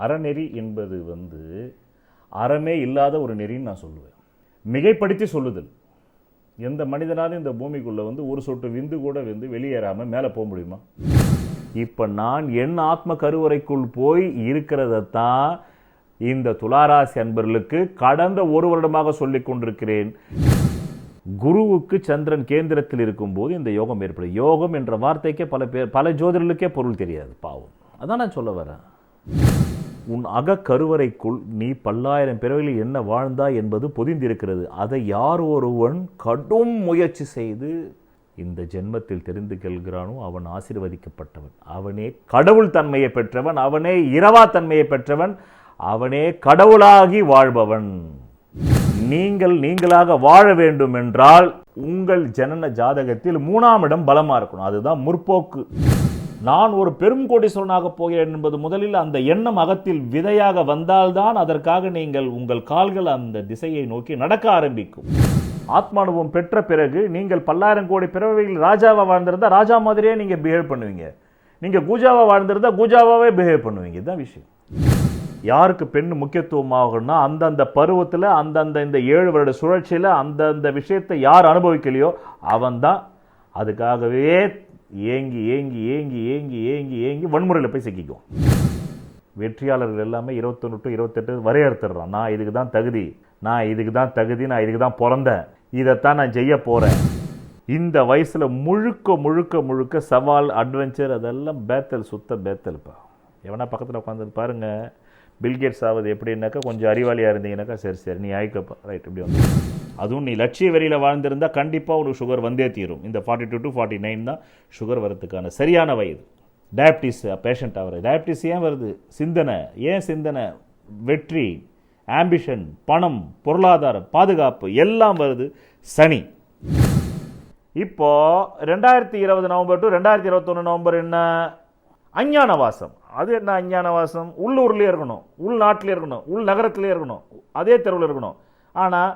அறநெறி என்பது அறமே இல்லாத ஒரு நெறின்னு நான் சொல்லுவேன். மிகைப்படுத்தி சொல்லுதல். எந்த மனிதனாலும் இந்த பூமிக்குள்ள ஒரு சொட்டு விந்து கூட வெளியேறாம மேலே போக முடியுமா? இப்ப நான் என் ஆத்ம கருவறைக்குள் போய் இருக்கிறதான் இந்த துளாராசி அன்பர்களுக்கு கடந்த ஒரு வருடமாக சொல்லிக் கொண்டிருக்கிறேன். குருவுக்கு சந்திரன் கேந்திரத்தில் இருக்கும்போது இந்த யோகம் ஏற்படும். யோகம் என்ற வார்த்தைக்கே பல ஜோதிடர்களுக்கே பொருள் தெரியாது, பாவம். அதான் நான் சொல்ல வரேன். உன் அகக்கருவறைக்குள் நீ பல்லாயிரம் பிறவிகளில் என்ன வாழ்ந்தாய் என்பது பொதிந்திருக்கிறது. அதை யார் ஒருவன் கடும் முயற்சி செய்து இந்த ஜென்மத்தில் தெரிந்து கொள்கிறானோ அவன் ஆசீர்வதிக்கப்பட்டவன். அவனே கடவுள் தன்மையை பெற்றவன், அவனே இரவா தன்மையை பெற்றவன், அவனே கடவுளாகி வாழ்பவன். நீங்களாக வாழ வேண்டும் என்றால் உங்கள் ஜனன ஜாதகத்தில் 3ஆம் இடம் பலமா இருக்கணும். அதுதான் முற்போக்கு. நான் ஒரு பெரும் கோடீஸ்வரனாக போகிறேன் என்பது முதலில் அந்த எண்ணம் அகத்தில் விதையாக வந்தால்தான் அதற்காக நீங்கள் உங்கள் கால்கள் அந்த திசையை நோக்கி நடக்க ஆரம்பிக்கும். ஆத்மானுபவம் பெற்ற பிறகு நீங்கள் பல்லாயிரம் கோடி பிறவிகள் ராஜாவா வாழ்ந்திருந்தா ராஜா மாதிரியே நீங்க பிஹேவ் பண்ணுவீங்க. நீங்க கூஜாவா வாழ்ந்திருந்தா கூஜாவாவே பிஹேவ் பண்ணுவீங்க. இதுதான் விஷயம். யாருக்கு பெண் முக்கியத்துவமாகும்னா அந்தந்த பருவத்தில் அந்தந்த இந்த 7 வருட சுழற்சியில் அந்தந்த விஷயத்தை யார் அனுபவிக்கலையோ அவன் தான் அதுக்காகவே ஏங்கி ஏங்கி ஏங்கி ஏங்கி ஏங்கி ஏங்கி வன்முறையில் போய் சிக்கிக்கும். வெற்றியாளர்கள் எல்லாமே 21 to 28 வரையறுத்துடுறான். நான் இதுக்கு தான் தகுதி, நான் இதுக்கு தான் தகுதி, நான் இதுக்கு தான் பிறந்தேன், இதைத்தான் நான் செய்ய போகிறேன். இந்த வயசில் முழுக்க முழுக்க முழுக்க சவால், அட்வென்ச்சர், அதெல்லாம் பேத்தல், சுத்த பேத்தல்ப்பா. எவனா பக்கத்தில் உட்காந்து பாருங்க. பில்கேட்ஸ் ஆகுது எப்படின்னாக்கா கொஞ்சம் அறிவாளியாக இருந்தீங்கன்னாக்கா சரி நீ ஆயிக்கப்பா, ரைட், இப்படி வந்து. அதுவும் நீ லட்சிய வெறியில் வாழ்ந்திருந்தால் கண்டிப்பாக ஒரு சுகர் வந்தே தீரும். இந்த 42 to 49 தான் சுகர் வரத்துக்கான சரியான வயது. டயபிட்டிஸ் பேஷண்ட் ஆகிற டயபிட்டிஸ் ஏன் வருது? சிந்தனை. ஏன் சிந்தனை? வெற்றி, ஆம்பிஷன், பணம், பொருளாதாரம், பாதுகாப்பு எல்லாம் வருது. சனி. இப்போ 2020 நவம்பர் டு 2021 நவம்பர் என்ன? அஞ்ஞான வாசம். அது என்ன அஞ்ஞான வாசம்? உள்ளூர்லேயே இருக்கணும், உள்நாட்டிலே இருக்கணும், உள் நகரத்திலே இருக்கணும், அதே தெருவில் இருக்கணும். ஆனால்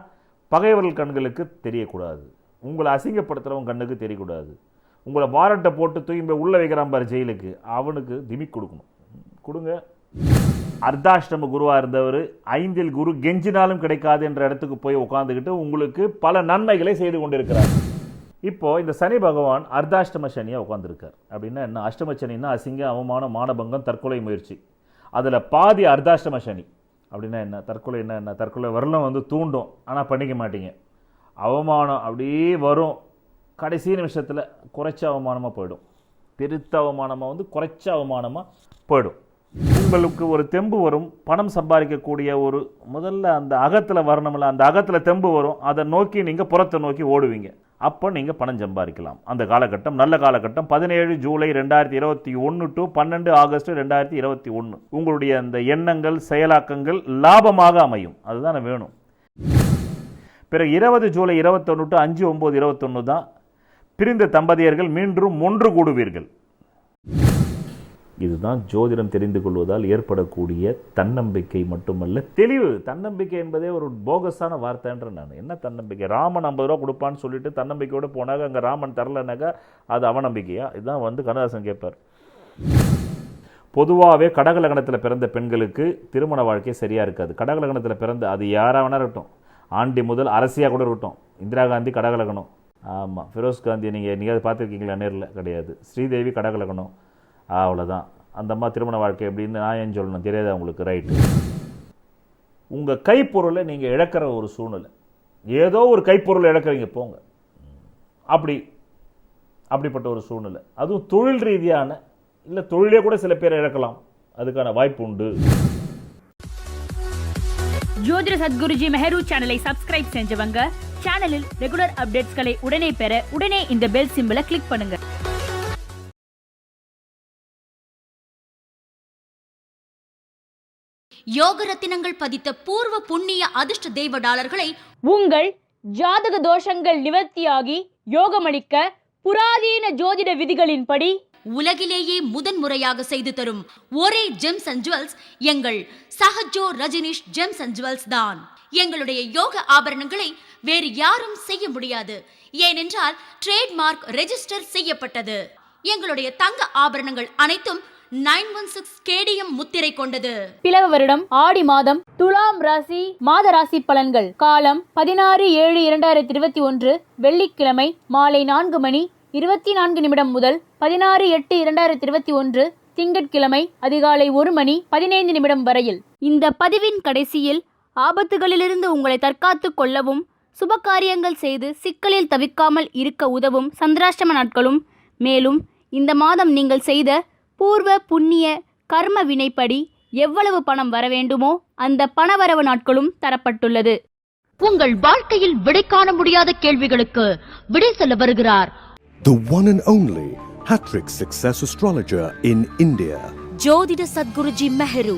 பகைவர்கள் கண்களுக்கு தெரியக்கூடாது. உங்களை அசிங்கப்படுத்துகிறவங்க கண்ணுக்கு தெரியக்கூடாது. உங்களை வாரண்ட்டை போட்டு தூக்கி போய் உள்ளே வைக்கிறான் பாரு ஜெயிலுக்கு, அவனுக்கு திமிக் கொடுக்கணும். கொடுங்க. அர்த்தாஷ்டம குருவாக இருந்தவர் 5ல் குரு கெஞ்சினாலும் கிடைக்காது என்ற இடத்துக்கு போய் உட்காந்துக்கிட்டு உங்களுக்கு பல நன்மைகளை செய்து கொண்டிருக்கிறார். இப்போ இந்த சனி பகவான் அர்த்தாஷ்டம சனியாக உட்காந்துருக்கார். அப்படின்னா என்ன? அஷ்டம சனின்னா அசிங்க, அவமானம், மானபங்கம், தற்கொலை முயற்சி. அதில் பாதி அர்த்தாஷ்டம சனி. அப்படின்னா என்ன? தற்கொலைன்னா என்ன? தற்கொலை வரலாம் தூண்டும், ஆனால் பண்ணிக்க மாட்டீங்க. அவமானம் அப்படியே வரும், கடைசி நிமிஷத்தில் குறைச்ச அவமானமாக போயிடும். பெருத்த அவமானமாக குறைச்ச அவமானமாக போயிடும். உங்களுக்கு ஒரு தெம்பு வரும், பணம் சம்பாதிக்கக்கூடிய ஒரு முதல்ல அந்த அகத்தில் வரணும்ல, அந்த அகத்தில் தெம்பு வரும். அதை நோக்கி நீங்கள் புறத்தை நோக்கி ஓடுவீங்க. அப்போ நீங்கள் பணம் சம்பாதிக்கலாம். அந்த காலகட்டம் நல்ல காலகட்டம். 17 ஜூலை 2021 to 12 ஆகஸ்ட் 2021 உங்களுடைய அந்த எண்ணங்கள், செயலாக்கங்கள் லாபமாக அமையும். அதுதான் வேணும். பிறகு 20 ஜூலை 21 to 5/9/21 தான் பிரிந்த தம்பதியர்கள் மீண்டும் ஒன்று கூடுவீர்கள். இதுதான் ஜோதிடம் தெரிந்து கொள்வதால் ஏற்படக்கூடிய தன்னம்பிக்கை மட்டுமல்ல, தெளிவு. தன்னம்பிக்கை என்பதே ஒரு போகஸான வார்த்தைன்ற நான். என்ன தன்னம்பிக்கை? ராமன் 50 ரூபா கொடுப்பான்னு சொல்லிட்டு தன்னம்பிக்கையோடு போனாங்க, அங்கே ராமன் தரலனாக்கா அது அவநம்பிக்கையா? இதுதான் கண்ணதாசன் கேட்பார். பொதுவாகவே கடகலகணத்தில் பிறந்த பெண்களுக்கு திருமண வாழ்க்கை சரியாக இருக்காது. கடகலகணத்தில் பிறந்த அது யாராக வேணா இருக்கட்டும், ஆண்டி முதல் அரசியாக கூட இருக்கட்டும். இந்திரா காந்தி கடகலகணம், ஆமாம். ஃபிரோஸ் காந்தி நீங்கள் என்னைக்காவது பார்த்துருக்கீங்களா? நேரில் கிடையாது. ஸ்ரீதேவி கடகலகணம், அவ்வளோதான். அந்த அம்மா திருமண வாழ்க்கை எப்படின்னு நான் ஏன் சொல்லணும்? தெரியாதா உங்களுக்கு? ரைட்டு. உங்கள் கைப்பொருளை நீங்கள் இழக்கிற ஒரு சூழ்நிலை, ஏதோ ஒரு கைப்பொருளை இழக்கிறீங்க, போங்க. அப்படிப்பட்ட ஒரு சூழ்நிலை. அதுவும் தொழில் ரீதியான, இல்லை தொழிலே கூட சில பேரை இழக்கலாம். அதுக்கான வாய்ப்பு உண்டு. ஜோதிட சத்குருஜி மெஹரு சேனலை சப்ஸ்கிரைப் செஞ்சவங்க சேனலில் ரெகுலர் அப்டேட்ஸ்களை உடனே பெற உடனே இந்த பெல் சிம்பலை கிளிக் பண்ணுங்க. யோக ரத்தினங்கள் பதித்த பூர்வ புண்ணிய அதிர்ஷ்ட தெய்வ டாலர்களை உங்கள் ஜாதக தோஷங்கள் நிவர்த்தியாகி யோகமளிக்க புராதீன ஜோதிட விதிகளின்படி உலகிலேயே முதன்முறையாக செய்து தரும் ஒரே ஜெம்ஸ் அண்ட் ஜுவல்ஸ் எங்கள் Sahajo Rajneesh gems and jewels தான். எங்களுடைய யோக ஆபரணங்களை வேறு யாரும் செய்ய முடியாது. ஏனென்றால் ட்ரேட்மார்க் ரெஜிஸ்டர் செய்யப்பட்டது. எங்களுடைய தங்க ஆபரணங்கள் அனைத்தும் 916 கேடிஎம் முத்திரை கொண்டது. பிளவ வருடம் ஆடி மாதம் துலாம் ராசி மாத ராசி பலன்கள். காலம் 16/7/2021 வெள்ளிக்கிழமை மாலை 4:24 முதல் 16/8/2021 திங்கட்கிழமை அதிகாலை 1:15 வரையில். இந்த பதிவின் கடைசியில் ஆபத்துகளிலிருந்து உங்களை தற்காத்துக் கொள்ளவும் சுபகாரியங்கள் செய்து சிக்கலில் தவிக்காமல் இருக்க உதவும் சந்திராஷ்டம நாட்களும், மேலும் இந்த மாதம் நீங்கள் செய்த பூர்வ புண்ணிய கர்ம வினைப்படி எவ்வளவு பணம் வர வேண்டுமோ அந்த பணவரவு நாட்களும் தரப்பட்டுள்ளது. உங்கள் வாழ்க்கையில் விடை காண முடியாத கேள்விகளுக்கு விடை சொல்ல வருகிறார் the one and only Hattrick Success Astrologer in India. ஜோதிட சத்குருஜி மெஹரு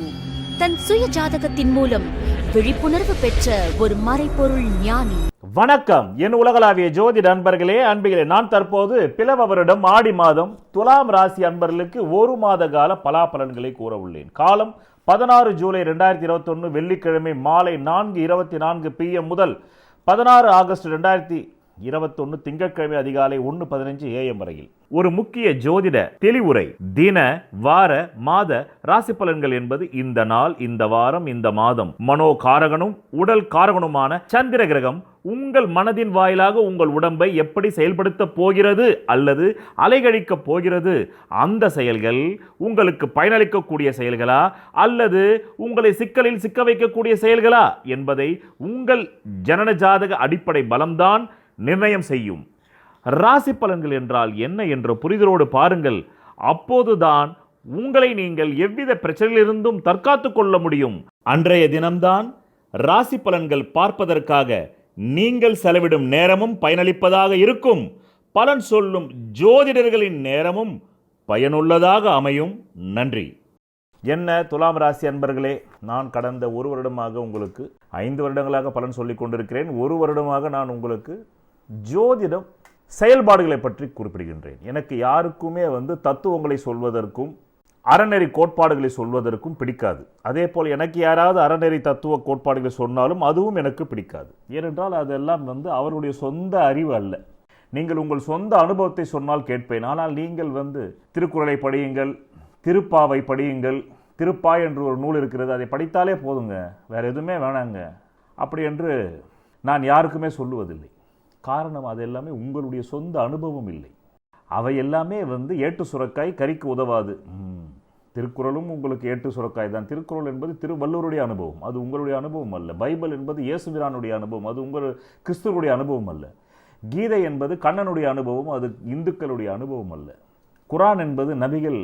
தன் சுய ஜாதகத்தின் மூலம் விழிப்புணர்வு பெற்ற ஒரு மறைபொருள் ஞானி. வணக்கம் என் உலகளாவிய ஜோதிட அன்பர்களே, அன்பிகளே. நான் தற்போது பிளவ வருடம் ஆடி மாதம் துலாம் ராசி அன்பர்களுக்கு ஒரு மாத கால பலாபலன்களை கூற உள்ளேன். காலம் 16 ஜூலை 2021 வெள்ளிக்கிழமை மாலை 4:24 PM முதல் 16 ஆகஸ்ட் 2021 திங்கட்கிழமை அதிகாலை 1:15 AM வரையில் ஒரு முக்கிய ஜோதிட தெளிவுரை. தின வார மாத ராசி பலன்கள் என்பது இந்த நாள், இந்த வாரம், இந்த மாதம் மனோ காரகனும் உடல் காரகனுமான சந்திர கிரகம் உங்கள் மனதின் வாயிலாக உங்கள் உடம்பை எப்படி செயல்படுத்த போகிறது அல்லது அலைகழிக்க போகிறது, அந்த செயல்கள் உங்களுக்கு பயனளிக்கக்கூடிய செயல்களா அல்லது உங்களை சிக்கலில் சிக்க வைக்கக்கூடிய செயல்களா என்பதை உங்கள் ஜனன ஜாதக அடிப்படை பலம்தான் நிர்ணயம் செய்யும். ராசி பலன்கள் என்றால் என்ன என்ற புரிதலோடு பாருங்கள். அப்போதுதான் உங்களை நீங்கள் எவ்வித பிரச்சனையிலிருந்தும் தற்காத்துக் கொள்ள முடியும். அன்றைய தினம்தான் ராசி பலன்கள் பார்ப்பதற்காக நீங்கள் செலவிடும் நேரமும் பயனளிப்பதாக இருக்கும். பலன் சொல்லும் ஜோதிடர்களின் நேரமும் பயனுள்ளதாக அமையும். நன்றி. என்ன துலாம் ராசி அன்பர்களே, நான் கடந்த ஒரு வருடமாக உங்களுக்கு 5 வருடங்களாக பலன் சொல்லிக் கொண்டிருக்கிறேன். ஒரு வருடமாக நான் உங்களுக்கு ஜோதிடம் செயல்பாடுகளை பற்றி குறிப்பிடுகின்றேன். எனக்கு யாருக்குமே தத்துவங்களை சொல்வதற்கும் அறநெறி கோட்பாடுகளை சொல்வதற்கும் பிடிக்காது. அதே போல் எனக்கு யாராவது அறநெறி தத்துவ கோட்பாடுகளை சொன்னாலும் அதுவும் எனக்கு பிடிக்காது. ஏனென்றால் அதெல்லாம் அவருடைய சொந்த அறிவு அல்ல. நீங்கள் உங்கள் சொந்த அனுபவத்தை சொன்னால் கேட்பேன். ஆனால் நீங்கள் திருக்குறளை படியுங்கள், திருப்பாவை படியுங்கள், திருப்பாய் என்று ஒரு நூல் இருக்கிறது, அதை படித்தாலே போதுங்க, வேற எதுவுமே வேணாங்க அப்படி என்று நான் யாருக்குமே சொல்லுவதில்லை. காரணம் அது எல்லாமே உங்களுடைய சொந்த அனுபவம் இல்லை. அவை எல்லாமே ஏட்டு சுரக்காய் கறிக்கு உதவாது. திருக்குறளும் உங்களுக்கு ஏட்டு சுரக்காய் தான். திருக்குறள் என்பது திருவள்ளுவருடைய அனுபவம், அது உங்களுடைய அனுபவம் அல்ல. பைபிள் என்பது இயேசுபிரானுடைய அனுபவம், அது உங்கள் கிறிஸ்துவனுடைய அனுபவம் அல்ல. கீதை என்பது கண்ணனுடைய அனுபவம், அது இந்துக்களுடைய அனுபவம் அல்ல. குரான் என்பது நபிகள்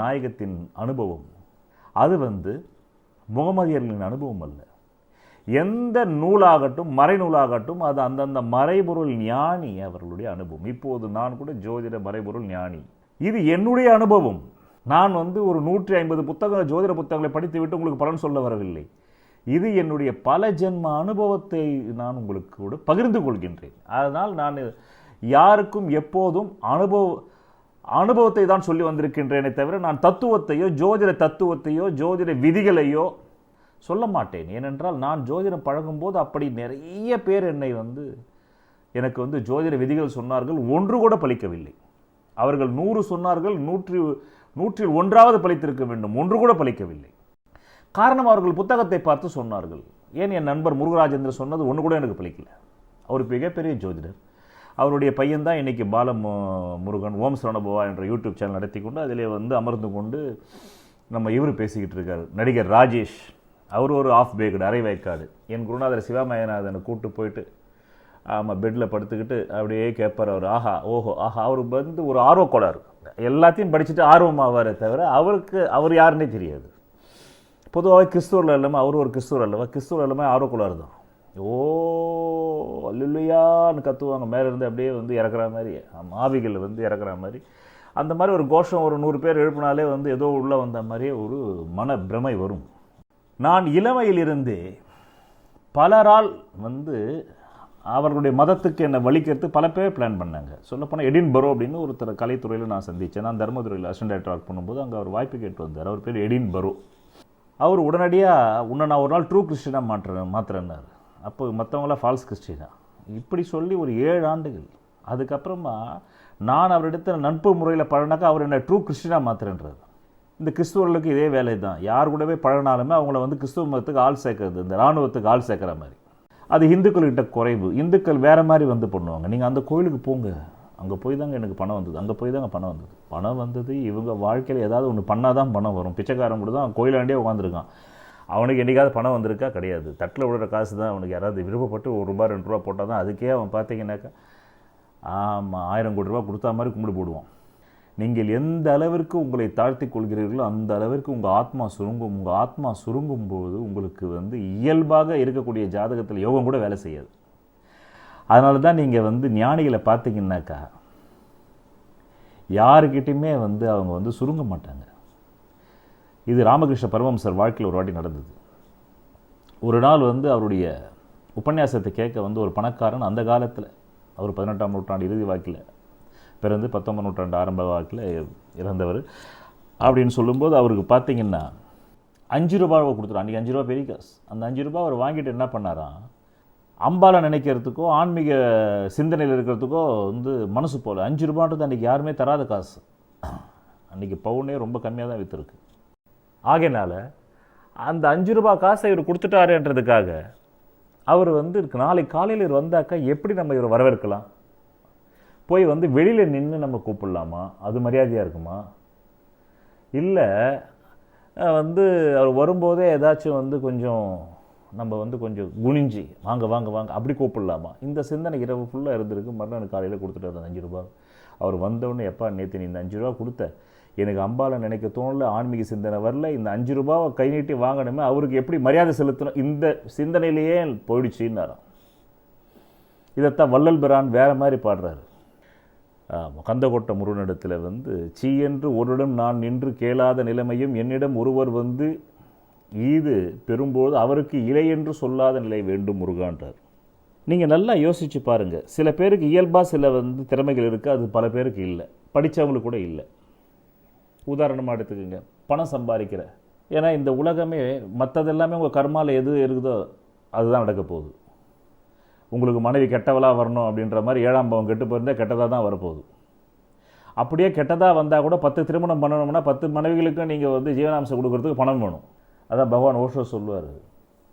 நாயகத்தின் அனுபவம், அது முகமதியர்களின் அனுபவம் அல்ல. எந்த நூலாகட்டும் மறைநூலாகட்டும் அது அந்தந்த மறைபொருள் ஞானி அவர்களுடைய அனுபவம். இப்போது நான் கூட ஜோதிட மறைபொருள் ஞானி, இது என்னுடைய அனுபவம். நான் ஒரு 150 ஜோதிட புத்தகங்களை படித்துவிட்டு உங்களுக்கு பலன் சொல்ல வரவில்லை. இது என்னுடைய பல ஜென்ம அனுபவத்தை நான் உங்களுக்கு கூட பகிர்ந்து கொள்கின்றேன். அதனால் நான் யாருக்கும் எப்போதும் அனுபவத்தை தான் சொல்லி வந்திருக்கின்றேனே தவிர நான் தத்துவத்தையோ ஜோதிட தத்துவத்தையோ ஜோதிட விதிகளையோ சொல்ல மாட்டேன். ஏனென்றால் நான் ஜோதிடம் பழகும்போது அப்படி நிறைய பேர் என்னை எனக்கு ஜோதிட விதிகள் சொன்னார்கள், ஒன்று கூட பலிக்கவில்லை. அவர்கள் 100 சொன்னார்கள், 101வது பலித்திருக்க வேண்டும், ஒன்று கூட பலிக்கவில்லை. காரணம் அவர்கள் புத்தகத்தை பார்த்து சொன்னார்கள். ஏன் என் நண்பர் முருகராஜேந்திர சொன்னது ஒன்று கூட எனக்கு பலிக்கல. அவர் மிகப்பெரிய ஜோதிடர். அவருடைய பையன்தான் இன்னைக்கு முருகன் ஓம் சரணபவா என்ற யூடியூப் சேனல் நடத்தி கொண்டு அதிலே அமர்ந்து கொண்டு நம்ம இவர் பேசிக்கிட்டு இருக்கார், நடிகர் ராஜேஷ். அவர் ஒரு ஆஃப் பேக்டு அரை வேக்காடு. என் குருநாதர் சிவாமயநாதனை கூப்பிட்டு போயிட்டு பெட்டில் படுத்துக்கிட்டு அப்படியே கேட்பார். அவர் ஆஹா ஓஹோ ஆஹா. அவருக்கு ஒரு ஆர்வக்கோளாறு, எல்லாத்தையும் படிச்சுட்டு ஆர்வமாவாரே தவிர அவர் யாருன்னே தெரியாது. பொதுவாக கிறிஸ்துவர்கள் எல்லாமே, அவர் ஒரு கிறிஸ்துவர் அல்லவா, கிறிஸ்துவர் எல்லாமே ஆர்வக்கோளாறு தான். ஓ அல்லையான்னு கத்துவாங்க, மேலே இருந்து அப்படியே இறக்குற மாதிரி, ஆவிகள் இறக்குற மாதிரி. அந்த மாதிரி ஒரு கோஷம் ஒரு 100 பேர் எழுப்பினாலே ஏதோ உள்ளே வந்த மாதிரியே ஒரு மன பிரமை வரும். நான் இளமையிலிருந்து பலரால் அவர்களுடைய மதத்துக்கு என்னை வலிக்கிறது பல பேர் பிளான் பண்ணாங்க. சொல்லப்போனால் எடின்பரோ அப்படின்னு ஒருத்தர் கலைத்துறையில் நான் சந்தித்தேன். நான் தர்மதுரையில் அசிஸ்டன்ட் டைரக்டர் ஒர்க் பண்ணும்போது அங்கே அவர் வாய்ப்பு கேட்டு வந்தார். அவர் பேர் எடின்பரோ. அவர் உடனடியாக உன்னை நான் ஒரு நாள் ட்ரூ கிறிஸ்டினாக மாற்றுறேன்னாரு. அப்போ மற்றவங்களாம் ஃபால்ஸ் கிறிஸ்டினா இப்படி சொல்லி ஒரு 7 ஆண்டுகள். அதுக்கப்புறமா நான் அவரிடத்தில் நட்பு முறையில் பழனாக்கா அவர் என்னை ட்ரூ கிறிஸ்டினாக மாற்றுறேன்றார். இந்த கிறிஸ்துவர்களுக்கு இதே வேலை தான். யார் கூடவே பழகினாலுமே அவங்கள வந்து கிறிஸ்துவ மதத்துக்கு ஆள் சேர்க்கறது, இந்த இராணுவத்துக்கு ஆள் சேர்க்குற மாதிரி. அது இந்துக்கள்கிட்ட குறைவு. இந்துக்கள் வேறு மாதிரி வந்து பண்ணுவாங்க. நீங்கள் அந்த கோயிலுக்கு போங்க, அங்கே போய் தாங்க எனக்கு பணம் வந்தது, அங்கே போய் தாங்க பணம் வந்தது. பணம் வந்தது இவங்க வாழ்க்கையில் ஏதாவது ஒன்று பண்ணால் தான் பணம் வரும். பிச்சைக்காரன் கூட தான் கோயிலாண்டியே உட்காந்துருக்கான். அவனுக்கு என்றைக்காவது பணம் வந்திருக்கா? கிடையாது. தட்டில் விடுற காசு தான் அவனுக்கு. யாராவது விருப்பப்பட்டு ₹1 ₹2 போட்டால் தான் அதுக்கே அவன் பார்த்தீங்கன்னாக்கா ஆமாம் 1000 கோடி ரூபா கொடுத்தா மாதிரி கும்பிடு போடுவான். நீங்கள் எந்த அளவிற்கு உங்களை தாழ்த்தி கொள்கிறீர்களோ அந்த அளவிற்கு உங்கள் ஆத்மா சுருங்கும். உங்கள் ஆத்மா சுருங்கும் போது உங்களுக்கு வந்து இயல்பாக இருக்கக்கூடிய ஜாதகத்தில் யோகம் கூட வேலை செய்யாது. அதனால தான் நீங்கள் வந்து ஞானிகளை பார்த்தீங்கன்னாக்கா யாருக்கிட்டையுமே வந்து அவங்க வந்து சுருங்க மாட்டாங்க. இது ராமகிருஷ்ண பரமஹம்சர் வாழ்க்கையில் ஒரு வாட்டி நடந்தது. ஒரு நாள் வந்து அவருடைய உபன்யாசத்தை கேட்க வந்து ஒரு பணக்காரன், அந்த காலத்தில் அவர் 18ஆம் நூற்றாண்டு இறுதி வாக்கில் பிறந்து 19ஆம் நூற்றாண்டு ஆரம்ப வாக்கில் இறந்தவர் அப்படின்னு சொல்லும்போது அவருக்கு பார்த்தீங்கன்னா ₹5 கொடுத்துரும். அன்றைக்கி ₹5 பெரிய காசு. அந்த ₹5 அவர் வாங்கிட்டு என்ன பண்ணாராம், அம்பாலை நினைக்கிறதுக்கோ ஆன்மீக சிந்தனையில் இருக்கிறதுக்கோ வந்து மனசு போல். ₹5 அன்றைக்கி யாருமே தராத காசு. அன்றைக்கி பவுனே ரொம்ப கம்மியாக தான் விற்றுருக்கு. ஆகையினால அந்த ₹5 காசை இவர் கொடுத்துட்டாருன்றதுக்காக அவர் வந்து நாளைக்கு காலையில் இவர் வந்தாக்கா எப்படி நம்ம இவர் வரவேற்கலாம்? போய் வந்து வெளியில் நின்று நம்ம கூப்பிடலாமா? அது மரியாதையாக இருக்குமா? இல்லை வந்து அவர் வரும்போதே ஏதாச்சும் வந்து கொஞ்சம் நம்ம வந்து கொஞ்சம் குனிஞ்சி வாங்க வாங்க வாங்க அப்படி கூப்பிடலாமா? இந்த சிந்தனை இரவு ஃபுல்லாக இருந்திருக்கு. மறுநாள் காலையில் கொடுத்துட்டார் அந்த ₹5. அவர் வந்தவுடனே எப்பா நேற்று நீ இந்த ₹5 கொடுத்த, எனக்கு அம்பாலை நினைக்க தோணல, ஆன்மீக சிந்தனை வரல, இந்த ₹5 கை நீட்டி வாங்கணுமே, அவருக்கு எப்படி மரியாதை செலுத்தணும், இந்த சிந்தனையிலேயே போயிடுச்சுன்னாராம். இதைத்தான் வள்ளல் பிரான் வேறு மாதிரி பாடுறாரு. கந்தகோட்ட முருகனிடத்தில் வந்து சீ என்று ஒருடம் நான் நின்று கேளாத நிலைமையும் என்னிடம் ஒருவர் வந்து ஈது பெறும்போது அவருக்கு இலை என்று சொல்லாத நிலை வேண்டும் முருகான்றார். நீங்கள் நல்லா யோசித்து பாருங்கள். சில பேருக்கு இயல்பாக சில வந்து திறமைகள் இருக்குது, அது பல பேருக்கு இல்லை, படித்தவங்களுக்கு கூட இல்லை. உதாரணமாக எடுத்துக்கோங்க, பணம் சம்பாதிக்கிற. ஏன்னா இந்த உலகமே மற்றதெல்லாமே உங்கள் கர்மாவில் எது இருக்குதோ அதுதான் நடக்க போகுது. உங்களுக்கு மனைவி கெட்டவளாக வரணும் அப்படின்ற மாதிரி 7ஆம் பாவம் கெட்டு போயிருந்தால் கெட்டதாக தான் வரப்போகுது. அப்படியே கெட்டதாக வந்தால் கூட 10 திருமணம் பண்ணணும்னா 10 மனைவிகளுக்கும் நீங்கள் வந்து ஜீவனாம்சம் கொடுக்கறதுக்கு பணம் வேணும். அதான் பகவான் ஓஷோ சொல்லுவார்,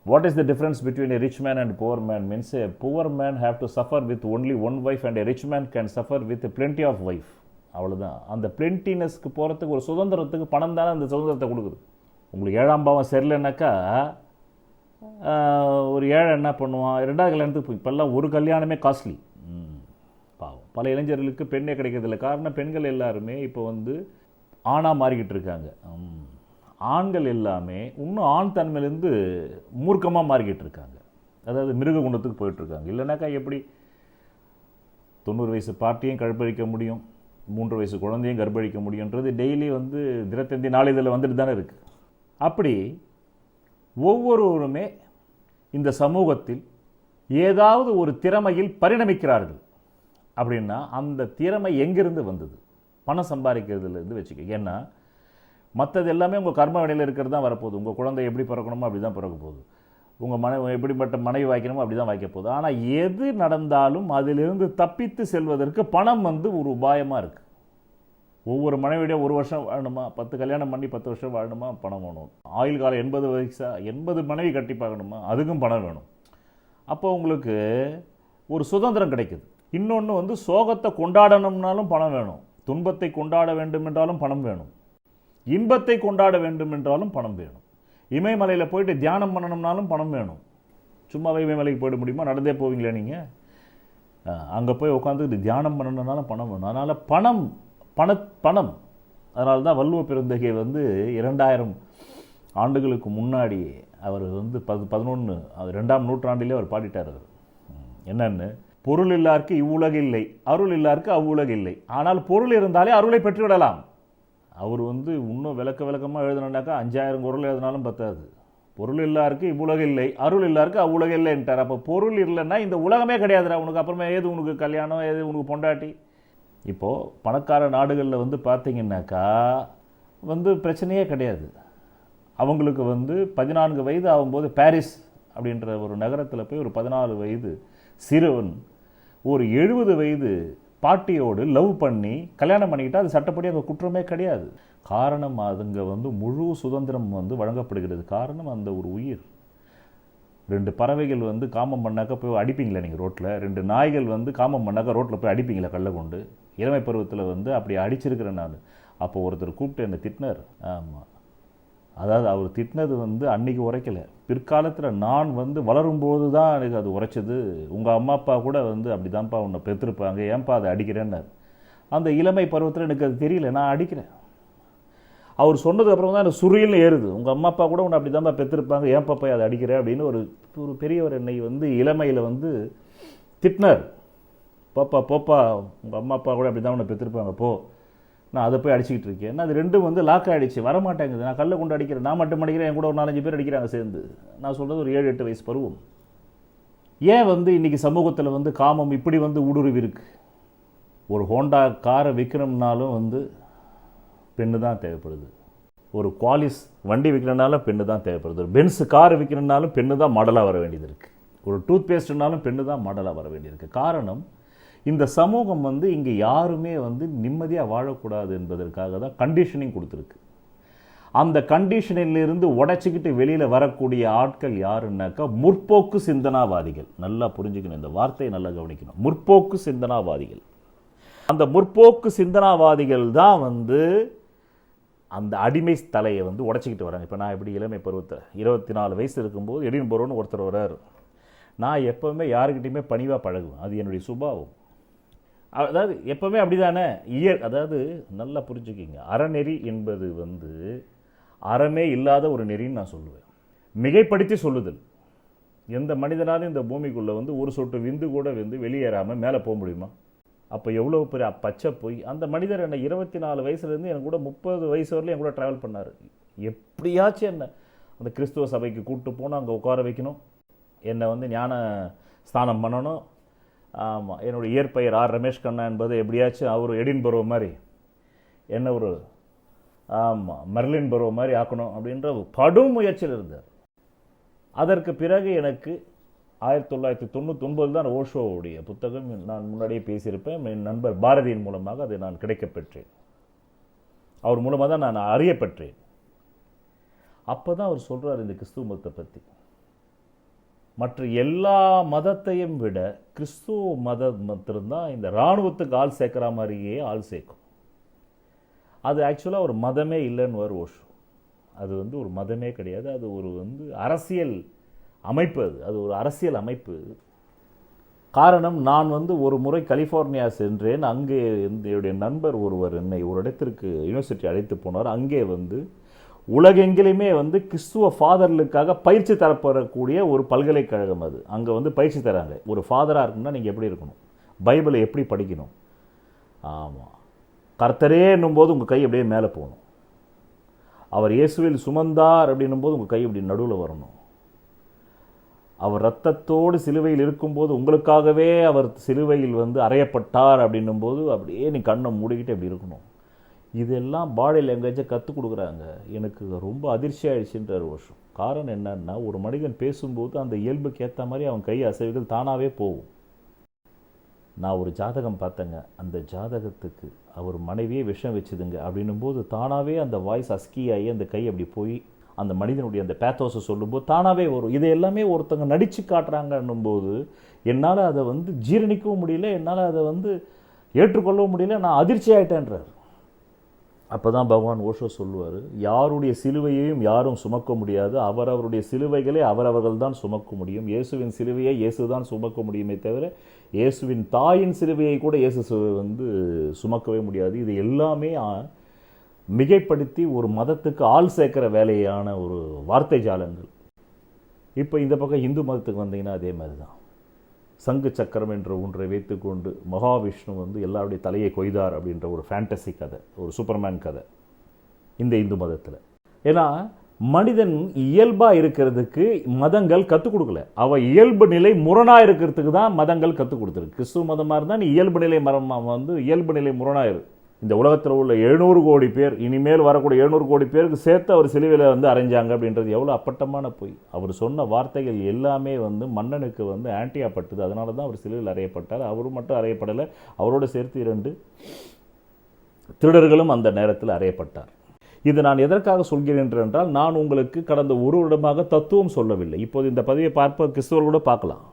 what is the difference between a rich man and poor man means a poor man have to suffer with only one wife and a rich man can suffer with plenty of wife. அவ்வளோதான். அந்த பிளென்டினஸ்க்கு போகிறதுக்கு ஒரு சுதந்திரத்துக்கு பணம் தானே அந்த சுதந்திரத்தை கொடுக்குது. உங்களுக்கு 7ஆம் பாவம் சரியில்லைனாக்கா ஒரு ஏழை என்ன பண்ணுவான், 2வது கல்யாணத்துக்கு இப்போல்லாம் ஒரு கல்யாணமே காஸ்ட்லி. பாவம் பல இளைஞர்களுக்கு பெண்ணே கிடைக்கிறதில்ல. காரணம் பெண்கள் எல்லாருமே இப்போ வந்து ஆணாக மாறிக்கிட்டு இருக்காங்க. ஆண்கள் எல்லாமே இன்னும் ஆண் தன்மையிலேருந்து மூர்க்கமாக மாறிக்கிட்டு இருக்காங்க. அதாவது மிருக குணத்துக்கு போயிட்டுருக்காங்க. இல்லைனாக்கா எப்படி 90 வயசு பார்ட்டியும் கற்பழிக்க முடியும், 3 வயசு குழந்தையும் கர்ப்பழிக்க முடியுன்றது டெய்லி வந்து தினத்தந்தி நாளிதழில் வந்துட்டு தானே இருக்குது. அப்படி ஒவ்வொருவருமே இந்த சமூகத்தில் ஏதாவது ஒரு திறமையில் பரிணமிக்கிறார்கள். அப்படின்னா அந்த திறமை எங்கிருந்து வந்தது? பணம் சம்பாதிக்கிறதுலேருந்து வச்சுக்க. ஏன்னா மற்றது எல்லாமே உங்கள் கர்ம வினையில் இருக்கிறது தான் வரப்போகுது. உங்கள் குழந்தை எப்படி பிறக்கணுமோ அப்படி தான் பிறக்க போகுது. உங்கள் எப்படிப்பட்ட மனைவி வாய்க்கணுமோ அப்படி தான் வாய்க்க போகுது. ஆனால் எது நடந்தாலும் அதிலிருந்து தப்பித்து செல்வதற்கு பணம் வந்து ஒரு உபாயமாக இருக்குது. ஒவ்வொரு மனைவியோட 1 வருஷம் வாழணுமா, 10 கல்யாணம் பண்ணி 10 வருஷம் வாழணுமா, பணம் வேணும். ஆயுள் காலம் 80 வயசா, 80 மனைவி கட்டி பார்க்கணுமா, அதுக்கும் பணம் வேணும். அப்போ உங்களுக்கு ஒரு சுதந்திரம் கிடைக்குது. இன்னொன்று வந்து சோகத்தை கொண்டாடணும்னாலும் பணம் வேணும், துன்பத்தை கொண்டாட வேண்டும் என்றாலும் பணம் வேணும், இன்பத்தை கொண்டாட வேண்டும் என்றாலும் பணம் வேணும். இமயமலையில் போயிட்டு தியானம் பண்ணணும்னாலும் பணம் வேணும். சும்மாவே இமயமலைக்கு போயிட முடியுமா? நடந்தே போவீங்களே நீங்கள்? அங்கே போய் உட்காந்துக்கிட்டு தியானம் பண்ணணுன்னாலும் பணம் வேணும். அதனால் பணம். அதனால தான் வள்ளுவ பெருந்தகை வந்து 2000 ஆண்டுகளுக்கு முன்னாடி அவர் வந்து 2ஆம் நூற்றாண்டிலே அவர் பாடிட்டார். அவர் என்னன்னு, பொருள் இல்லாருக்கு இவ்வுலகு இல்லை, அருள் இல்லாருக்கு அவ்வுலகு இல்லை, ஆனால் பொருள் இருந்தாலே அருளை பெற்றுவிடலாம். அவர் வந்து இன்னும் விளக்கமாக எழுதணுன்னாக்கா 5000 குறள் எழுதினாலும் பத்தாது. பொருள் இல்லாருக்கு இவ்வுலகு இல்லை, அருள் இல்லாருக்கு அவ்வுலகு இல்லைன்ட்டார். அப்போ பொருள் இல்லைன்னா இந்த உலகமே கிடையாதுடா உனக்கு. அப்புறமே ஏது உனக்கு கல்யாணம், ஏது உனக்கு பொண்டாட்டி. இப்போது பணக்கார நாடுகளில் வந்து பார்த்திங்கன்னாக்கா வந்து பிரச்சனையே கிடையாது. அவங்களுக்கு வந்து 14 வயது ஆகும்போது பாரிஸ் அப்படின்ற ஒரு நகரத்தில் போய் ஒரு 14 வயது சிறுவன் ஒரு 70 வயது பாட்டியோடு லவ் பண்ணி கல்யாணம் பண்ணிக்கிட்டால் அது சட்டப்படி அங்கே குற்றமே கிடையாது. காரணம் அதுங்க வந்து முழு சுதந்திரம் வந்து வழங்கப்படுகிறது. காரணம் அந்த ஒரு உயிர். 2 பறவைகள் வந்து காமம் பண்ணாக்க போய் அடிப்பீங்களா நீங்கள் ரோட்டில்? 2 நாய்கள் வந்து காமம் பண்ணாக்க ரோட்டில் போய் அடிப்பீங்களா கல்லை கொண்டு? இளமை பருவத்தில் வந்து அப்படி அடிச்சிருக்கிறேன் நான். அப்போ ஒருத்தர் கூப்பிட்டு என்னை திட்டினார். ஆமாம், அதாவது அவர் திட்டினது வந்து அன்னைக்கு உரைக்கலை, பிற்காலத்தில் நான் வந்து வளரும்போது தான் எனக்கு அது உரைச்சது. உங்கள் அம்மா அப்பா கூட வந்து அப்படி தான்ப்பா உன்னை பெற்றிருப்பாங்க, ஏன்ப்பா அதை அடிக்கிறேன்னார். அந்த இளமை பருவத்தில் எனக்கு அது தெரியல, நான் அடிக்கிறேன். அவர் சொன்னதுக்கப்புறம் தான் எனக்கு சுரியல்னு ஏறுது. உங்கள் அம்மா அப்பா கூட உன்னை அப்படி தான்ப்பா பெற்றிருப்பாங்க, ஏன்ப்பா போய் அதை அடிக்கிறேன் அப்படின்னு ஒரு பெரியவர் என்னை வந்து இளமையில் வந்து திட்டினார். போப்பா போப்பா, உங்கள் அம்மா அப்பா கூட அப்படி தான் உன்னை பெற்றிருப்பாங்க, போ, நான் அதை போய் அடிச்சுக்கிட்டு இருக்கேன். அது 2 வந்து லாக் ஆகிடுச்சு, வரமாட்டேங்குது. நான் கல்லை கொண்டு அடிக்கிறேன், நான் மட்டும் அடிக்கிறேன், என் கூட ஒரு 4-5 பேர் அடிக்கிறாங்க சேர்ந்து. நான் சொல்கிறது ஒரு 7-8 வயசு பருவம். ஏன் வந்து இன்றைக்கி சமூகத்தில் வந்து காமம் இப்படி வந்து ஊடுருவி இருக்கு? ஒரு ஹோண்டா காரை விற்கணும்னாலும் வந்து பெண்ணு தான் தேவைப்படுது. ஒரு குவாலிஸ் வண்டி விற்கணுன்னாலும் பெண்ணு தான் தேவைப்படுது. ஒரு பென்ஸ் கார் விற்கணுன்னாலும் பெண்ணு தான் மாடலாக வர வேண்டியது இருக்குது. ஒரு டூத் பேஸ்ட்னாலும் பெண்ணு தான் மாடலாக வர வேண்டியிருக்கு. காரணம், இந்த சமூகம் வந்து இங்கே யாருமே வந்து நிம்மதியாக வாழக்கூடாது என்பதற்காக தான் கண்டிஷனிங் கொடுத்துருக்கு. அந்த கண்டிஷனிலிருந்து உடைச்சிக்கிட்டு வெளியில் வரக்கூடிய ஆட்கள் யாருன்னாக்கா முற்போக்கு சிந்தனாவாதிகள். நல்லா புரிஞ்சுக்கணும், இந்த வார்த்தையை நல்லா கவனிக்கணும். முற்போக்கு சிந்தனாவாதிகள். அந்த முற்போக்கு சிந்தனாவாதிகள் தான் வந்து அந்த அடிமை தலையை வந்து உடைச்சிக்கிட்டு வராங்க. இப்போ நான் எப்படி இளமை பருவத்தை 24 வயசு இருக்கும்போது எடின்பரோன்னு ஒருத்தர் வர்றார். நான் எப்போவுமே யாருக்கிட்டையுமே பணிவாக பழகுவேன், அது என்னுடைய சுபாவம். அதாவது எப்போவுமே அப்படி தானே. அதாவது நல்லா புரிஞ்சுக்கிங்க, அறநெறி என்பது வந்து அறமே இல்லாத ஒரு நெறின்னு நான் சொல்லுவேன். மிகைப்படுத்தி சொல்லுதல். எந்த மனிதனாலும் இந்த பூமிக்குள்ளே வந்து ஒரு சொட்டு விந்து கூட வந்து வெளியேறாமல் மேலே போக முடியுமா? அப்போ எவ்வளோ பெரிய பச்சை போய் அந்த மனிதர் என்னை 24 வயசுலேருந்து எனக்கு கூட 30 வயசு வரலையும் என் கூட ட்ராவல் பண்ணார். எப்படியாச்சும் என்ன அந்த கிறிஸ்துவ சபைக்கு கூப்பிட்டு போனால் அங்கே உட்கார வைக்கணும், என்னை வந்து ஞான ஸ்தானம் பண்ணணும். ஆமாம், என்னுடைய இயற்பெயர் ஆர் ரமேஷ் கண்ணா என்பது எப்படியாச்சும் அவர் எடின்பரோ மாதிரி என்ன ஒரு மெர்லின் பரோ மாதிரி ஆக்கணும் அப்படின்ற படும் முயற்சியில் இருந்தார். அதற்கு பிறகு எனக்கு 1999 தான் ஓஷோவுடைய புத்தகம் நான் முன்னாடியே பேசியிருப்பேன். என் நண்பர் பாரதியின் மூலமாக அதை நான் கிடைக்கப்பெற்றேன். அவர் மூலமாக தான் நான் அறியப்பெற்றேன். அப்போ தான் அவர் சொல்கிறார் இந்த கிறிஸ்துவ மதத்தை பற்றி. மற்ற எல்லா மதத்தையும் விட கிறிஸ்துவ மதம் மட்டும்தான் இந்த இராணுவத்துக்கு ஆள் சேர்க்குற மாதிரியே ஆள் சேர்க்கும். அது ஆக்சுவலாக ஒரு மதமே இல்லைன்னு வரும் ஓஷோ. அது வந்து ஒரு மதமே கிடையாது, அது ஒரு வந்து அரசியல் அமைப்பு. அது ஒரு அரசியல் அமைப்பு. காரணம், நான் வந்து ஒரு முறை கலிஃபோர்னியா சென்றேன். அங்கே என்னுடைய நண்பர் ஒருவர் என்னை ஒரு இடத்திற்கு யூனிவர்சிட்டி அழைத்து போனார். அங்கே வந்து உலகெங்கிலுமே வந்து கிறிஸ்துவ ஃபாதர்களுக்காக பயிற்சி தரப்படக்கூடிய ஒரு பல்கலைக்கழகம் அது. அங்கே வந்து பயிற்சி தராங்க. ஒரு ஃபாதராக இருக்குன்னா நீங்கள் எப்படி இருக்கணும், பைபிளை எப்படி படிக்கணும். ஆமாம், கர்த்தரே என்னும்போது உங்கள் கை அப்படியே மேலே போகணும். அவர் இயேசுவில் சுமந்தார் அப்படின்னும் போது உங்கள் கை இப்படி நடுவில் வரணும். அவர் இரத்தத்தோடு சிலுவையில் இருக்கும்போது உங்களுக்காகவே அவர் சிலுவையில் வந்து அறையப்பட்டார் அப்படின்னும் போது அப்படியே நீ கண்ணை மூடிக்கிட்டு அப்படி இருக்கணும். இதெல்லாம் பாடி லாங்குவேஜை கற்றுக் கொடுக்குறாங்க. எனக்கு ரொம்ப அதிர்ச்சி ஆயிடுச்சுன்றார் வருஷம். காரணம் என்னன்னா, ஒரு மனிதன் பேசும்போது அந்த இயல்புக்கு ஏற்ற மாதிரி அவன் கை அசைவுகள் தானாகவே போகும். நான் ஒரு ஜாதகம் பார்த்தேங்க. அந்த ஜாதகத்துக்கு அவர் மனைவியே விஷம் வச்சுதுங்க அப்படின்னும் போது தானாகவே அந்த வாய்ஸ் அஸ்கியாகி அந்த கை அப்படி போய் அந்த மனிதனுடைய அந்த பேத்தோஸை சொல்லும்போது தானாகவே வரும். இதை எல்லாமே ஒருத்தங்க நடித்து காட்டுறாங்கன்னும் போது என்னால் அதை வந்து ஜீரணிக்கவும் முடியல, என்னால் அதை வந்து ஏற்றுக்கொள்ளவும் முடியல. நான் அதிர்ச்சி ஆகிட்டேன்றார். அப்போ தான் பகவான் ஓஷோ சொல்லுவார், யாருடைய சிலுவையையும் யாரும் சுமக்க முடியாது, அவரவருடைய சிலுவைகளை அவரவர்கள் தான் சுமக்க முடியும். இயேசுவின் சிலுவையை இயேசு தான் சுமக்க முடியுமே தவிர இயேசுவின் தாயின் சிலுவையை கூட இயேசு வந்து சுமக்கவே முடியாது. இது எல்லாமே மிகைப்படுத்தி ஒரு மதத்துக்கு ஆள் சேர்க்கிற வேலையான ஒரு வார்த்தை ஜாலங்கள். இப்போ இந்த பக்கம் இந்து மதத்துக்கு வந்தீங்கன்னா அதே மாதிரி தான். சங்கு சக்கரம் என்ற ஒன்றை வைத்துக்கொண்டு மகாவிஷ்ணு வந்து எல்லாருடைய தலையை கொய்தார் அப்படின்ற ஒரு ஃபேண்டசி கதை, ஒரு சூப்பர்மேன் கதை இந்த இந்து மதத்தில். ஏன்னா மனிதன் இயல்பாக இருக்கிறதுக்கு மதங்கள் கற்றுக் கொடுக்கல, அவள் இயல்பு நிலை முரணாக இருக்கிறதுக்கு தான் மதங்கள் கற்றுக் கொடுத்துருக்கு. கிறிஸ்துவ மதமாக இருந்தால் நீ இயல்பு நிலை வந்து இயல்பு நிலை முரணாயிரு, இந்த உலகத்தில் உள்ள 700 கோடி பேர், இனிமேல் வரக்கூடிய 700 கோடி பேருக்கு சேர்த்து அவர் சிலுவையில் வந்து அரைஞ்சாங்க அப்படின்றது எவ்வளோ அப்பட்டமான பொய். அவர் சொன்ன வார்த்தைகள் எல்லாமே வந்து மன்னனுக்கு வந்து ஆன்டியா பட்டுது. அதனால தான் அவர் சிலுவையில் அறையப்பட்டார். அவரும் மட்டும் அறையப்படலை, அவரோடு சேர்த்து 2 திருடர்களும் அந்த நேரத்தில் அறையப்பட்டார். இது நான் எதற்காக சொல்கிறேன் என்றால், நான் உங்களுக்கு கடந்த ஒரு வருடமாக தத்துவம் சொல்லவில்லை. இப்போது இந்த பதிவை பார்ப்ப கிறிஸ்தவர்கள் கூட பார்க்கலாம்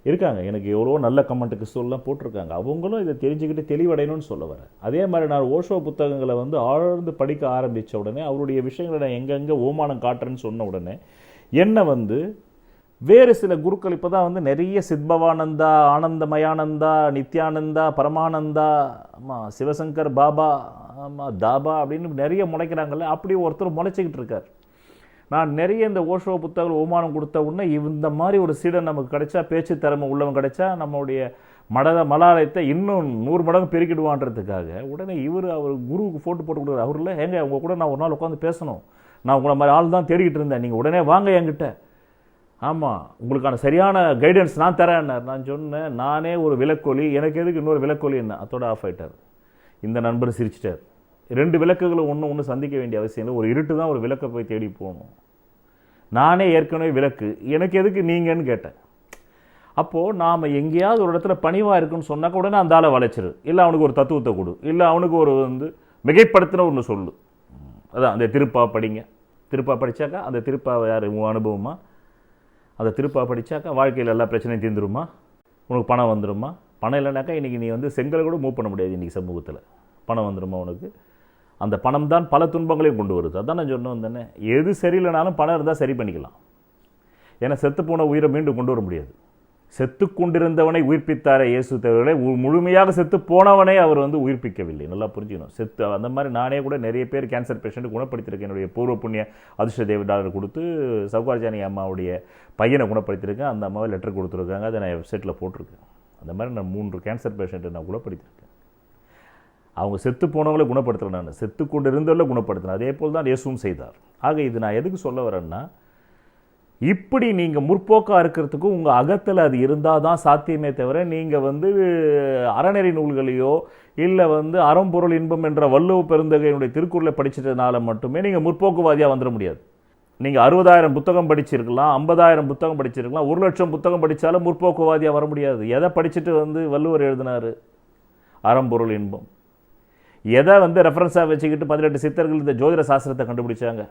இருக்காங்க. எனக்கு எவ்வளோ நல்ல கமெண்ட் கிறிஸ்தவர்லாம் போட்டிருக்காங்க. அவங்களும் இதை தெரிஞ்சுக்கிட்டு தெளிவடையணும்னு சொல்ல வரேன். அதே மாதிரி நான் ஓஷோ புத்தகங்களை வந்து ஆழ்ந்து படிக்க ஆரம்பித்த உடனே, அவருடைய விஷயங்களை நான் எங்கெங்கே ஓமானம் காட்டுறேன்னு சொன்ன உடனே என்ன வந்து வேறு சில குருக்கள் இப்போ தான் வந்து நிறைய சித்பவானந்தா, ஆனந்தமயானந்தா, நித்யானந்தா, பரமானந்தா, ஆமாம் சிவசங்கர் பாபா, ஆமாம் தாபா அப்படின்னு நிறைய முளைக்கிறாங்கல்ல. அப்படி ஒருத்தர் முளைச்சிக்கிட்டு இருக்கார். நான் நிறைய இந்த ஓஷோ புத்தகம் ஓமானம் கொடுத்த உடனே இந்த மாதிரி ஒரு சீடன் நமக்கு கிடைச்சா, பேச்சு திறமை உள்ளவன் கிடைச்சா, நம்மளுடைய மலாலயத்தை இன்னும் 100 மடங்கு பெருக்கிடுவான்றதுக்காக உடனே அவர் குருவுக்கு ஃபோட்டோ போட்டு கொடுக்குறாரு. அவரில் ஏங்க உங்கள் கூட நான் ஒரு நாள் உட்காந்து பேசணும், நான் உங்களை மாதிரி ஆள் தான் தேடிக்கிட்டு இருந்தேன், நீங்கள் உடனே வாங்க என்கிட்ட, ஆமாம் உங்களுக்கான சரியான கைடன்ஸ் நான் தரேன்னார். நான் சொன்னேன், நானே ஒரு விளக்கொலி, எனக்கு எதுக்கு இன்னொரு விளக்கொலி என்ன? அதோட ஆஃப் ஆகிட்டார். இந்த நண்பர் சிரிச்சிட்டார். 2 விளக்குகளை ஒன்று சந்திக்க வேண்டிய அவசியம் இல்லை. ஒரு இருட்டு தான் ஒரு விளக்கை போய் தேடி போகணும். நானே ஏற்கனவே விளக்கு, எனக்கு எதுக்கு நீங்கன்னு கேட்டேன். அப்போது நாம் எங்கேயாவது ஒரு இடத்துல பணிவாக இருக்குன்னு சொன்னாக்க உடனே அந்த ஆளை வளைச்சிரு, இல்லை அவனுக்கு ஒரு தத்துவத்தை கொடு, இல்லை அவனுக்கு ஒரு வந்து மிகைப்படுத்தின ஒன்று சொல்லு. அதான் அந்த திருப்பா படிங்க. திருப்பா படித்தாக்கா அந்த திருப்பாவை யார் உன் அனுபவமா? அந்த திருப்பா படித்தாக்கா வாழ்க்கையில் எல்லா பிரச்சனையும் தீர்ந்துருமா? உனக்கு பணம் வந்துடுமா? பணம் இல்லைனாக்கா இன்றைக்கி நீ வந்து செங்கலை கூட மூவ் பண்ண முடியாது. இன்றைக்கி சமூகத்தில் பணம் வந்துடுமா உனக்கு? அந்த பணம் தான் பல துன்பங்களையும் கொண்டு வருது. அதான் நான் சொன்ன வந்தேனே, எது சரியில்லைனாலும் பணம் இருந்தால் சரி பண்ணிக்கலாம். ஏன்னா செத்து போன உயிரை மீண்டும் கொண்டு வர முடியாது. செத்து கொண்டிருந்தவனை உயிர்ப்பித்தாரே இயேசு தவிர முழுமையாக செத்து போனவனை அவர் வந்து உயிர்ப்பிக்கவில்லை. நல்லா புரிஞ்சுக்கணும். செத்து அந்த மாதிரி நானே கூட நிறைய பேர் கேன்சர் பேஷண்ட் குணப்படுத்தியிருக்கேன். என்னுடைய பூர்வ புண்ணிய அதிர்ஷ்ட தேவி டாக்டர் கொடுத்து சௌகார்ஜானி அம்மாவுடைய பையனை குணப்படுத்தியிருக்கேன். அந்த அம்மாவை லெட்டர் கொடுத்துருக்காங்க, அதை நான் வெப்சைட்டில் போட்டிருக்கேன். அந்த மாதிரி நான் 3 கேன்சர் பேஷண்ட்டை நான் குணப்படுத்தியிருக்கேன். அவங்க செத்து போனவங்களே குணப்படுத்துகிறேன், நான் செத்து கொண்டு இருந்தவங்கள குணப்படுத்தினேன். அதே போல் தான் இயேசுவும் செய்தார். ஆக இது நான் எதுக்கு சொல்ல வரேன்னா, இப்படி நீங்கள் முற்போக்காக இருக்கிறதுக்கும் உங்கள் அகத்தில் அது இருந்தால் தான் சாத்தியமே தவிர, நீங்கள் வந்து அறநெறி நூல்களையோ இல்லை வந்து அறம்பொருள் இன்பம் என்ற வள்ளுவ பெருந்தகையினுடைய திருக்குறளை படிச்சிட்டதுனால மட்டுமே நீங்கள் முற்போக்குவாதியாக வந்துட முடியாது. நீங்கள் 60,000 புத்தகம் படிச்சிருக்கலாம், 50,000 புத்தகம் படிச்சிருக்கலாம், 1,00,000 புத்தகம் படித்தாலும் முற்போக்குவாதியாக வர முடியாது. எதை படிச்சுட்டு வந்து வள்ளுவர் எழுதினார் அறம்பொருள் இன்பம்? எதை வந்து ரெஃபரன்ஸாக வச்சுக்கிட்டு 18 சித்தர்கள் இந்த ஜோதிட சாஸ்திரத்தை கண்டுபிடிச்சாங்க?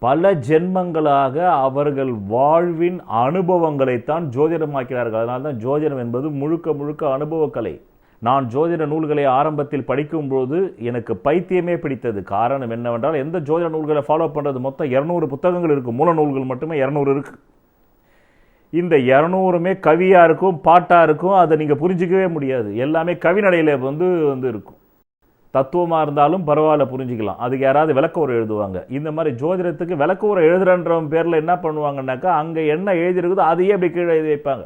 பல ஜென்மங்களாக அவர்கள் வாழ்வின் அனுபவங்களைத்தான் ஜோதிடமாக்கிறார்கள். அதனால தான் ஜோதிடம் என்பது முழுக்க முழுக்க அனுபவக்கலை. நான் ஜோதிட நூல்களை ஆரம்பத்தில் படிக்கும்போது எனக்கு பைத்தியமே பிடித்தது. காரணம் என்னவென்றால், எந்த ஜோதிட நூல்களை ஃபாலோ பண்ணுறது மொத்தம் 200 புத்தகங்கள் இருக்குது. மூல நூல்கள் மட்டுமே 200 இருக்குது. இந்த 200மே கவியாக இருக்கும், பாட்டாக இருக்கும். அதை நீங்கள் புரிஞ்சிக்கவே முடியாது. எல்லாமே கவிநடையில் வந்து இருக்கும். தத்துவமாக இருந்தாலும் பரவாயில்ல, புரிஞ்சிக்கலாம். அதுக்கு யாராவது விளக்க உரை எழுதுவாங்க. இந்த மாதிரி ஜோதிடத்துக்கு விளக்க உரை எழுதுறன்ற பேரில் என்ன பண்ணுவாங்கன்னாக்கா, அங்கே என்ன எழுதியிருக்குதோ அதையே அப்படி கீழே எழுதி வைப்பாங்க.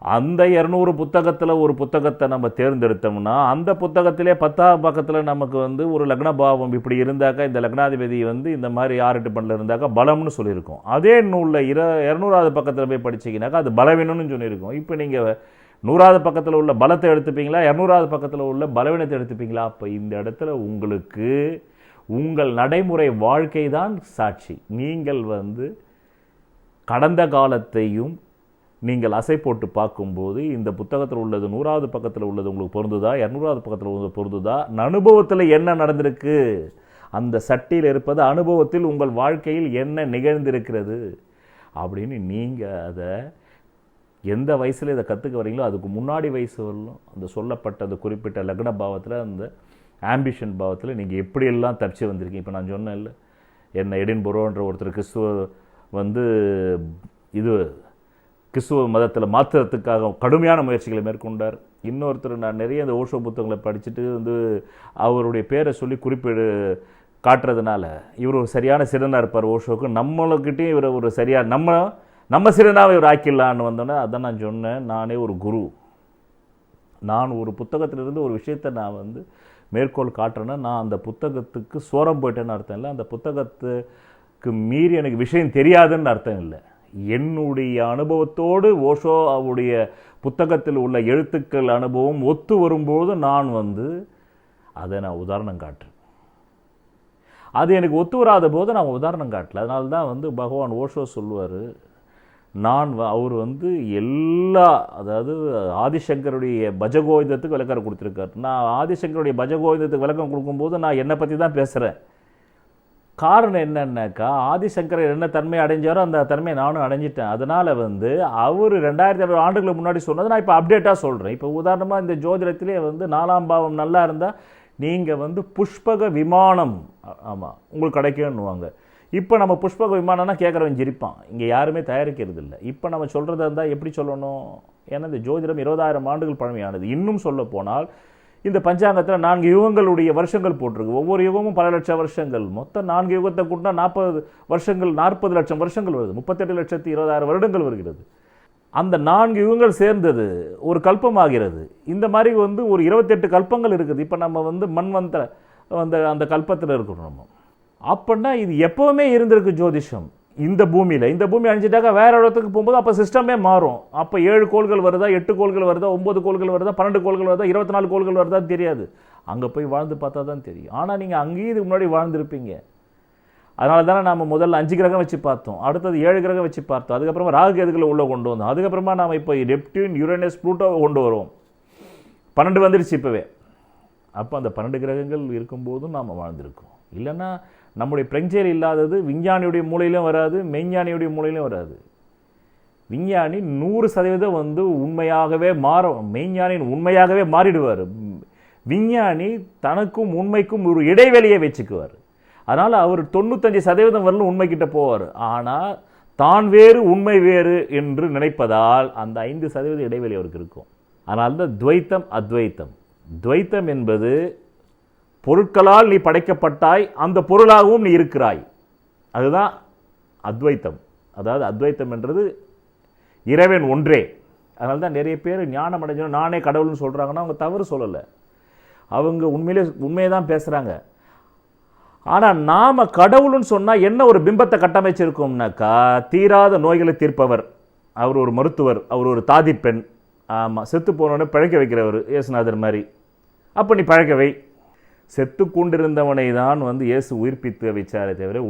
அந்த 200 புத்தகத்தில் ஒரு புத்தகத்தை நம்ம தேர்ந்தெடுத்தோம்னா, அந்த புத்தகத்திலே 10ஆம் பக்கத்தில் நமக்கு வந்து ஒரு லக்ன பாவம் இப்படி இருந்தாக்கா, இந்த லக்னாதிபதி வந்து இந்த மாதிரி 6-8 பண்டில் இருந்தாக்கா பலம்னு சொல்லியிருக்கோம். அதே நூலில் 200ஆவது பக்கத்தில் போய் படிச்சிங்கனாக்கா அது பலவீனம்னு சொல்லியிருக்கோம். இப்போ நீங்கள் 100ஆவது பக்கத்தில் உள்ள பலத்தை எடுத்துப்பீங்களா, 200ஆவது பக்கத்தில் உள்ள பலவீனத்தை எடுத்துப்பீங்களா? அப்போ இந்த இடத்துல உங்களுக்கு உங்கள் நடைமுறை வாழ்க்கை தான் சாட்சி. நீங்கள் வந்து கடந்த காலத்தையும் நீங்கள் அசை போட்டு பார்க்கும்போது இந்த புத்தகத்தில் உள்ளது 100ஆவது பக்கத்தில் உள்ளது உங்களுக்கு பொருந்துதா, 200ஆவது பக்கத்தில் உள்ளது பொருந்துதா, அனுபவத்தில் என்ன நடந்திருக்கு, அந்த சட்டியில் இருப்பது அனுபவத்தில் உங்கள் வாழ்க்கையில் என்ன நிகழ்ந்திருக்கிறது அப்படின்னு நீங்கள் அதை எந்த வயசில் இதை கற்றுக்க வரீங்களோ அதுக்கு முன்னாடி வயசு வரலும் அந்த சொல்லப்பட்ட அந்த குறிப்பிட்ட லக்ன பாவத்தில், அந்த ஆம்பிஷன் பாவத்தில் நீங்கள் எப்படியெல்லாம் தப்பிச்சு வந்திருக்கீங்க. இப்போ நான் சொன்னேன் இல்லை, என்ன எடின்பரோன்ற ஒருத்தர் கிறிஸ்துவ வந்து கிறிஸ்துவ மதத்தில் மாற்றுறதுக்காக கடுமையான முயற்சிகளை மேற்கொண்டார். இன்னொருத்தர், நான் நிறைய இந்த ஓஷோ புத்தகங்களை படிச்சுட்டு வந்து அவருடைய பேரை சொல்லி குறிப்பிடு காட்டுறதுனால இவர் ஒரு சரியான சிறனாக இருப்பார் ஓஷோக்கு, நம்மளுக்கிட்டையும் இவர் ஒரு சரியாக நம்ம சிறனாக இவர் ஆக்கிடலான்னு வந்தோன்னே, அதான் நான் சொன்னேன், நானே ஒரு குரு. நான் ஒரு புத்தகத்திலிருந்து ஒரு விஷயத்தை நான் வந்து மேற்கோள் காட்டுறேன்னா, நான் அந்த புத்தகத்துக்கு சோரம் போயிட்டேன்னு அர்த்தம் இல்லை, அந்த புத்தகத்துக்கு மீறி எனக்கு விஷயம் தெரியாதுன்னு அர்த்தம் இல்லை. என்னுடைய அனுபவத்தோடு ஓஷோ அவருடைய புத்தகத்தில் உள்ள எழுத்துக்கள் அனுபவம் ஒத்து வரும்போது நான் வந்து அதை நான் உதாரணம் காட்டுறேன். அது எனக்கு ஒத்து வராத போது நான் உதாரணம் காட்டல. அதனால தான் வந்து பகவான் ஓஷோ சொல்லுவார், அவர் வந்து எல்லா, அதாவது ஆதிசங்கருடைய பஜகோவிந்தத்துக்கு விளக்கம் கொடுத்துருக்காரு. நான் ஆதிசங்கருடைய பஜகோவிந்தத்துக்கு விளக்கம் கொடுக்கும்போது நான் என்னை பற்றி தான் பேசுகிறேன். காரணம் என்னன்னாக்கா, ஆதிசங்கரர் என்ன தன்மை அடைஞ்சாரோ அந்த தன்மையை நானும் அடைஞ்சிட்டேன். அதனால் வந்து அவர் 2500 ஆண்டுகளுக்கு முன்னாடி சொன்னதை நான் இப்போ அப்டேட்டாக சொல்கிறேன். இப்போ உதாரணமாக இந்த ஜோதிடத்திலே வந்து 4ஆம் பாவம் நல்லா இருந்தால் நீங்கள் வந்து புஷ்பக விமானம், ஆமாம், உங்களுக்கு கிடைக்குன்னுவாங்க. இப்போ நம்ம புஷ்பக விமானம்னா கேட்குறவன் ஜிரிப்பான். இங்கே யாருமே தயாரிக்கிறது இல்லை. இப்போ நம்ம சொல்கிறதா இருந்தால் எப்படி சொல்லணும்? ஏன்னா இந்த ஜோதிடம் 20,000 ஆண்டுகள் பழமையானது. இன்னும் சொல்ல போனால் இந்த பஞ்சாங்கத்தில் 4 யுகங்களுடைய வருஷங்கள் போட்டிருக்கு. ஒவ்வொரு யுகமும் பல லட்சம் வருஷங்கள். மொத்தம் 4 யுகத்தை கூட்டினா 40 வருஷங்கள், 40 லட்சம் வருஷங்கள் வருது. 38,20,000 வருடங்கள் வருகிறது. அந்த 4 யுகங்கள் சேர்ந்தது ஒரு கல்பமாகிறது. இந்த மாதிரி வந்து ஒரு 28 கல்பங்கள் இருக்குது. இப்போ நம்ம வந்து மண்வந்த அந்த கல்பத்தில் இருக்கிறோம் நம்ம. அப்படின்னா இது எப்போவுமே இருந்திருக்கு ஜோதிஷம் இந்த பூமியில். இந்த பூமி அழிஞ்சிட்டாக்கா வேற இடத்துக்கு போகும்போது அப்போ சிஸ்டமே மாறும். அப்போ 7 கோள்கள் வருதா, 8 கோள்கள் வருதா, 9 கோள்கள் வருதா, 12 கோள்கள் வருதா, 24 கோள்கள் வருதா தெரியாது. அங்கே போய் வாழ்ந்து பார்த்தா தான் தெரியும். ஆனால் நீங்கள் அங்கேயும் இதுக்கு முன்னாடி வாழ்ந்துருப்பீங்க. அதனால தானே நம்ம முதல்ல 5 கிரகம் வச்சு பார்த்தோம், அடுத்தது 7 கிரகம் வச்சு பார்த்தோம், அதுக்கப்புறமா ராகு கேதுகளை உள்ளே கொண்டு வந்தோம், அதுக்கப்புறமா நாம் இப்போ நெப்டியூன், யுரேனஸ், ப்ளூட்டோவை கொண்டு வருவோம். 12 வந்துருச்சு இப்போவே. அப்போ அந்த 12 கிரகங்கள் இருக்கும்போதும் நாம் வாழ்ந்திருக்கோம். இல்லைன்னா நம்முடைய பிரஞ்சையில் இல்லாதது விஞ்ஞானியுடைய மூலையிலும் வராது, மெய்ஞானியுடைய மூலையிலும் வராது. விஞ்ஞானி 100% வந்து உண்மையாகவே மெய்ஞானின் உண்மையாகவே மாறிடுவார். விஞ்ஞானி தனக்கும் உண்மைக்கும் ஒரு இடைவெளியை வச்சுக்குவார். அதனால் அவர் 95% வரலும் உண்மைக்கிட்ட போவார். ஆனால் தான் வேறு உண்மை வேறு என்று நினைப்பதால் அந்த 5% இடைவெளி அவருக்கு இருக்கும். அதனால தான் துவைத்தம் அத்வைத்தம். துவைத்தம் என்பது பொருட்களால் நீ படைக்கப்பட்டாய், அந்த பொருளாகவும் நீ இருக்கிறாய். அதுதான் அத்வைத்தம். அதாவது அத்வைத்தம் என்றது இறைவன் ஒன்றே. அதனால தான் நிறைய பேர் ஞானம் அடைஞ்சோம் நானே கடவுள்னு சொல்கிறாங்கன்னா அவங்க தவறு சொல்லலை. அவங்க உண்மையை தான் பேசுகிறாங்க. ஆனால் நாம் கடவுள்னு சொன்னால் என்ன ஒரு பிம்பத்தை கட்டமைச்சிருக்கோம்னாக்கா, தீராத நோய்களை தீர்ப்பவர், அவர் ஒரு மருத்துவர், அவர் ஒரு தாதி பெண், ஆமாம், செத்து போனவனை பழைக்க வைக்கிறவர் இயேசுநாதர் மாதிரி. அப்போ நீ பழைக்கவை. செத்து கொண்டிருந்தவனை தான் வந்து இயேசு உயிர்ப்பித்து வச்சாரே தவிர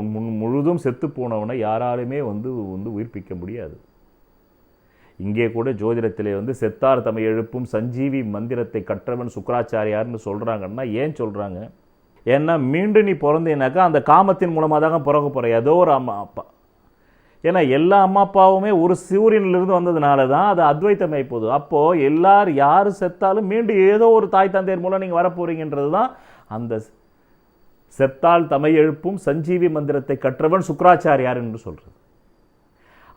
முழுதும் செத்து போனவனை யாராலுமே வந்து உயிர்ப்பிக்க முடியாது. இங்கே கூட ஜோதிடத்திலே வந்து செத்தார் தம்மை எழுப்பும் சஞ்சீவி மந்திரத்தை கற்றவன் சுக்கராச்சாரியார்னு சொல்கிறாங்கன்னா ஏன் சொல்கிறாங்க? ஏன்னா மீண்டும் நீ பிறந்தீனாக்கா அந்த காமத்தின் மூலமாக தாங்க பிறக்க போகிற ஏதோ ஒரு அம்மா அப்பா. ஏன்னா எல்லா அம்மா அப்பாவுமே ஒரு சூரியனிலிருந்து வந்ததுனால தான் அது அத்வைத்தமாய் போகுது. அப்போது யார் செத்தாலும் மீண்டும் ஏதோ ஒரு தாய் தந்தையர் மூலம் நீங்கள் வரப்போறீங்கன்றது தான் அந்த செத்தால் தம்மை எழுப்பும் சஞ்சீவி மந்திரத்தை கற்றவன் சுக்கராச்சாரியார் என்று சொல்கிறது.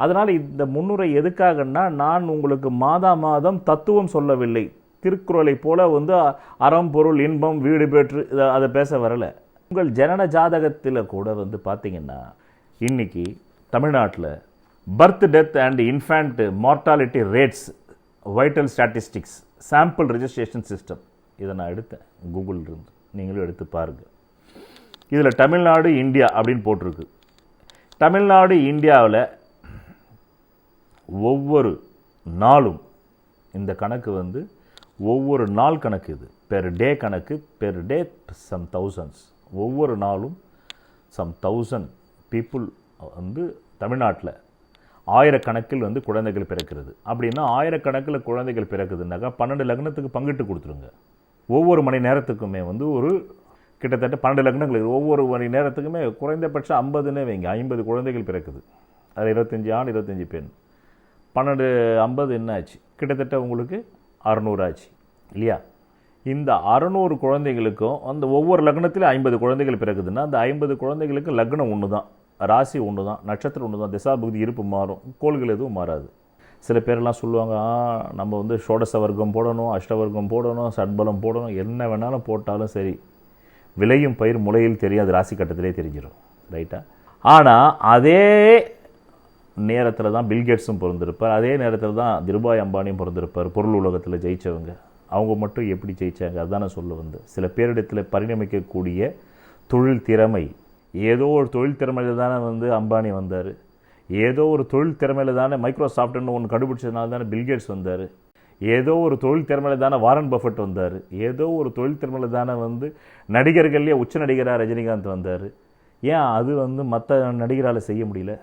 அதனால் இந்த முன்னுரை எதுக்காகன்னா, நான் உங்களுக்கு மாதம் தத்துவம் சொல்லவில்லை. திருக்குறளை போல வந்து அறம் பொருள் இன்பம் வீடு பெற்று அதை பேச வரலை. உங்கள் ஜனன ஜாதகத்தில் கூட வந்து பார்த்தீங்கன்னா இன்னைக்கு தமிழ்நாட்டில் birth death and infant mortality rates vital statistics sample registration system இதை நான் எடுத்தேன் கூகுளிலிருந்து. நீங்களும் எடுத்து பாருங்கள். இதில் தமிழ்நாடு இந்தியா அப்படின்னு போட்டிருக்கு. தமிழ்நாடு இந்தியாவில் ஒவ்வொரு நாளும் இந்த கணக்கு வந்து ஒவ்வொரு நாள் கணக்கு, இது பெர் டே கணக்கு, பெர் டே சம் தௌசண்ட்ஸ். ஒவ்வொரு நாளும் சம் 1000 பீப்புள் வந்து தமிழ்நாட்டில் ஆயிரக்கணக்கில் வந்து குழந்தைகள் பிறக்கிறது. அப்படின்னா ஆயிரக்கணக்கில் குழந்தைகள் பிறக்குதுன்னாக்கா 12 லக்னத்துக்கு பங்கிட்டு கொடுத்துருங்க. ஒவ்வொரு மணி நேரத்துக்குமே வந்து ஒரு கிட்டத்தட்ட 12 லக்னங்கள், ஒவ்வொரு மணி நேரத்துக்குமே குறைந்தபட்சம் 50ன்னு வைங்க, 50 குழந்தைகள் பிறக்குது. அது 25 ஆண் 25 பெண். 12 50 என்ன ஆச்சு? கிட்டத்தட்ட உங்களுக்கு 600 ஆச்சு இல்லையா? இந்த 600 குழந்தைகளுக்கும் அந்த ஒவ்வொரு லக்னத்திலும் 50 குழந்தைகள் பிறகுதுன்னா அந்த 50 குழந்தைகளுக்கு லக்னம் ஒன்று தான், ராசி ஒன்று தான், நட்சத்திரம் ஒன்று தான், திசாபுக்தி இருப்பு மாறும், கோள்கள் எதுவும் மாறாது. சில பேரெல்லாம் சொல்லுவாங்க, நம்ம வந்து ஷோடச வர்க்கம் போடணும், அஷ்டவர்க்கம் போடணும், சட்பலம் போடணும், என்ன வேணாலும் போட்டாலும் சரி, விளையும் பயிர் முளையில் தெரியாது, ராசி கட்டத்திலே தெரிஞ்சிடும். ரைட்டா? ஆனால் அதே நேரத்தில் தான் பில்கேட்ஸும் பிறந்திருப்பார், அதே நேரத்தில் தான் திருபாய் அம்பானியும் பிறந்திருப்பார். பொருள் உலகத்தில் ஜெயித்தவங்க அவங்க மட்டும் எப்படி ஜெயித்தாங்க? அதுதான் நான் சொல்ல வந்து, சில பேரிடத்தில் பரிணமிக்கக்கூடிய தொழில் திறமை, ஏதோ ஒரு தொழில் திறமையில் தானே வந்து அம்பானி வந்தார், ஏதோ ஒரு தொழில் திறமையில் தானே மைக்ரோசாஃப்ட்னு ஒன்று கண்டுபிடிச்சதுனால தானே பில்கேட்ஸ் வந்தார், ஏதோ ஒரு தொழில் திறமையில தானே வாரன் பஃபட் வந்தார், ஏதோ ஒரு தொழில் திறமையில தானே வந்து நடிகர்கள்லேயே உச்ச நடிகராக ரஜினிகாந்த் வந்தார். ஏன் அது வந்து மற்ற நடிகரால் செய்ய முடியல?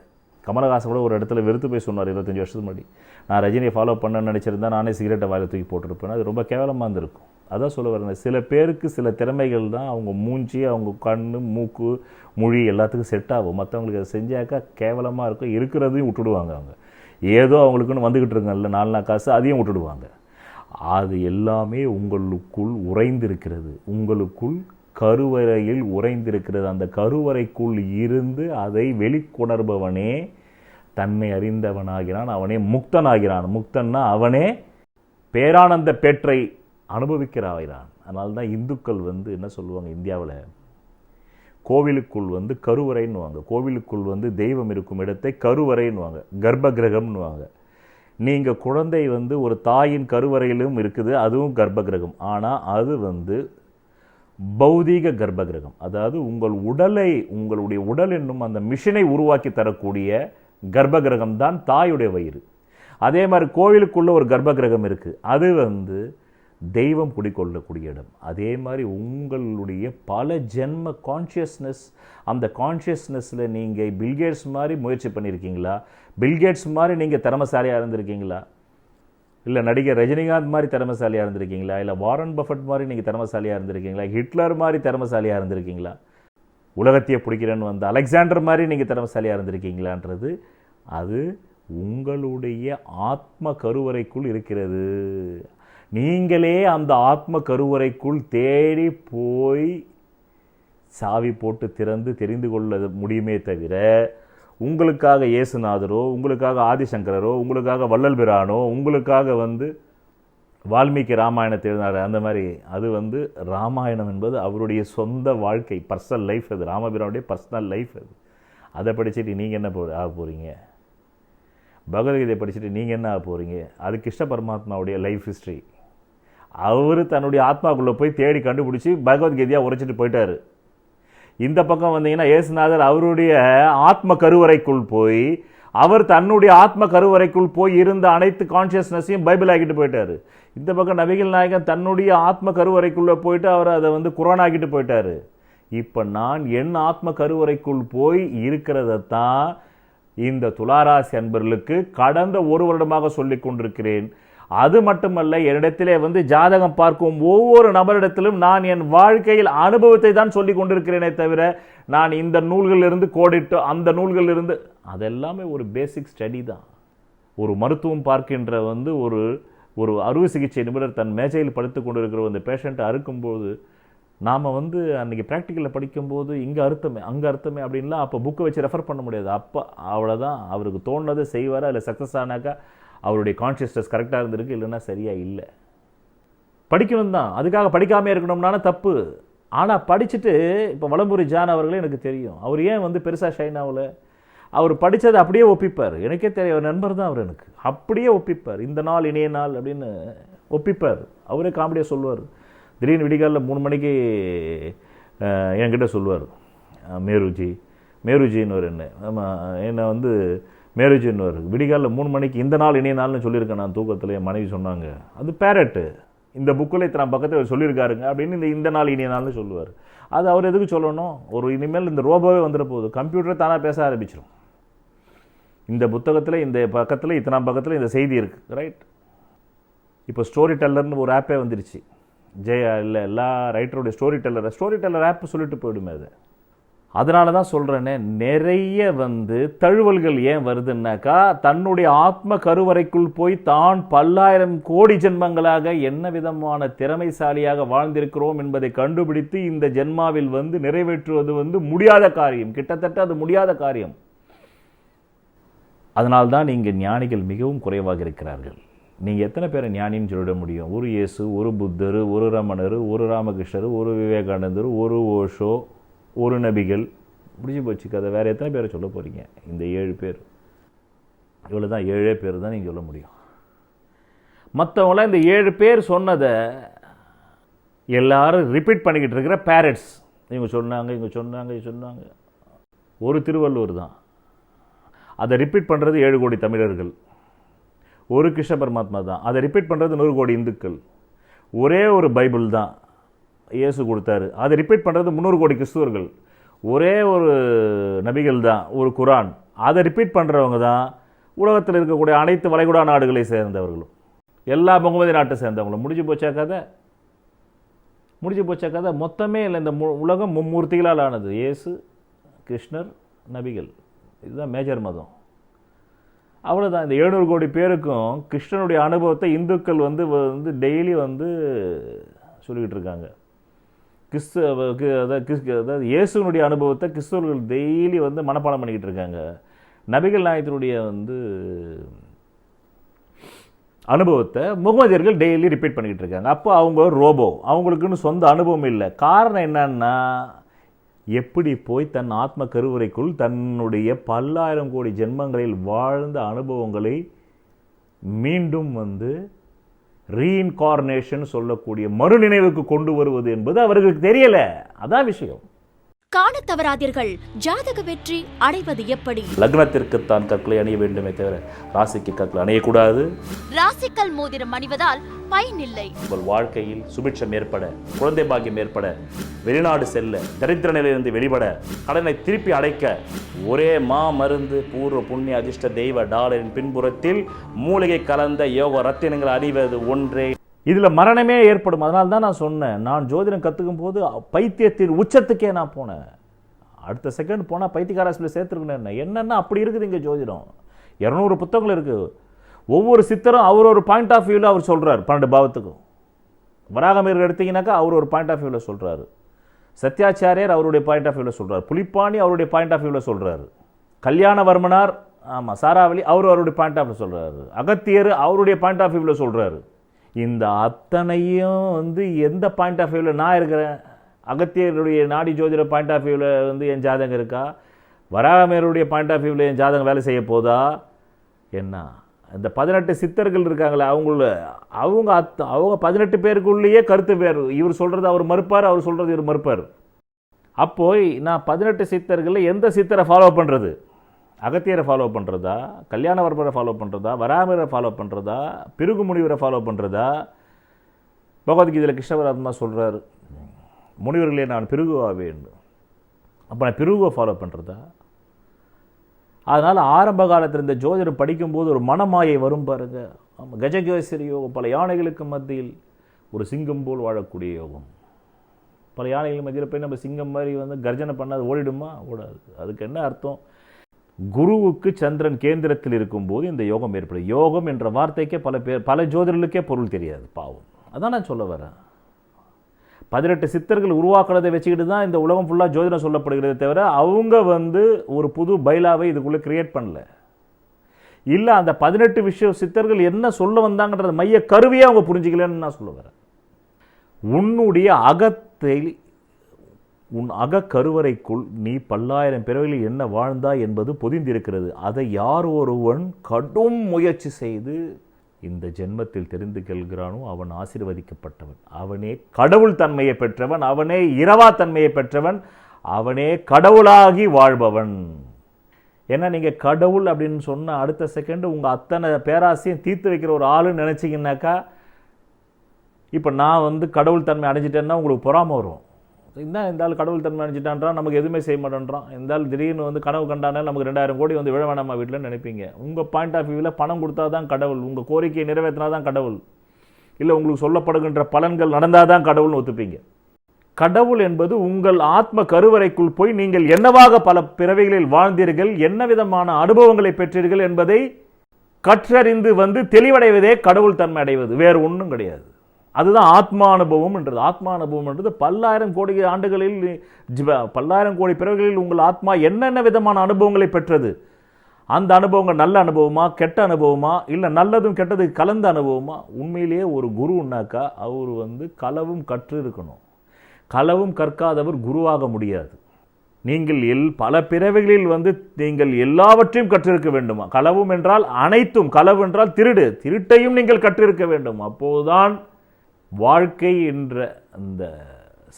கமலஹாசன் கூட ஒரு இடத்துல வெறுத்து போய் சொன்னார் 25 வருஷத்துக்கு முன்னாடி, நான் ரஜினியை ஃபாலோ பண்ண நினச்சிருந்தா நானே சிகரெட்டை வாயில் தூக்கி போட்டிருப்பேன். அது ரொம்ப கேவலமாக இருந்திருக்கும். அதான் சொல்ல வரேன், சில பேருக்கு சில திறமைகள் தான் அவங்க மூஞ்சி, அவங்க கண், மூக்கு, மொழி எல்லாத்துக்கும் செட் ஆகும். மற்றவங்களுக்கு அதை செஞ்சாக்கா கேவலமாக இருக்கும். இருக்கிறதையும் விட்டுடுவாங்க. அவங்க ஏதோ அவங்களுக்குன்னு வந்துக்கிட்டு இருங்கல்ல 4 நாள் காசு, அதையும் விட்டுடுவாங்க. அது எல்லாமே உங்களுக்குள் உறைந்திருக்கிறது, உங்களுக்குள் கருவறையில் உறைந்திருக்கிறது. அந்த கருவறைக்குள் இருந்து அதை வெளிக்கொணர்பவனே தன்னை அறிந்தவனாகிறான், அவனே முக்தனாகிறான். முக்தன்னா அவனே பேரானந்த பேற்றை அனுபவிக்கிறான். அதனால தான் இந்துக்கள் வந்து என்ன சொல்லுவாங்க, இந்தியாவில் கோவிலுக்குள் வந்து கருவறைன்னுவாங்க. கோவிலுக்குள் வந்து தெய்வம் இருக்கும் இடத்தை கருவறைன்னுவாங்க, கர்ப்ப கிரகம்னுவாங்க. நீங்கள் குழந்தை வந்து ஒரு தாயின் கருவறையிலும் இருக்குது, அதுவும் கர்ப்ப கிரகம். ஆனால் அது வந்து பௌதீக கர்ப்ப கிரகம். அதாவது உங்கள் உடலை, உங்களுடைய உடல் என்னும் அந்த மிஷினை உருவாக்கி தரக்கூடிய கர்ப்ப கிரகம் தான் தாயுடைய வயிறு. அதே மாதிரி கோவிலுக்குள்ள ஒரு கர்ப்ப கிரகம் இருக்குது, அது வந்து தெய்வம் குடிக்கொள்ளக்கூடிய இடம். அதே மாதிரி உங்களுடைய பல ஜென்ம கான்ஷியஸ்னஸ், அந்த கான்ஷியஸ்னஸில் நீங்கள் பில்கேட்ஸ் மாதிரி முயற்சி பண்ணியிருக்கீங்களா? பில்கேட்ஸ் மாதிரி நீங்கள் திறமசாலியாக இருந்திருக்கீங்களா? இல்லை நடிகர் ரஜினிகாந்த் மாதிரி திறமசாலியாக இருந்திருக்கீங்களா? இல்லை வாரன் பஃபட் மாதிரி நீங்கள் திறமசாலியாக இருந்திருக்கீங்களா? ஹிட்லர் மாதிரி திறமசாலியாக இருந்திருக்கீங்களா? உலகத்தையே பிடிக்கிறேன்னு வந்த அலெக்சாண்டர் மாதிரி நீங்கள் திறமசாலியாக இருந்திருக்கீங்களான்றது அது உங்களுடைய ஆத்ம கருவறைக்குள் இருக்கிறது. நீங்களே அந்த ஆத்ம கருவறைக்குள் தேடி போய் சாவி போட்டு திறந்து தெரிந்து கொள்ள முடியுமே தவிர, உங்களுக்காக இயேசுநாதரோ, உங்களுக்காக ஆதிசங்கரோ, உங்களுக்காக வள்ளல் பிரானோ, உங்களுக்காக வந்து வால்மீகி ராமாயணத்தை எழுதினார் அந்த மாதிரி, அது வந்து ராமாயணம் என்பது அவருடைய சொந்த வாழ்க்கை, பர்சனல் லைஃப். அது ராமபிரானுடைய பர்சனல் லைஃப். அது அதை படிச்சுட்டு நீங்கள் என்ன ஆக போகிறீங்க? பகவத்கீதை படிச்சுட்டு நீங்கள் என்ன ஆக போகிறீங்க? அது கிருஷ்ண பரமாத்மாவுடைய லைஃப் ஹிஸ்ட்ரி. அவர் தன்னுடைய ஆத்மாக்குள்ளே போய் தேடி கண்டுபிடிச்சி பகவத்கீதையாக உரைச்சிட்டு போயிட்டார். இந்த பக்கம் வந்தீங்கன்னா இயேசுநாதர் அவருடைய ஆத்ம கருவறைக்குள் போய், அவர் தன்னுடைய ஆத்ம கருவறைக்குள் போய் இருந்த அனைத்து கான்ஷியஸ்னஸையும் பைபிள் ஆக்கிட்டு போயிட்டார். இந்த பக்கம் நபிகள் நாயகன் தன்னுடைய ஆத்ம கருவறைக்குள்ளே போயிட்டு அவர் அதை வந்து குரான் ஆக்கிட்டு போயிட்டார். இப்போ நான் என் ஆத்ம கருவறைக்குள் போய் இருக்கிறதான் இந்த துளாராசி அன்பர்களுக்கு கடந்த 1 வருடமாக சொல்லிக் கொண்டிருக்கிறேன். அது மட்டுமல்ல, என்னிடத்திலே வந்து ஜாதகம் பார்க்கும் ஒவ்வொரு நபரிடத்திலும் நான் என் வாழ்க்கையில் அனுபவத்தை தான் சொல்லிக் கொண்டிருக்கிறேனே தவிர, நான் இந்த நூல்களிலிருந்து கோடிட்டு அந்த நூல்களிலிருந்து, அதெல்லாமே ஒரு பேசிக் ஸ்டடி தான். ஒரு மருத்துவம் பார்க்கின்ற வந்து ஒரு அறுவை சிகிச்சை நிபுணர் தன் மேஜையில் படுத்து கொண்டிருக்கிற அந்த பேஷண்ட்டை அறுக்கும்போது, நாம் வந்து அன்றைக்கி ப்ராக்டிக்கலில் படிக்கும்போது இங்கே அர்த்தமே அங்கே அர்த்தமே அப்படின்லாம் அப்போ புக்கை வச்சு ரெஃபர் பண்ண முடியாது. அப்போ அவ்வளோதான், அவருக்கு தோணுனதை செய்வார். அதில் சக்ஸஸ் ஆனாக்கா அவருடைய கான்ஷியஸ்னஸ் கரெக்டாக இருந்திருக்கு, இல்லைன்னா சரியாக இல்லை. படிக்கணும் தான், அதுக்காக படிக்காமல் இருக்கணும்னால தப்பு. ஆனால் படிச்சுட்டு இப்போ வலம்புரி ஜான் அவர்களே எனக்கு தெரியும், அவர் ஏன் வந்து பெருசாக ஷைன் ஆகலை? அவர் படித்ததை அப்படியே ஒப்பிப்பார். எனக்கே தெரியும், அவர் நண்பர் தான் அவர், எனக்கு அப்படியே ஒப்பிப்பார். இந்த நாள் இணைய நாள் அப்படின்னு ஒப்பிப்பார். அவரே காமெடியாக சொல்லுவார். திடீர்னு விடிகாலில் 3 மணிக்கு என்கிட்ட சொல்லுவார், மேருஜின்னு ஒரு என்னை வந்து மேருஜின்னு ஒரு விடிகாலில் 3 மணிக்கு இந்த நாள் இணைய நாள்னு சொல்லியிருக்கேன் நான் தூக்கத்தில். என் மனைவி சொன்னாங்க, அது பேரட்டு, இந்த புக்கில் இத்தனை பக்கத்தில் சொல்லியிருக்காருங்க அப்படின்னு இந்த நாள் இணைய நாள்னு சொல்லுவார். அது அவர் எதுக்கு சொல்லணும்? ஒரு இனிமேல் இந்த ரோபோவே வந்துட போகுது, கம்ப்யூட்டரை தானாக பேச ஆரம்பிச்சிடும். இந்த புத்தகத்தில் இந்த பக்கத்தில் இத்தனாம் பக்கத்தில் இந்த செய்தி இருக்குது, ரைட்? இப்போ ஸ்டோரி டெல்லர்னு ஒரு ஆப்பே வந்துருச்சு. இல்லை எல்லா ரைட்டருடைய ஸ்டோரி டெல்லர் ஆப் சொல்லிட்டு போயிடுமே அது. அதனால தான் சொல்கிறேன்னே, நிறைய வந்து தழுவல்கள் ஏன் வருதுன்னாக்கா, தன்னுடைய ஆத்ம கருவறைக்குள் போய் தான் பல்லாயிரம் கோடி ஜென்மங்களாக என்ன விதமான திறமைசாலியாக வாழ்ந்திருக்கிறோம் என்பதை கண்டுபிடித்து இந்த ஜென்மாவில் வந்து நிறைவேற்றுவது வந்து முடியாத காரியம், கிட்டத்தட்ட அது முடியாத காரியம். அதனால்தான் இங்கே ஞானிகள் மிகவும் குறைவாக இருக்கிறார்கள். நீங்கள் எத்தனை பேரை ஞானின்னு சொல்லிட முடியும்? ஒரு இயேசு, ஒரு புத்தர், ஒரு ரமணர், ஒரு ராமகிருஷ்ணர், ஒரு விவேகானந்தர், ஒரு ஓஷோ, ஒரு நபிகள், முடிஞ்சு போச்சு கதை. வேறு எத்தனை பேரை சொல்ல போகிறீங்க? இந்த 7 பேர், இவ்வளோ தான், 7 பேர் தான் நீங்கள் சொல்ல முடியும். மற்றவங்களாம் இந்த 7 பேர் சொன்னதை எல்லாரும் ரிப்பீட் பண்ணிக்கிட்டு இருக்கிற பேரட்ஸ். இவங்க சொன்னாங்க. ஒரு திருவள்ளுவர் தான் அதை ரிப்பீட் பண்ணுறது 7 கோடி தமிழர்கள். ஒரு கிருஷ்ண பரமாத்மா தான். அதை ரிப்பீட் பண்ணுறது 100 கோடி இந்துக்கள். ஒரே ஒரு பைபிள் தான் இயேசு கொடுத்தாரு. அதை ரிப்பீட் பண்ணுறது 300 கோடி கிறிஸ்துவர்கள். ஒரே ஒரு நபிகள் தான், ஒரு குரான். அதை ரிப்பீட் பண்ணுறவங்க தான் உலகத்தில் இருக்கக்கூடிய அனைத்து வளைகுடா நாடுகளை சேர்ந்தவர்களும், எல்லா முகமதி நாட்டை சேர்ந்தவங்களும். முடிஞ்சு போச்சா கதை? முடிஞ்சு போச்சா கதை? மொத்தமே இல்லை. இந்த உலகம் மும்மூர்த்திகளால் ஆனது. இயேசு, கிருஷ்ணர், நபிகள். இதுதான் மேஜர் மதம். அவ்வளோதான். இந்த 700 கோடி பேருக்கும் கிருஷ்ணனுடைய அனுபவத்தை இந்துக்கள் வந்து டெய்லி சொல்லிக்கிட்டு இருக்காங்க. அதாவது இயேசுனுடைய அனுபவத்தை கிறிஸ்தவர்கள் டெய்லி மனப்பாடம் பண்ணிக்கிட்டு இருக்காங்க. நபிகள் நாயகத்தினுடைய அனுபவத்தை முகமதியர்கள் டெய்லி ரிப்பீட் பண்ணிக்கிட்டு இருக்காங்க. அப்போ அவங்க ரோபோ, அவங்களுக்குன்னு சொந்த அனுபவம் இல்லை. காரணம் என்னன்னா, எப்படி போய் தன் ஆத்ம கருவறைக்குள் தன்னுடைய 10,000 கோடி ஜென்மங்களில் வாழ்ந்த அனுபவங்களை மீண்டும் ரீஇன்கார்னேஷன் சொல்லக்கூடிய மறுநினைவுக்கு கொண்டு வருவது என்பது அவர்களுக்கு தெரியல. அதான் விஷயம். காண தவறாதீர்கள். ஜாதக வெற்றி அடைவது எப்படி? லக்னத்திற்குத்தான் கற்களை அணிய வேண்டுமே தவிர ராசிக்கு கற்களை அணியக்கூடாது. ராசிக்கல் மோதிரம் அணிவதால் பயனில்லை. உங்கள் வாழ்க்கையில் சுபிட்சம் ஏற்பட, குழந்தை பாக்கியம் ஏற்பட, வெளிநாடு செல்ல, தரித்திர நிலையிலிருந்து வெளிப்பட, கடனை திருப்பி அடைக்க ஒரே மருந்து பூர்வ புண்ணிய அதிர்ஷ்ட தெய்வ டாலரின் பின்புறத்தில் மூலிகை கலந்த யோக ரத்தினங்கள் அணிவது ஒன்றே. இதில் மரணமே ஏற்படும். அதனால தான் நான் சொன்னேன், நான் ஜோதிடம் கற்றுக்கும் போது பைத்தியத்தின் உச்சத்துக்கே நான் போனேன். அடுத்த செகண்ட் போனால் பைத்தியக்காராசில் சேர்த்துருக்கணும். என்னென்னா அப்படி இருக்குது இங்கே ஜோதிடம். 200 புத்தகங்கள் இருக்குது. ஒவ்வொரு சித்தரும் அவர் ஒரு பாயிண்ட் ஆஃப் வியூவில் அவர் சொல்கிறார். 12 பாவத்துக்கும். வராகமீர் எடுத்தீங்கன்னாக்கா அவர் ஒரு பாயிண்ட் ஆஃப் வியூவில் சொல்கிறாரு. சத்யாச்சாரியர் அவருடைய பாயிண்ட் ஆஃப் வியூவில் சொல்கிறார். புலிப்பாணி அவருடைய பாயிண்ட் ஆஃப் வியூவில் சொல்கிறாரு. கல்யாணவர்மனார், ஆமாம், சாராவளி அவருடைய பாயிண்ட் ஆஃப் வியூவில் சொல்கிறாரு. அகத்தியர் அவருடைய பாயிண்ட் ஆஃப் வியூவில் சொல்கிறாரு. இந்த அத்தனையும் எந்த பாயிண்ட் ஆஃப் வியூவில் நான் இருக்கிறேன்? அகத்தியருடைய நாடி ஜோதிட பாயிண்ட் ஆஃப் வியூவில் என் ஜாதகம் இருக்கா? வராகமேருடைய பாயிண்ட் ஆஃப் வியூவில் என் ஜாதகம் வேலை செய்ய போதா? என்ன இந்த 18 சித்தர்கள் இருக்காங்களே, அவங்க 18 பேருக்குள்ளேயே கருத்து வேறு. இவர் சொல்கிறது அவர் மறுப்பார், அவர் சொல்கிறது இவர் மறுப்பார். அப்போ நான் 18 சித்தர்களில் எந்த சித்தரை ஃபாலோ பண்ணுறது? அகத்தியரை ஃபாலோ பண்ணுறதா, கல்யாணவர்மரை ஃபாலோ பண்ணுறதா, வராமரை ஃபாலோ பண்ணுறதா, பிருகு முனிவரை ஃபாலோ பண்ணுறதா? பகவத்கீதையில் கிருஷ்ண பரமாத்மா சொல்கிறார், முனிவர்களே நான் பிருகுவாவேன். அப்போ நான் பிருகுவை ஃபாலோ பண்ணுறதா? அதனால் ஆரம்ப காலத்தில் இந்த ஜோதிடம் படிக்கும்போது ஒரு மனமாயை வரும் பாருங்க. ஆமாம், கஜகேசரி யோகம். பல யானைகளுக்கு மத்தியில் ஒரு சிங்கம் போல் வாழக்கூடிய யோகம். பல யானைகள் மத்தியில் போய் நம்ம சிங்கம் மாதிரி கர்ஜனை பண்ணாது ஓடிடுமா? ஓடாது. அதுக்கு என்ன அர்த்தம்? குருவுக்கு சந்திரன் கேந்திரத்தில் இருக்கும்போது இந்த யோகம் ஏற்படும். யோகம் என்ற வார்த்தைக்கே பல ஜோதிடர்களுக்கே பொருள் தெரியாது, பாவம். அதான் நான் சொல்ல வரேன். 18 சித்தர்கள் உருவாக்குறதை வச்சுக்கிட்டு தான் இந்த உலகம் ஃபுல்லாக ஜோதிடம் சொல்லப்படுகிறது தவிர அவங்க ஒரு புது பைலாவை இதுக்குள்ளே கிரியேட் பண்ணல. இல்லை, அந்த 18 சித்தர்கள் என்ன சொல்ல வந்தாங்கன்றது மைய கருவியே அவங்க புரிஞ்சுக்கலன்னு நான் சொல்ல வரேன். உன்னுடைய அகத்தை, உன் அகக்கருவறைக்குள் நீ 10,000 பிறவிகளில் என்ன வாழ்ந்தாய் என்பது பொதிந்திருக்கிறது. அதை யார் ஒருவன் கடும் முயற்சி செய்து இந்த ஜென்மத்தில் தெரிந்து கொள்கிறானோ அவன் ஆசீர்வதிக்கப்பட்டவன். அவனே கடவுள் தன்மையை பெற்றவன், அவனே இரவா தன்மையை பெற்றவன், அவனே கடவுளாகி வாழ்பவன். ஏன்னா நீங்கள் கடவுள் அப்படின்னு சொன்ன அடுத்த செகண்ட் உங்கள் அத்தனை பேராசையும் தீர்த்து வைக்கிற ஒரு ஆளுன்னு நினச்சிங்கன்னாக்கா, இப்போ நான் கடவுள் தன்மை அடைஞ்சிட்டேன்னா உங்களுக்கு பொறாமை வரும். இந்த ஆள் கடவுள் தன்மை அடைஞ்சிட்டான்றான், நமக்கு எதுவுமே செய்ய மாட்டேன்றான். இந்த ஆள் திடீர்னு கனவு கண்டானே நமக்கு 2000 கோடி விழ வேணாமா வீட்டில் நினைப்பீங்க. உங்கள் பாயிண்ட் ஆஃப் வியூவில் பணம் கொடுத்தா தான் கடவுள், உங்கள் கோரிக்கையை நிறைவேற்றினா தான் கடவுள், இல்லை உங்களுக்கு சொல்லப்படுகின்ற பலன்கள் நடந்தால் தான் கடவுள்னு ஒத்துப்பீங்க. கடவுள் என்பது உங்கள் ஆத்ம கருவறைக்குள் போய் நீங்கள் என்னவாக பல பிறவைகளில் வாழ்ந்தீர்கள், என்ன விதமான அனுபவங்களை பெற்றீர்கள் என்பதை கற்றறிந்து தெளிவடைவதே கடவுள் தன்மை அடைவது, வேறு ஒன்றும் கிடையாது. அதுதான் ஆத்மானுபவம் என்றது. ஆத்மானுபவம் என்றது 10,000 கோடி ஆண்டுகளில் 10,000 கோடி பிறகுகளில் உங்கள் ஆத்மா என்னென்ன விதமான அனுபவங்களை பெற்றது, அந்த அனுபவங்கள் நல்ல அனுபவமா, கெட்ட அனுபவமா, இல்லை நல்லதும் கெட்டது கலந்த அனுபவமா? உண்மையிலேயே ஒரு குருன்னாக்கா அவர் களவும் கற்று இருக்கணும். களவும் கற்காதவர் குருவாக முடியாது. நீங்கள் பல பிறவைகளில் நீங்கள் எல்லாவற்றையும் கற்றிருக்க வேண்டுமா? களவும் என்றால் அனைத்தும், களவு என்றால் திருட்டையும் நீங்கள் கற்றிருக்க வேண்டும். அப்போதுதான் வாழ்க்கை என்ற அந்த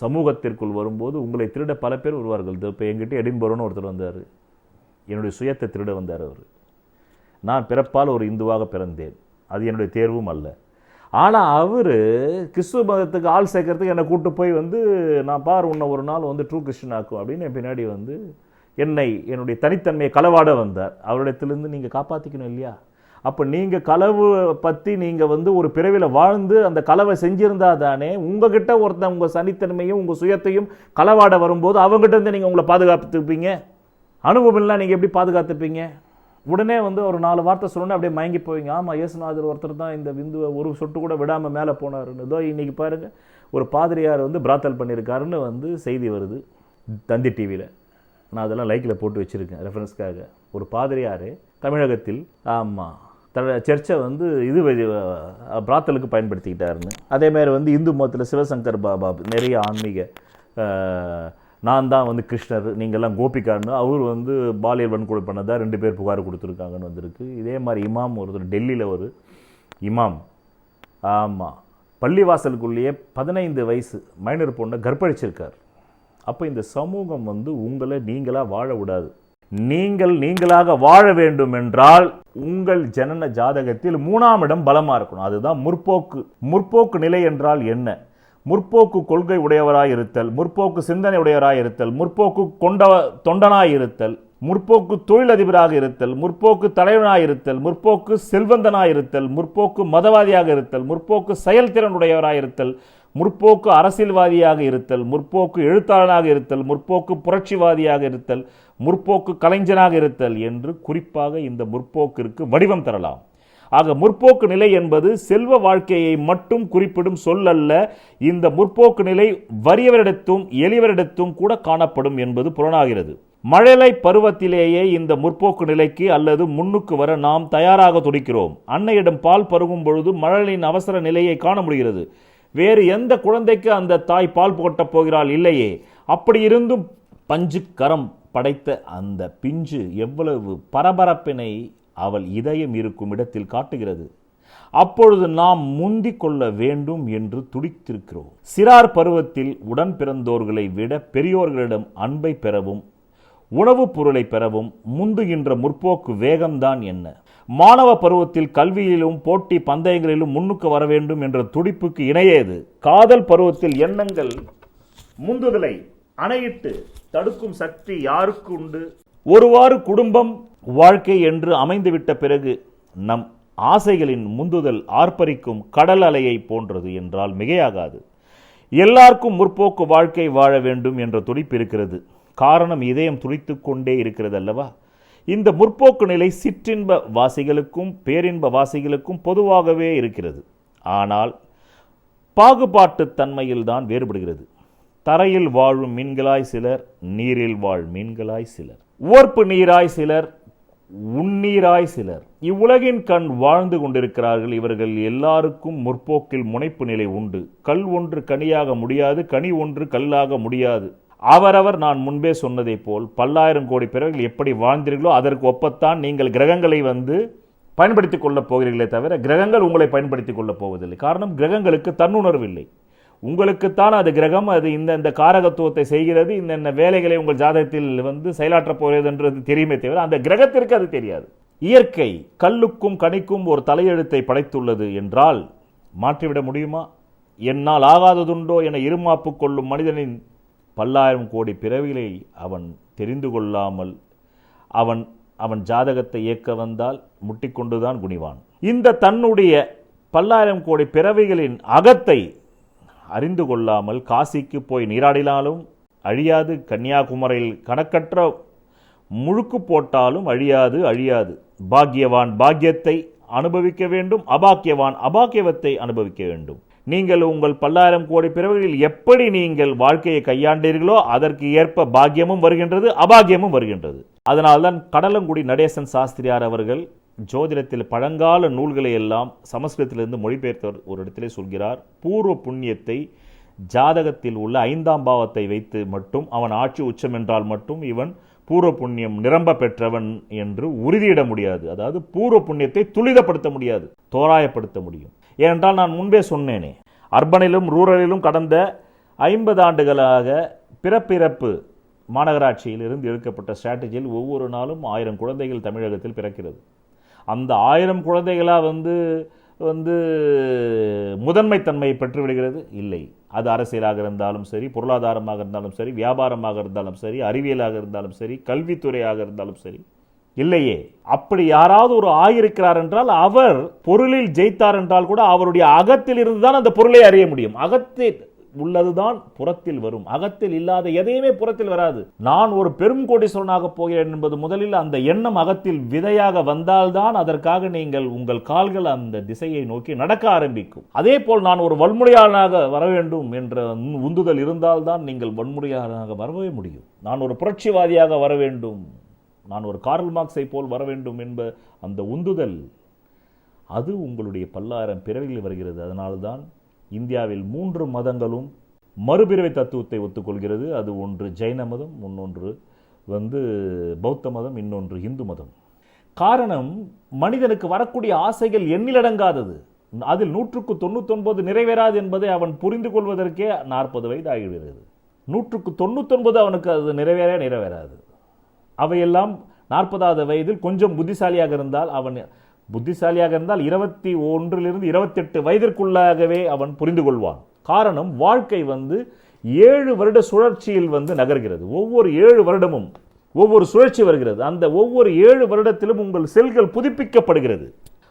சமூகத்திற்குள் வரும்போது உங்களை திருட பல பேர் வருவார்கள். இப்போ என்கிட்ட எடின்பரோன்னு ஒருத்தர் வந்தார், என்னுடைய சுயத்தை திருட வந்தார். அவர், நான் பிறப்பால் ஒரு இந்துவாக பிறந்தேன், அது என்னுடைய தேர்வும் அல்ல. ஆனால் அவர் கிறிஸ்துவ மதத்துக்கு ஆள் சேர்க்கறதுக்கு என்னை கூட்டு போய் வந்து நான் பார் உன்னை ஒரு நாள் வந்து ட்ரூ கிறிஸ்டின் ஆக்கும் அப்படின்னு என் பின்னாடி வந்து என்னுடைய தனித்தன்மையை களவாட வந்தார். அவரிடத்திலிருந்து நீங்கள் காப்பாற்றிக்கணும் இல்லையா? அப்போ நீங்கள் களவு பற்றி நீங்கள் வந்து ஒரு பிறவியில் வாழ்ந்து அந்த களவை செஞ்சிருந்தா தானே உங்ககிட்ட ஒருத்தன் உங்கள் தனித்தன்மையும் உங்கள் சுயத்தையும் களவாட வரும்போது அவங்ககிட்ட இருந்து நீங்கள் உங்களை பாதுகாத்துப்பீங்க. அனுபவம் இல்லை, நீங்கள் எப்படி பாதுகாத்துப்பீங்க? உடனே வந்து ஒரு 4 வார்த்தை சொல்லணும்னு அப்படியே மயங்கி போவீங்க. ஆமாம், இயேசுநாதர் ஒருத்தர் தான் இந்த விந்துவை ஒரு சொட்டு கூட விடாமல் மேலே போனாருன்னு. இதோ இன்றைக்கி பாருங்கள், ஒரு பாதிரியார் வந்து பிராத்தல் பண்ணியிருக்காருன்னு வந்து செய்தி வருது தந்தி டிவியில். நான் அதெல்லாம் லைக்கில் போட்டு வச்சுருக்கேன் ரெஃபரன்ஸ்க்காக. ஒரு பாதிரியார் தமிழகத்தில் ஆமாம் சர்ச்சை வந்து பிராத்தலுக்கு பயன்படுத்திக்கிட்டாருன்னு. அதேமாதிரி வந்து இந்து மதத்தில் சிவசங்கர் பாபா நிறைய ஆன்மீக நான் தான் வந்து கிருஷ்ணர் நீங்கள்லாம் கோபிகான்னு அவர் வந்து பாலியல் வன்கொடுமை பண்ணதாக 2 பேர் புகார் கொடுத்துருக்காங்கன்னு வந்திருக்கு. இதே மாதிரி இமாம் ஒருத்தர் டெல்லியில் ஒரு இமாம் ஆமாம் பள்ளிவாசலுக்குள்ளேயே 15 வயசு மைனர் பொண்ணை கற்பழிச்சிருக்கார். அப்போ இந்த சமூகம் வந்து உங்களை நீங்களாக வாழ விடாது. நீங்களாக வாழ வேண்டும் என்றால் உங்கள் ஜனன ஜாதகத்தில் 3ஆம் இடம் பலமாக இருக்கணும். அதுதான் முற்போக்கு நிலை என்றால் என்ன? முற்போக்கு கொள்கை உடையவராய் இருத்தல், முற்போக்கு சிந்தனை உடையவராய் இருத்தல், முற்போக்கு தொண்டனாய் இருத்தல், முற்போக்கு தொழிலதிபராக இருத்தல், முற்போக்கு தலைவனாய் இருத்தல், முற்போக்கு செல்வந்தனாய் இருத்தல், முற்போக்கு மதவாதியாக இருத்தல், முற்போக்கு செயல்திறன் உடையவராய் இருத்தல், முற்போக்கு அரசியல்வாதியாக இருத்தல், முற்போக்கு எழுத்தாளனாக இருத்தல், முற்போக்கு புரட்சிவாதியாக இருத்தல், முற்போக்கு கலைஞனாக இருத்தல் என்று குறிப்பாக இந்த முற்போக்கிற்கு வடிவம் தரலாம். ஆக முற்போக்கு நிலை என்பது செல்வ வாழ்க்கையை மட்டும் குறிப்பிடும் சொல் அல்ல. இந்த முற்போக்கு நிலை வறியவரிடத்தும் எளியவரிடத்தும் கூட காணப்படும் என்பது புலனாகிறது. மழலை பருவத்திலேயே இந்த முற்போக்கு நிலைக்கு அல்லது முன்னுக்கு வர நாம் தயாராக துடிக்கிறோம். அன்னையிடம் பால் பருகும் பொழுது மழலையின் அவசர நிலையை காண முடிகிறது. வேறு எந்த குழந்தைக்கு அந்த தாய் பால் போட்டப் போகிறாள்? இல்லையே. அப்படி இருந்தும் பஞ்சு கரம் படைத்த அந்த பிஞ்சு எவ்வளவு பரபரப்பினை அவள் இதயம் இருக்கும் இடத்தில் காட்டுகிறது. அப்பொழுது நாம் முந்திக் கொள்ள வேண்டும் என்று துடித்திருக்கிறோம். சிறார் பருவத்தில் உடன் பிறந்தோர்களை விட பெரியோர்களிடம் அன்பை பெறவும் உணவுப் பொருளை பெறவும் முந்துகின்ற முற்போக்கு வேகம்தான் என்ன? மாணவ பருவத்தில் கல்வியிலும் போட்டி பந்தயங்களிலும் முன்னுக்கு வர வேண்டும் என்ற துடிப்புக்கு இணையேது. காதல் பருவத்தில் எண்ணங்கள் முந்துதலை அணையிட்டு தடுக்கும் சக்தி யாருக்கு உண்டு? ஒருவாறு குடும்பம் வாழ்க்கை என்று அமைந்துவிட்ட பிறகு நம் ஆசைகளின் முந்துதல் ஆர்ப்பரிக்கும் கடல் அலையை போன்றது என்றால் மிகையாகாது. எல்லாருக்கும் முற்போக்கு வாழ்க்கை வாழ வேண்டும் என்ற துடிப்பு இருக்கிறது. காரணம், இதயம் துடித்து கொண்டே இருக்கிறது அல்லவா? இந்த முற்போக்கு நிலை சிற்றின்ப வாசிகளுக்கும் பேரின்ப வாசிகளுக்கும் பொதுவாகவே இருக்கிறது. ஆனால் பாகுபாட்டு தன்மையில் தான் வேறுபடுகிறது. தரையில் வாழும் மீன்களாய் சிலர், நீரில் வாழ் மீன்களாய் சிலர், உவர்ப்பு நீராய் சிலர், உன்னீராய் சிலர் இவ்வுலகின் கண் வாழ்ந்து கொண்டிருக்கிறார்கள். இவர்கள் எல்லாருக்கும் முற்போக்கில் முனைப்பு நிலை உண்டு. கல் ஒன்று கனியாக முடியாது, கனி ஒன்று கல்லாக முடியாது. அவரவர் நான் முன்பே சொன்னதை போல் 10,000 கோடி பிறவிகள் எப்படி வாழ்ந்தீர்களோ அதற்கு ஒப்பத்தான் நீங்கள் கிரகங்களை வந்து பயன்படுத்திக் கொள்ளப் போகிறீர்களே தவிர கிரகங்கள் உங்களை பயன்படுத்திக் கொள்ளப் போவதில்லை. காரணம், கிரகங்களுக்கு தன்னுணர்வு இல்லை. உங்களுக்குத்தான் அது கிரகம், அது இந்த காரகத்துவத்தை செய்கிறது, இந்த வேலைகளை உங்கள் ஜாதகத்தில் வந்து செயலாற்றப் போகிறது என்றது தெரியுமே தவிர அந்த கிரகத்திற்கு அது தெரியாது. இயற்கை கல்லுக்கும் கனிக்கும் ஒரு தலையெழுத்தை படைத்துள்ளது என்றால் மாற்றிவிட முடியுமா? என்னால் ஆகாததுண்டோ என இருமாப்பு கொள்ளும் மனிதனின் 10,000 கோடி பிறவிகளை அவன் தெரிந்து கொள்ளாமல் அவன் ஜாதகத்தை இயக்க வந்தால் முட்டிக்கொண்டுதான் குனிவான். இந்த தன்னுடைய 10,000 கோடி பிறவிகளின் அகத்தை அறிந்து கொள்ளாமல் காசிக்கு போய் நீராடினாலும் அழியாது, கன்னியாகுமரியில் கணக்கற்ற முழுக்கு போட்டாலும் அழியாது. பாக்கியவான் பாக்கியத்தை அனுபவிக்க வேண்டும், அபாக்கியவான் அபாக்கியவத்தை அனுபவிக்க வேண்டும். நீங்கள் உங்கள் 10,000 கோடி பிறவிகளில் எப்படி நீங்கள் வாழ்க்கையை கையாண்டீர்களோ அதற்கு ஏற்ப பாக்கியமும் வருகின்றது, அபாக்கியமும் வருகின்றது. அதனால்தான் கடலங்குடி நடேசன் சாஸ்திரியார் அவர்கள் ஜோதிடத்தில் பழங்கால நூல்களை எல்லாம் சமஸ்கிருதத்திலிருந்து மொழிபெயர்த்தவர் ஒரு இடத்திலே சொல்கிறார், பூர்வ புண்ணியத்தை ஜாதகத்தில் உள்ள 5ஆம் பாவத்தை வைத்து மட்டும் அவன் ஆட்சி உச்சம் என்றால் மட்டும் இவன் பூர்வ புண்ணியம் நிரம்ப பெற்றவன் என்று உறுதியிட முடியாது. அதாவது பூர்வ புண்ணியத்தை துரிதப்படுத்த முடியாது, தோராயப்படுத்த முடியும். ஏனென்றால் நான் முன்பே சொன்னேனே, அர்பனிலும் ரூரலிலும் கடந்த 50 ஆண்டுகளாக பிறப்பிறப்பு மாநகராட்சியில் இருந்து எடுக்கப்பட்ட ஸ்ட்ராட்டஜியில் ஒவ்வொரு நாளும் 1000 குழந்தைகள் தமிழகத்தில் பிறக்கிறது. அந்த 1000 குழந்தைகளாக வந்து வந்து முதன்மைத்தன்மையை பெற்றுவிடுகிறது? இல்லை. அது அரசியலாக இருந்தாலும் சரி, பொருளாதாரமாக இருந்தாலும் சரி, வியாபாரமாக இருந்தாலும் சரி, அறிவியலாக இருந்தாலும் சரி, கல்வித்துறையாக இருந்தாலும் சரி, இல்லையே. அப்படி யாராவது ஒரு ஆகியிருக்கிறார் என்றால் அவர் பொருளில் ஜெயித்தார் என்றால் கூட அவருடைய அகத்தில் இருந்துதான் அந்த பொருளை அறிய முடியும். அகத்தில் உள்ளதுதான் புறத்தில் வரும். அகத்தில் இல்லாத எதையுமே புறத்தில் வராது. நான் ஒரு பெரும் கோடீஸ்வரனாக போகிறேன் என்பது முதலில் அந்த எண்ணம் அகத்தில் விதையாக வந்தால்தான் அதற்காக நீங்கள் உங்கள் கால்கள் அந்த திசையை நோக்கி நடக்க ஆரம்பிக்கும். அதே போல் நான் ஒரு வன்முறையாளனாக வர வேண்டும் என்ற உந்துதல் இருந்தால்தான் நீங்கள் வன்முறையாளனாக வரவே முடியும். நான் ஒரு புரட்சிவாதியாக வர வேண்டும், நான் ஒரு கார்ல் மார்க்ஸை போல் வர வேண்டும் என்ப அந்த உந்துதல், அது உங்களுடைய பல்லாயிரம் பிறவிகளில் வருகிறது. அதனால்தான் இந்தியாவில் 3 மதங்களும் மறுபிறவை தத்துவத்தை ஒத்துக்கொள்கிறது. அது ஒன்று ஜைன மதம், இன்னொன்று பௌத்த மதம், இன்னொன்று இந்து மதம். காரணம், மனிதனுக்கு வரக்கூடிய ஆசைகள் எண்ணிலடங்காதது. அதில் 199 நிறைவேறாது என்பதை அவன் புரிந்து கொள்வதற்கே 40 வயது ஆகிவிடுகிறது. 199 அவனுக்கு அது நிறைவேறாது. அவையெல்லாம் 40வது வயதில் கொஞ்சம் புத்திசாலியாக இருந்தால் 21லிருந்து 28 வயதிற்குள்ளாகவே அவன் புரிந்து கொள்வான். காரணம், வாழ்க்கை 7 வருட சுழற்சியில் நகர்கிறது. ஒவ்வொரு 7 வருடமும் ஒவ்வொரு சுழற்சி வருகிறது. அந்த ஒவ்வொரு 7 வருடத்திலும் உங்கள் செல்கள் புதுப்பிக்கப்படுகிறது.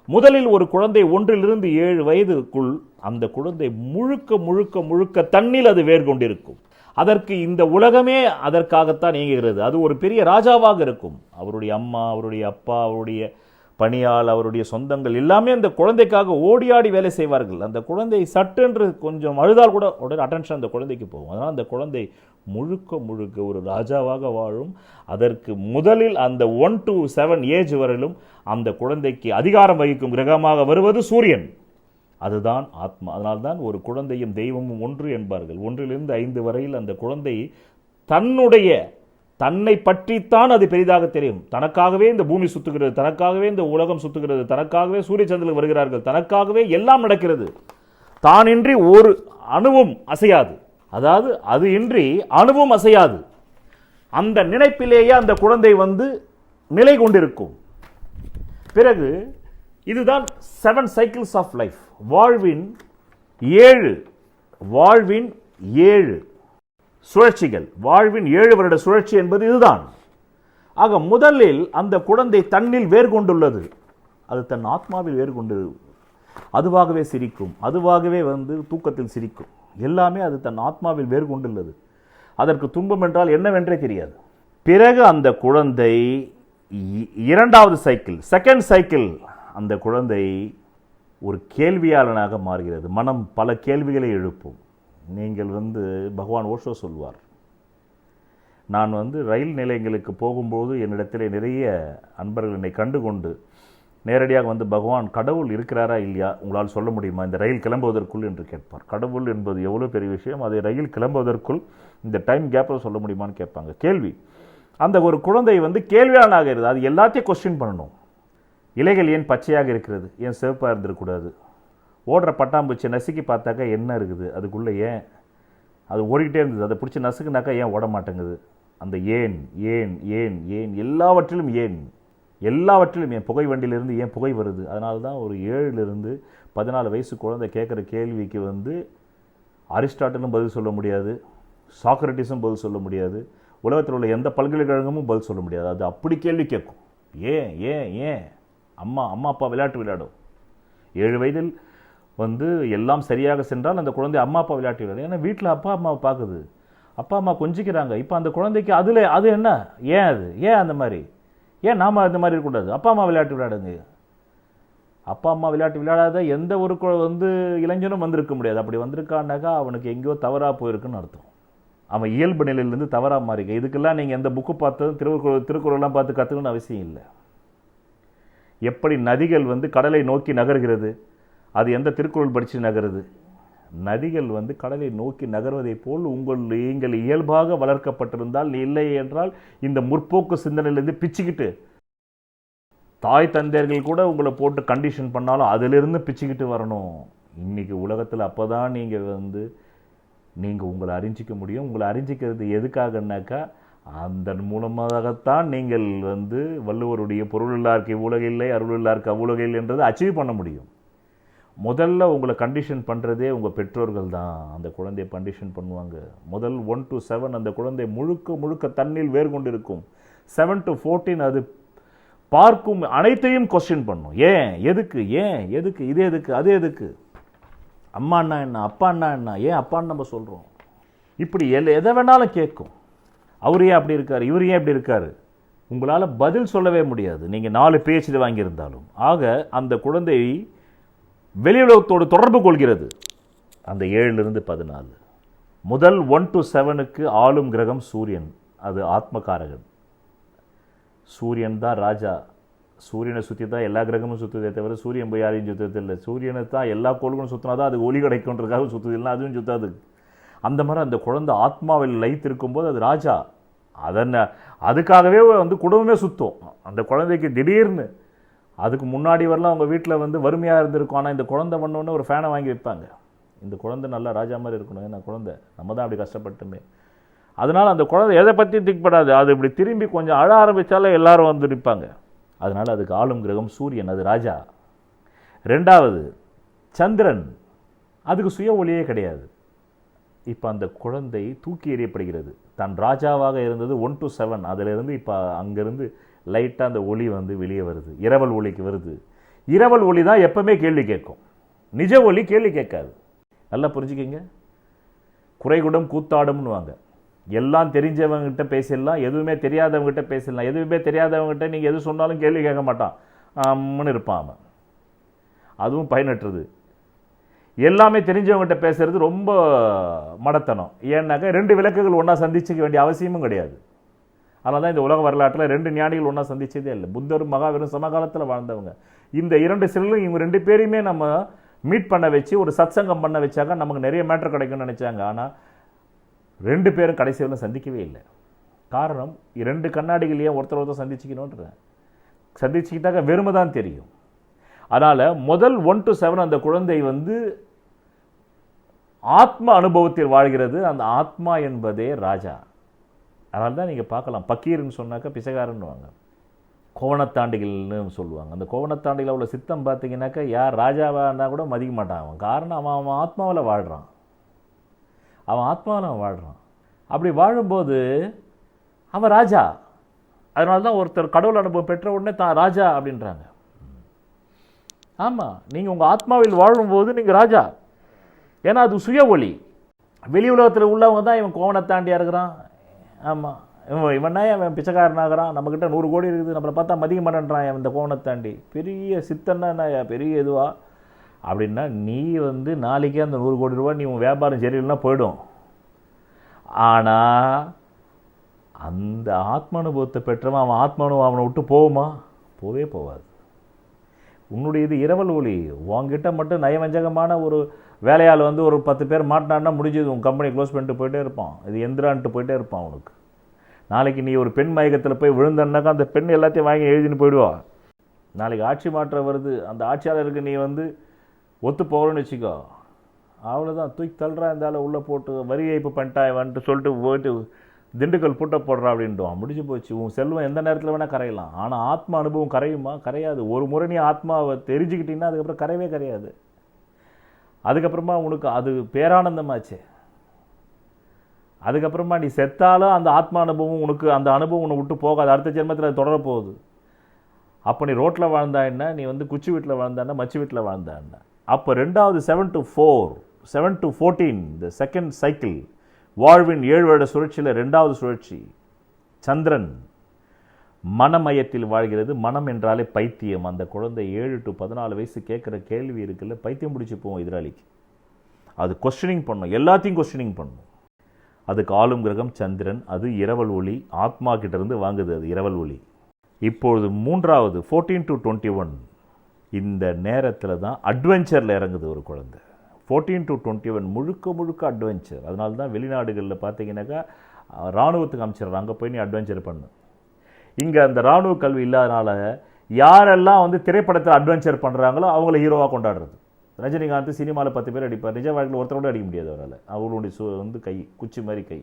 முதலில் ஒரு குழந்தை 1லிருந்து 7 வயதுக்குள் அந்த குழந்தை முழுக்க முழுக்க முழுக்க தன்னில் அது வேர் கொண்டிருக்கும். அதற்கு இந்த உலகமே அதற்காகத்தான் இயங்குகிறது. அது ஒரு பெரிய ராஜாவாக இருக்கும். அவருடைய அம்மா, அவருடைய அப்பா, அவருடைய பணியால், அவருடைய சொந்தங்கள் எல்லாமே அந்த குழந்தைக்காக ஓடியாடி வேலை செய்வார்கள். அந்த குழந்தை சட்டென்று கொஞ்சம் அழுதால் கூட உடனே அட்டென்ஷன் அந்த குழந்தைக்கு போகும். அதனால் அந்த குழந்தை முழுக்க முழுக்க ஒரு ராஜாவாக வாழும். அதற்கு முதலில் அந்த 1 to 7 ஏஜ் வரையிலும் அந்த குழந்தைக்கு அதிகாரம் வகிக்கும் கிரகமாக வருவது சூரியன். அதுதான் ஆத்மா. அதனால்தான் ஒரு குழந்தையும் தெய்வமும் ஒன்று என்பார்கள். 1லிருந்து 5 வரையில் அந்த குழந்தை தன்னை பற்றித்தான் அது பெரிதாக தெரியும். தனக்காகவே இந்த பூமி சுத்துகிறது, தனக்காகவே இந்த உலகம் சுத்துகிறது, தனக்காகவே சூரிய சந்திரன் வருகிறார்கள், தனக்காகவே எல்லாம் நடக்கிறது. தானின்றி ஒரு அணுவும் அசையாது. அதாவது அது இன்றி அணுவும் அசையாது. அந்த நினைப்பிலேயே அந்த குழந்தை நிலை கொண்டிருக்கும். பிறகு இதுதான் 7 சைக்கிள்ஸ் ஆஃப் லைஃப். வாழ்வின் 7 சுழற்சிகள். வாழ்வின் 7 வருட சுழற்சி என்பது இதுதான். ஆக முதலில் அந்த குழந்தை தன்னில் வேர் கொண்டுள்ளது. அது தன் ஆத்மாவில் வேர் கொண்டு அதுவாகவே சிரிக்கும், அதுவாகவே தூக்கத்தில் சிரிக்கும். எல்லாமே அது தன் ஆத்மாவில் வேர் கொண்டுள்ளது. அதற்கு துன்பம் என்றால் என்னவென்றே தெரியாது. பிறகு அந்த குழந்தை 2வது சைக்கிள், செகண்ட் சைக்கிள், அந்த குழந்தை ஒரு கேள்வியாளனாக மாறுகிறது. மனம் பல கேள்விகளை எழுப்பும். நீங்கள் பகவான் ஓஷோ சொல்வார், நான் ரயில் நிலையங்களுக்கு போகும்போது என்னிடத்திலே நிறைய அன்பர்கள் என்னை கண்டுகொண்டு நேரடியாக பகவான் கடவுள் இருக்கிறாரா இல்லையா உங்களால் சொல்ல முடியுமா இந்த ரயில் கிளம்புவதற்குள் என்று கேட்பார். கடவுள் என்பது எவ்வளோ பெரிய விஷயம், அதை ரயில் கிளம்புவதற்குள் இந்த டைம் கேப்பில் சொல்ல முடியுமான்னு கேட்பாங்க. கேள்வி. அந்த ஒரு குழந்தை கேள்வியாளனாக இருக்குது. அது எல்லாத்தையும் கொஸ்டின் பண்ணணும். இலைகள் ஏன் பச்சையாக இருக்கிறது, ஏன் சிவப்பாக இருந்துடக்கூடாது? ஓடுற பட்டாம்பூச்சி நசுக்கி பார்த்தாக்கா என்ன இருக்குது, அதுக்குள்ளே ஏன் அது ஓடிக்கிட்டே இருந்தது, அதை பிடிச்சி நசுக்குனாக்கா ஏன் ஓட மாட்டேங்குது? அந்த ஏன் ஏன் ஏன் ஏன் எல்லாவற்றிலும் ஏன், எல்லாவற்றிலும் ஏன். புகை வண்டியிலிருந்து ஏன் புகை வருது? அதனால தான் ஒரு 7லிருந்து 14 வயசு குழந்தை கேட்குற கேள்விக்கு அரிஸ்டாட்டிலும் பதில் சொல்ல முடியாது, சாக்ரட்டிஸும் பதில் சொல்ல முடியாது, உலகத்தில் உள்ள எந்த பல்கலைக்கழகமும் பதில் சொல்ல முடியாது. அது அப்படி கேள்வி கேட்கும். ஏன் ஏன் ஏன். அம்மா அப்பா விளையாட்டு விளையாடும். 7 வயதில் எல்லாம் சரியாக சென்றால் அந்த குழந்தை அம்மா அப்பா விளையாட்டு விளையாடும். ஏன்னா வீட்டில் அப்பா அம்மாவை பார்க்குது, அப்பா அம்மா கொஞ்சிக்கிறாங்க. இப்போ அந்த குழந்தைக்கு அது என்ன, ஏன் அது ஏன் அந்த மாதிரி, ஏன் நாம் அந்த மாதிரி இருக்கக்கூடாது, அப்பா அம்மா விளையாட்டு விளையாடுங்க. அப்பா அம்மா விளையாட்டு விளையாடாத எந்த ஒரு இளைஞனும் வந்திருக்க முடியாது. அப்படி வந்திருக்கான்னாக்கா அவனுக்கு எங்கேயோ தவறாக போயிருக்குன்னு அர்த்தம். அவன் இயல்பு நிலையிலேருந்து தவறாக மாறிக்க. இதுக்கெல்லாம் நீங்கள் எந்த புக்கு பார்த்ததும் திருக்குறள்லாம் பார்த்து கற்றுக்கணும்னு அவசியம் இல்லை. எப்படி நதிகள் கடலை நோக்கி நகர்கிறது, அது எந்த திருக்குறள் படித்து நகருது? நதிகள் கடலை நோக்கி நகர்வதை போல் நீங்கள் இயல்பாக வளர்க்கப்பட்டிருந்தால், இல்லை என்றால் இந்த முற்போக்கு சிந்தனையிலிருந்து பிச்சுக்கிட்டு, தாய் தந்தையர்கள் கூட உங்களை போட்டு கண்டிஷன் பண்ணாலும் அதிலிருந்து பிச்சுக்கிட்டு வரணும். இன்னைக்கு உலகத்தில் அப்போ தான் நீங்கள் உங்களை அறிஞ்சிக்க முடியும். உங்களை அறிஞ்சிக்கிறது எதுக்காகனாக்கா, அதன் மூலமாகத்தான் நீங்கள் வள்ளுவருடைய பொருள் இல்லார்க்கு உலகில்லை, அருள் இல்லார்க்கு அவ்வுலகில் என்றதை அச்சீவ் பண்ண முடியும். முதல்ல உங்களை கண்டிஷன் பண்ணுறதே உங்கள் பெற்றோர்கள் தான். அந்த குழந்தையை கண்டிஷன் பண்ணுவாங்க. முதல் 1 to 7 அந்த குழந்தை முழுக்க முழுக்க தண்ணில் வேர் கொண்டு இருக்கும். 7 to 14 அது பார்க்கும் அனைத்தையும் கொஸ்டின் பண்ணும். ஏன், எதுக்கு, இது எதுக்கு, அது எதுக்கு, அம்மா அண்ணா என்ன, அப்பா அண்ணா என்ன, ஏன் அப்பான்னு நம்ம சொல்கிறோம், இப்படி எதை வேணாலும் கேட்கும். அவர் ஏன் அப்படி இருக்கார், இவர் ஏன் இப்படி இருக்கார், உங்களால் பதில் சொல்லவே முடியாது நீங்கள் 4 PhD வாங்கியிருந்தாலும். ஆக அந்த குழந்தை வெளி உலகத்தோடு தொடர்பு கொள்கிறது அந்த 7 to 14. முதல் 1 to 7க்கு ஆளும் கிரகம் சூரியன், அது ஆத்மகாரகன். சூரியன் தான் ராஜா. சூரியனை சுற்றி தான் எல்லா கிரகமும் சுற்றுதே தவிர சூரியன் போய் யாரையும் சுற்றுறது இல்லை. சூரியனை தான் எல்லா கோள்களும் சுற்றினா தான் அது ஒளி கிடைக்குன்றதுக்காக சுற்றுது, இல்லைன்னா அதுவும் சுற்றாது. அந்த மாதிரி அந்த குழந்தை ஆத்மாவில் லயித்திருக்கும் போது அது ராஜா. அதுக்காகவே குடும்பமே சுற்றும். அந்த குழந்தைக்கு திடீர்னு அதுக்கு முன்னாடி வரலாம் அவங்க வீட்டில் வறுமையாக இருந்திருக்கும். ஆனால் இந்த குழந்தை பண்ணோன்னு ஒரு ஃபேனை வாங்கி வைப்பாங்க. இந்த குழந்தை நல்லா ராஜா மாதிரி இருக்கணும், ஏன்னா குழந்தை நம்ம தான் அப்படி கஷ்டப்பட்டுமே. அதனால் அந்த குழந்தை எதை பற்றியும் திக்படாது. அது இப்படி திரும்பி கொஞ்சம் அழ ஆரம்பித்தாலே எல்லாரும் நிற்பாங்க. அதனால் அதுக்கு ஆளும் கிரகம் சூரியன், அது ராஜா. 2வது சந்திரன், அதுக்கு சுய ஒளியே கிடையாது. இப்போ அந்த குழந்தை தூக்கி எறியப்படுகிறது. தன் ராஜாவாக இருந்தது 1 to 7, அதிலிருந்து இப்போ அங்கேருந்து லைட்டாக அந்த ஒளி வெளியே வருது, இரவல் ஒளிக்கு வருது. இரவல் ஒளி தான் எப்பவுமே கேள்வி கேட்கும், நிஜ ஒளி கேள்வி கேட்காது. நல்லா புரிஞ்சுக்கிங்க. குறைகுடம் கூத்தாடும்னுவாங்க. எல்லாம் தெரிஞ்சவங்ககிட்ட பேசிடலாம், எதுவுமே தெரியாதவங்ககிட்ட பேசிடலாம். எதுவுமே தெரியாதவங்ககிட்ட நீங்கள் எது சொன்னாலும் கேள்வி கேட்க மாட்டான், ஆம்னு இருப்பான் அவன். அதுவும் பயனற்றது. எல்லாமே தெரிஞ்சவங்ககிட்ட பேசுறது ரொம்ப மடத்தனம். ஏன்னாக்கா 2 விளக்குகள் ஒன்றா சந்திச்சுக்க வேண்டிய அவசியமும் கிடையாது. அதனால தான் இந்த உலக வரலாற்றில் 2 ஞானிகள் ஒன்றா சந்திச்சதே இல்லை. புத்தரும் மகாவீரும் சமகாலத்தில் வாழ்ந்தவங்க. இந்த 2 சிலரும் இவங்க 2 பேரையுமே நம்ம மீட் பண்ண வச்சு ஒரு சத்சங்கம் பண்ண வச்சாக்க நமக்கு நிறைய மேட்டர் கிடைக்கும்னு நினச்சாங்க. ஆனால் 2 பேரும் கடைசியில் சந்திக்கவே இல்லை. காரணம், 2 கண்ணாடிகளையே ஒருத்தர் சந்திச்சுக்கணுன்ற சந்திச்சுக்கிட்டாக்க வெறுமை தான் தெரியும். அதனால் முதல் 1 to 7 அந்த குழந்தை ஆத்ம அனுபவத்தில் வாழ்கிறது. அந்த ஆத்மா என்பதே ராஜா. அதனால தான் நீங்கள் பார்க்கலாம், பக்கீர்னு சொன்னாக்கா பிசைக்காரன்னுவாங்க, கோவணத்தாண்டிகள்னு சொல்லுவாங்க. அந்த கோவணத்தாண்டிகள் உள்ள சித்தம் பார்த்தீங்கன்னாக்கா யார் ராஜாவானா கூட மதிக்க மாட்டான். அவன் காரணம் அவன் ஆத்மாவில் வாழ்கிறான். அப்படி வாழும்போது அவன் ராஜா. அதனால தான் ஒருத்தர் கடவுள் அனுபவம் பெற்ற உடனே தான் ராஜா அப்படின்றாங்க. ஆமாம், நீங்கள் உங்கள் ஆத்மாவில் வாழும்போது நீங்கள் ராஜா. ஏன்னா அது சுய ஒளி. வெளி உலகத்தில் உள்ளவங்க தான் இவன் கோவணத்தாண்டியாக இருக்கிறான், ஆமாம் இவன் அவன் பிச்சைக்காரனாகிறான், நம்மக்கிட்ட 100 கோடி இருக்குது, நம்மளை பார்த்தா மதிக்க மாட்டேன்றான் இந்த கோவணத்தாண்டி. பெரிய சித்தன்னா பெரிய இதுவா அப்படின்னா, நீ நாளைக்கே அந்த 100 கோடி ரூபா நீ உன் வியாபாரம் சரியில்லைன்னா போயிடும். ஆனால் அந்த ஆத்ம அனுபவத்தை பெற்றவன் அவன் ஆத்மானுபவம் அவனை விட்டு போகுமா? போவே போகாது. உன்னுடைய இது இரவல் ஒளி. உங்ககிட்ட மட்டும் நயவஞ்சகமான ஒரு வேலையால் ஒரு 10 பேர் மாட்டினான்னா முடிஞ்சது, உன் கம்பெனி க்ளோஸ் பண்ணிட்டு போயிட்டே இருப்பான். இது எந்திரான்ட்டு போயிட்டே இருப்பான் அவனுக்கு. நாளைக்கு நீ ஒரு பெண் மயக்கத்தில் போய் விழுந்தன்னாக்கா அந்த பெண் எல்லாத்தையும் வாங்கி எழுதின்னு போயிடுவா. நாளைக்கு ஆட்சி மாற்றம் வருது, அந்த ஆட்சியாளருக்கு நீ ஒத்து போகிறோன்னு வச்சுக்கோ, அவ்வளோதான், தூக்கி தள்ளுறா, இருந்தாலும் உள்ளே போட்டு வரி ஏய்ப்பு பண்ணிட்டான்ட்டு சொல்லிட்டு போயிட்டு திண்டுக்கல் பூட்ட போடுறா அப்படின்ட்டுவான். முடிஞ்சு போச்சு. உன் செல்வம் எந்த நேரத்தில் வேணால் கரையலாம். ஆனால் ஆத்மா அனுபவம் கரையுமா? கரையாது. ஒரு முறை நீ ஆத்மாவை தெரிஞ்சுக்கிட்டீங்கன்னா அதுக்கப்புறம் கரையவே கரையாது. அதுக்கப்புறமா உனக்கு அது பேரானந்தமாச்சு. அதுக்கப்புறமா நீ செத்தாலும் அந்த ஆத்மா அனுபவம் உனக்கு, அந்த அனுபவம் உன்னை விட்டு போகாது. அடுத்த ஜென்மத்தில் அது தொடரப்போகுது. அப்போ நீ ரோட்டில் வாழ்ந்தா என்ன, நீ குச்சி வீட்டில் வாழ்ந்தான்னா, மச்சி வீட்டில் வாழ்ந்தா என்ன. அப்போ 2வது 7 to 4, 7 to 14 இந்த செகண்ட் சைக்கிள், வாழ்வின் 7 வருட சுழற்சியில் 2வது சுழற்சி. சந்திரன் மனமயத்தில் வாழ்கிறது. மனம் என்றாலே பைத்தியம். அந்த குழந்தை 7 to 14 வயசு கேட்குற கேள்வி இருக்குல்ல, பைத்தியம் பிடிச்சி போவோம் எதிராளிக்கு. அது கொஸ்டினிங் பண்ணும், எல்லாத்தையும் கொஸ்டினிங் பண்ணும். அதுக்கு ஆளும் கிரகம் சந்திரன், அது இரவல் ஒளி. ஆத்மா கிட்டேருந்து வாங்குது அது இரவல் ஒளி. இப்பொழுது 3வது 14 to 21 இந்த நேரத்தில் தான் அட்வென்ச்சரில் இறங்குது ஒரு குழந்தை. 14 to 21 முழுக்க அட்வென்ச்சர். அதனால தான் வெளிநாடுகளில் பார்த்தீங்கன்னாக்கா இராணுவத்துக்கு அமைச்சர், அங்கே போய் நீ அட்வென்ச்சர் பண்ணு. இங்கே அந்த இராணுவ கல்வி இல்லாதனால யாரெல்லாம் திரைப்படத்தில் அட்வென்ச்சர் பண்ணுறாங்களோ அவங்கள ஹீரோவாக கொண்டாடுறது. ரஜினிகாந்த் சினிமாவில் 10 பேர் அடிப்பார், நிஜ வாழ்க்கையில் ஒருத்தரோடு அடிக்க முடியாது அவரால். அவங்களுடைய கை குச்சி மாதிரி கை.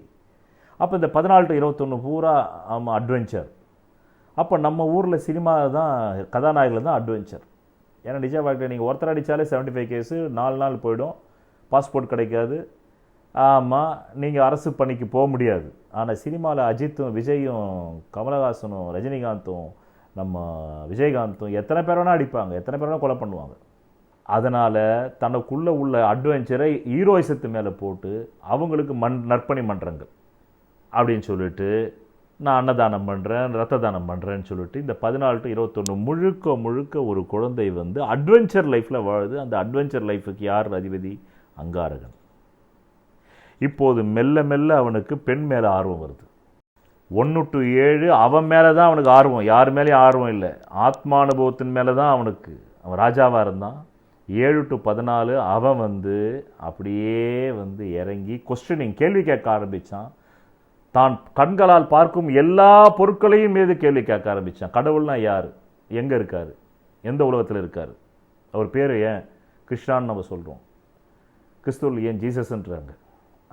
அப்போ இந்த 14 to 21 பூரா ஆமாம் அட்வென்ச்சர். அப்போ நம்ம ஊரில் சினிமா தான் கதாநாயகில் தான் அட்வென்ச்சர். ஏன்னா நிஜ வாழ்க்கையில் நீங்கள் ஒருத்தர் அடித்தாலே 75 கேஸு 4 நாள் போயிடும், பாஸ்போர்ட் கிடைக்காது. ஆமாம், நீங்கள் அரசு பணிக்கு போக முடியாது. ஆனால் சினிமாவில் அஜித்தும் விஜயும் கமலஹாசனும் ரஜினிகாந்தும் நம்ம விஜயகாந்தும் எத்தனை பேர் வேணால் அடிப்பாங்க, எத்தனை பேர் வேணால் கொலை பண்ணுவாங்க. அதனால் தனக்குள்ளே உள்ள அட்வென்ச்சரை ஹீரோயிசத்து மேலே போட்டு அவங்களுக்கு நற்பணி மன்றங்கள் அப்படின்னு சொல்லிட்டு நான் அன்னதானம் பண்ணுறேன், ரத்த தானம் பண்ணுறேன்னு சொல்லிட்டு இந்த 14 to 21 முழுக்க முழுக்க ஒரு குழந்தை வந்து அட்வென்ச்சர் லைஃப்பில் வாழுது. அந்த அட்வென்ச்சர் லைஃபுக்கு யார் அதிபதி? அங்காரகன். இப்போது மெல்ல மெல்ல அவனுக்கு பெண் மேலே ஆர்வம் வருது. 1 to 7 அவன் மேலே தான் அவனுக்கு ஆர்வம், யார் மேலேயும் ஆர்வம் இல்லை. ஆத்மானுபவத்தின் மேலே தான் அவனுக்கு. அவன் ராஜாவாக இருந்தான். 7 to 14 அவன் வந்து அப்படியே வந்து இறங்கி கொஸ்டினிங், கேள்வி கேட்க ஆரம்பித்தான். தான் கண்களால் பார்க்கும் எல்லா பொருட்களையும் மீது கேள்வி கேட்க ஆரம்பித்தான். கடவுள்னா யார், எங்கே இருக்கார், எந்த உலகத்தில் இருக்கார், அவர் பேர் ஏன் கிருஷ்ணான்னு நம்ம சொல்கிறோம், கிறிஸ்துவில் ஏன் ஜீசஸ்ன்றாங்க.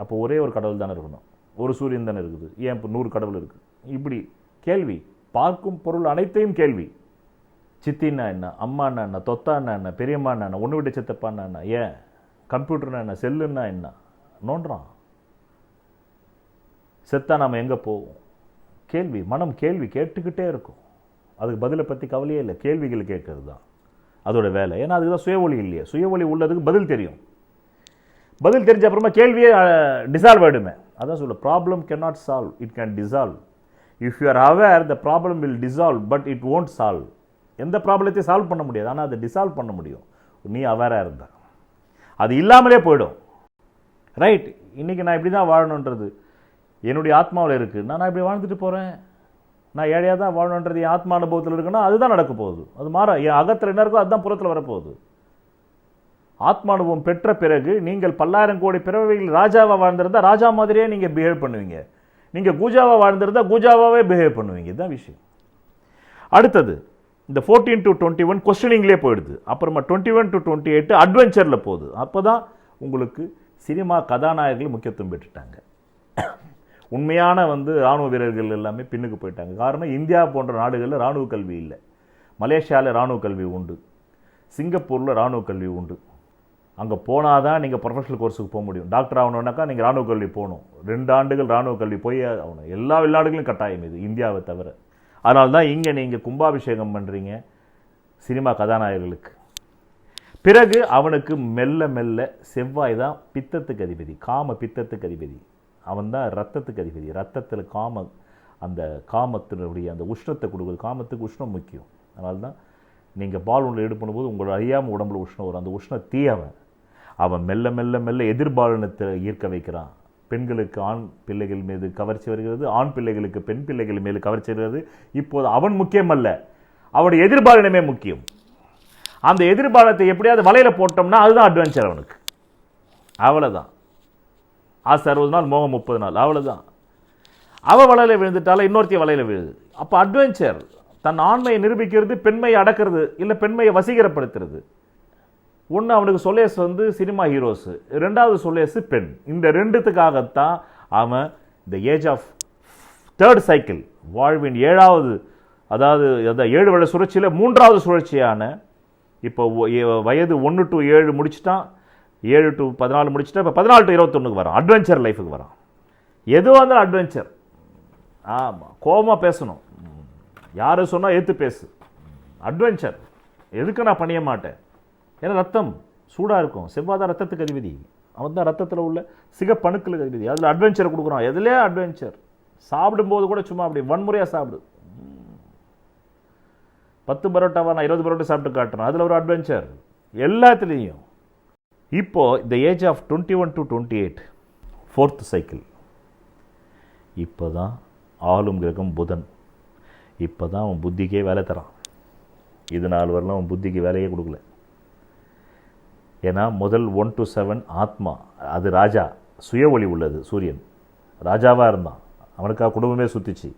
அப்போ ஒரே ஒரு கடவுள் தானே இருக்கணும், ஒரு சூரியன் தானே இருக்குது, ஏன் இப்போ 100 கடவுள் இருக்குது? இப்படி கேள்வி, பார்க்கும் பொருள் அனைத்தையும் கேள்வி. சித்தின்னா என்ன, அம்மானா என்ன, தொத்தான்னா என்ன, பெரியம்மானா என்ன, ஒன்று விட்டு சித்தப்பான்னா என்ன, ஏன் கம்ப்யூட்டர்னா என்ன, செல்லுன்னா என்ன, நோண்டுறான். செத்தா நாம் எங்கே போவோம்? கேள்வி, மனம் கேள்வி கேட்டுக்கிட்டே இருக்கும். அதுக்கு பதிலை பற்றி கவலையே இல்லை, கேள்விகள் கேட்கறது தான் அதோட வேலை. ஏன்னா அதுக்கு தான் சுய ஒளி இல்லையே. சுய ஒளி உள்ளதுக்கு பதில் தெரியும். பதில் தெரிஞ்ச அப்புறமா கேள்வியே டிசால்வ் ஆகிடுமே. அதான் சொல்ல, problem can not solve, it can dissolve. If you are aware the problem will dissolve, but it won't solve. எந்த ப்ராப்ளத்தையும் சால்வ் பண்ண முடியாது, ஆனால் அதை டிசால்வ் பண்ண முடியும் நீ அவேராக இருந்த. அது இல்லாமலே போயிடும். ரைட், இன்றைக்கி நான் இப்படி தான் வாழணுன்றது என்னுடைய ஆத்மாவில் இருக்குது. நான் இப்படி வாழ்ந்துட்டு போகிறேன், நான் ஏழையாக தான் வாழணுன்றது என் ஆத்மா அனுபவத்தில் இருக்குன்னா அதுதான் நடக்க போகுது. அது மாற என் அகத்தில் என்ன இருக்கோ அதுதான் புறத்தில் வரப்போகுது. ஆத்மானுபவம் பெற்ற பிறகு நீங்கள் 10,000 கோடி பிறவைகள் ராஜாவாக வாழ்ந்திருந்தால் ராஜா மாதிரியே நீங்கள் பிஹேவ் பண்ணுவீங்க. நீங்கள் கூஜாவாக வாழ்ந்திருந்தால் கூஜாவாகவே பிஹேவ் பண்ணுவீங்க. இதுதான் விஷயம். அடுத்தது இந்த 14 to 21 கொஸ்டினிங்லேயே போயிடுது. அப்புறமா 21 to 28 அட்வென்ச்சரில் போகுது. அப்போ தான் உங்களுக்கு சினிமா கதாநாயகர்கள் முக்கியத்துவம் பெற்றுட்டாங்க. உண்மையான வந்து இராணுவ வீரர்கள் எல்லாமே பின்னுக்கு போயிட்டாங்க. காரணம், இந்தியா போன்ற நாடுகளில் இராணுவ கல்வி இல்லை. மலேசியாவில் இராணுவ கல்வி உண்டு, சிங்கப்பூரில் இராணுவ கல்வி உண்டு. அங்கே போனால் தான் நீங்கள் ப்ரொஃபஷனல் கோர்ஸுக்கு போக முடியும். டாக்டர் ஆகணுன்னாக்கா நீங்கள் இராணுவ கல்வி போகணும். 2 ஆண்டுகள் இராணுவ கல்வி போய் ஆகணும். எல்லா வெளிநாடுகளும் கட்டாயம் இது, இந்தியாவை தவிர. அதனால தான் இங்கே நீங்கள் கும்பாபிஷேகம் பண்ணுறீங்க சினிமா கதாநாயகர்களுக்கு. பிறகு அவனுக்கு மெல்ல மெல்ல செவ்வாய் தான் பித்தத்துக்கு அதிபதி, காம பித்தத்துக்கு அதிபதி. அவன் தான் ரத்தத்துக்கு அதிபதி. ரத்தத்தில் அந்த காமத்தினுடைய அந்த உஷ்ணத்தை கொடுக்குது. காமத்துக்கு உஷ்ணம் முக்கியம். அதனால தான் நீங்கள் பால் ஒன்று ஈடுபடும்போது உங்களை அறியாமல் உடம்புல உஷ்ணம் வரும். அந்த உஷ்ண தீ அவன் மெல்ல மெல்ல மெல்ல எதிர்பாலனத்தை ஈர்க்க வைக்கிறான். பெண்களுக்கு ஆண் பிள்ளைகள் மீது கவர்ச்சி வருகிறது, ஆண் பிள்ளைகளுக்கு பெண் பிள்ளைகள் மீது கவர்ச்சி வருகிறது. இப்போது அவன் முக்கியம் அல்ல, அவனுடைய எதிர்பாலனமே முக்கியம். அந்த எதிர்பாலனத்தை எப்படியாவது வலையில் போட்டோம்னா அதுதான் அட்வென்ச்சர் அவனுக்கு. அவ்வளோதான். ஆசை 60 நாள், மோகம் 30 நாள், அவ்வளோதான். அவள் வலையில் விழுந்துட்டால இன்னொருத்திய வலையில் விழுது. அப்போ அட்வென்ச்சர் தன் ஆண்மையை நிரூபிக்கிறது, பெண்மையை அடக்கிறது, இல்லை பெண்மையை வசீகரப்படுத்துறது. ஒன்று அவனுக்கு சொலேஸ் வந்து சினிமா ஹீரோஸு, 2வது சொலேஸு பெண். இந்த 2த்துக்காகத்தான் அவன் இந்த ஏஜ் ஆஃப் 3rd சைக்கிள், வாழ்வின் 7வது, அதாவது அந்த 7 வருட சுழற்சியில் 3வது சுழற்சியான இப்போ வயது 1 to 7 முடிச்சுட்டான், 7 to 14 முடிச்சுட்டா இப்போ 14 to 21 வரான். அட்வென்ச்சர் லைஃபுக்கு வரான். எதுவாக இருந்தாலும் அட்வென்ச்சர். ஆமாம், கோபமாக பேசணும், யார் சொன்னால் ஏற்று பேசு. அட்வென்ச்சர் எதுக்கு நான் பண்ணிய மாட்டேன். ஏன்னா ரத்தம் சூடாக இருக்கும். செவ்வாய் தான் ரத்தத்துக்கு அதிபதி. அவன் தான் ரத்தத்தில் உள்ள சிகப்பணுக்களுக்கு அதிபதி. அதில் அட்வென்ச்சர் கொடுக்குறான். எதுலேயே அட்வென்ச்சர். சாப்பிடும்போது கூட சும்மா அப்படி வன்முறையாக சாப்பிடு. 10 பரோட்டாவா நான் 20 பரோட்டா சாப்பிட்டு காட்டுறேன், அதில் ஒரு அட்வென்ச்சர் எல்லாத்துலேயும். இப்போது இந்த age of 21 to 28 4th cycle. இப்போ தான் ஆளும் கிரகம் புதன். இப்போ தான் அவன் புத்திக்கே வேலை தரான். இது 4 வரலாம் அவன் புத்திக்கு வேலையே கொடுக்கல. ஏன்னா முதல் 1 to 7 ஆத்மா, அது ராஜா, சுய ஒளி உள்ளது. சூரியன் ராஜாவாக இருந்தான், அவனுக்காக குடும்பமே சுற்றிச்சு.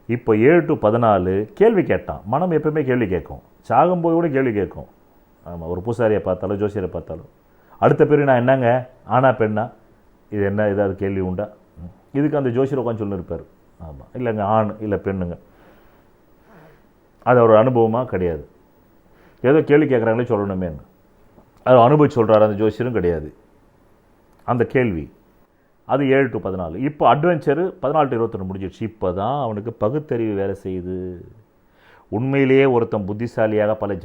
இப்போ 7 to 14 கேள்வி கேட்டான். மனம் எப்பவுமே கேள்வி கேட்கும், சாகும்போது கூட கேள்வி கேட்கும். ஆமாம், ஒரு பூசாரியை பார்த்தாலும் ஜோசியரை பார்த்தாலும் அடுத்த பேர் நான் என்னங்க ஆனா பெண்ணா, இது என்ன ஏதாவது கேள்வி உண்டா? இதுக்கு அந்த ஜோசியர் உட்காந்து சொல்லியிருப்பார். ஆமாம், இல்லைங்க ஆண் இல்லை பெண்ணுங்க. அது ஒரு அனுபவமாக கிடையாது. ஏதோ கேள்வி கேட்குறாங்களே சொல்லணுமேன்னு. அது அனுபவிச்சு சொல்கிறாரு அந்த ஜோசியரும் கிடையாது. அந்த கேள்வி அது 7 to 14. இப்போ அட்வென்ச்சரு 14 to 21 முடிஞ்சிடுச்சு. இப்போ தான் அவனுக்கு பகுத்தறிவு வேலை செய்யுது. உண்மையிலேயே ஒருத்தன் புத்திசாலியாக பல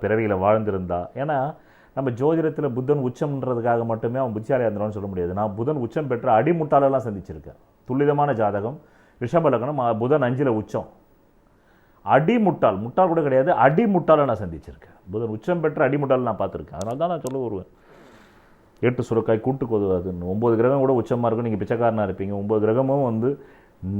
பிறவிகளை வாழ்ந்திருந்தா, ஏன்னா நம்ம ஜோதிடத்தில் புதன் உச்சம்ன்றதுக்காக மட்டுமே அவன் புத்திசாலியாக இருந்தான்னு சொல்ல முடியாது. நான் புதன் உச்சம் பெற்ற அடிமுட்டாளெல்லாம் சந்திச்சிருக்கேன். துல்லிதமான ஜாதகம், ரிஷப லக்னம், புதன் 5ல் உச்சம். அடிமுட்டாள், முட்டாள் கூட கிடையாது, அடிமுட்டாளை நான் சந்திச்சிருக்கேன். புதன் உச்சம் பெற்ற அடிமுட்டாள் நான் பார்த்துருக்கேன். அதனால தான் நான் சொல்ல வருவேன், 8 சுரக்காய் கூட்டு கொதுவாதுன்னு. 9 கிரகம் கூட உச்சமாக இருக்கும், நீங்கள் பிச்சைக்காரனாக இருப்பீங்க. 9 கிரகமும் வந்து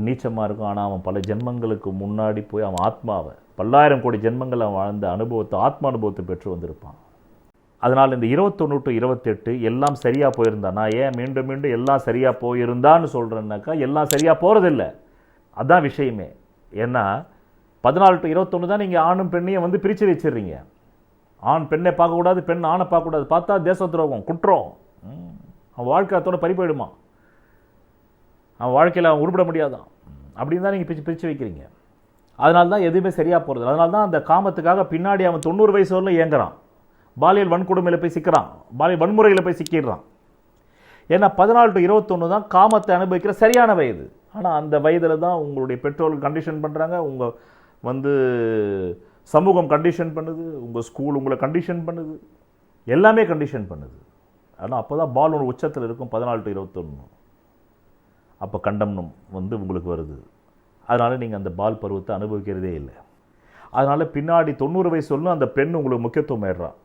நீச்சமாக இருக்கும். ஆனால் அவன் பல ஜென்மங்களுக்கு முன்னாடி போய் அவன் ஆத்மாவை 10,000 கோடி ஜென்மங்கள் அவன் வாழ்ந்த அனுபவத்தை, ஆத்மா அனுபவத்தை பெற்று வந்திருப்பான். அதனால் இந்த 21 to 28 எல்லாம் சரியாக போயிருந்தா, நான் ஏன் மீண்டும் மீண்டும் எல்லாம் சரியாக போயிருந்தான்னு சொல்கிறேன்னாக்கா, எல்லாம் சரியாக போகிறதில்ல, அதுதான் விஷயமே. ஏன்னா 14 to 21 தான் நீங்கள் ஆணும் பெண்ணையும் வந்து பிரித்து வச்சிடுறீங்க. ஆண் பெண்ணை பார்க்கக்கூடாது, பெண் ஆணை பார்க்கக்கூடாது. பார்த்தா தேச துரோகம், குற்றம். அவன் வாழ்க்கை அதோட பறி போயிடுமா, அவன் வாழ்க்கையில் அவன் உருப்பிட முடியாதான். அப்படின்னு தான் நீங்கள் பிரித்து வைக்கிறீங்க. அதனால தான் எதுவுமே சரியாக போகிறது. அதனால தான் அந்த காமத்துக்காக பின்னாடி அவன் 90 வயசு வரல இயங்குறான். பாலியல் வன்கொடுமையில் போய் சிக்கிறான், பாலியல் வன்முறையில் போய் சிக்கிடுறான். ஏன்னா 14 to 21 தான் காமத்தை அனுபவிக்கிற சரியான வயது. ஆனால் அந்த வயதில் தான் உங்களுடைய பெற்றோர்கள் கண்டிஷன் பண்ணுறாங்க, உங்கள் வந்து சமூகம் கண்டிஷன் பண்ணுது, உங்கள் ஸ்கூல் உங்களை கண்டிஷன் பண்ணுது, எல்லாமே கண்டிஷன் பண்ணுது. ஆனால் அப்போ தான் பால் ஒரு உச்சத்தில் இருக்கும் 14 to 21. அப்போ கண்டம்னம் வந்து உங்களுக்கு வருது. அதனால் நீங்கள் அந்த பால் பருவத்தை அனுபவிக்கிறதே இல்லை. அதனால் பின்னாடி 90 வயசு சொல்லணும் அந்த பெண் உங்களுக்கு முக்கியத்துவம் ஆயிடுறான்.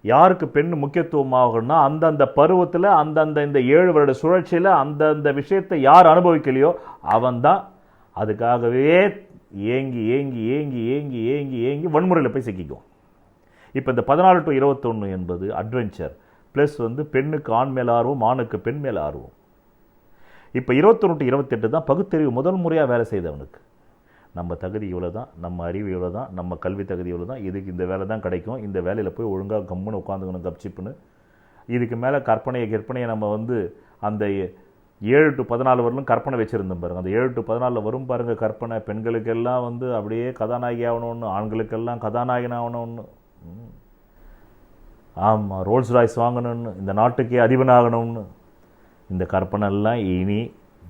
யாருக்கு பெண் முக்கியத்துவம் ஆகும்னா, அந்தந்த பருவத்தில் அந்தந்த இந்த 7 வருட சுழற்சியில் அந்தந்த விஷயத்தை யார் அனுபவிக்கலையோ அவன் தான் அதுக்காகவே ஏங்கி ஏங்கி ஏங்கி ஏங்கி ஏங்கி ஏங்கி வன்முறையில் போய் சிக்கிக்கும். இப்போ இந்த 14 to 21 என்பது அட்வென்ச்சர் ப்ளஸ் வந்து பெண்ணுக்கு ஆண் மேல் ஆர்வம், ஆணுக்கு பெண் மேல் ஆர்வம். இப்போ 21 to 28 தான் பகுத்தறிவு முதல் முறையாக வேலை செய்தவனுக்கு. நம்ம தகுதி இவ்வளோ தான், நம்ம அறிவு இவ்வளோ தான், நம்ம கல்வி தகுதி இவ்வளோ தான், இதுக்கு இந்த வேலை தான் கிடைக்கும், இந்த வேலையில் போய் ஒழுங்காக கம்முன்னு உட்காந்துக்கணும் கப்சிப்புன்னு. இதுக்கு மேலே கற்பனையை நம்ம வந்து அந்த 7 to 14 வரலும் கற்பனை வச்சுருந்தோம் பாருங்கள். அந்த 7 to 14 வரும் பாருங்கள் கற்பனை. பெண்களுக்கெல்லாம் வந்து அப்படியே கதாநாயகி ஆகணும்னு, ஆண்களுக்கெல்லாம் கதாநாயகன் ஆகணும்னு, ஆமாம் ரோல்ஸ் ராய்ஸ் வாங்கணும்னு, இந்த நாட்டுக்கே அதிபனாகணும்னு. இந்த கற்பனைலாம் இனி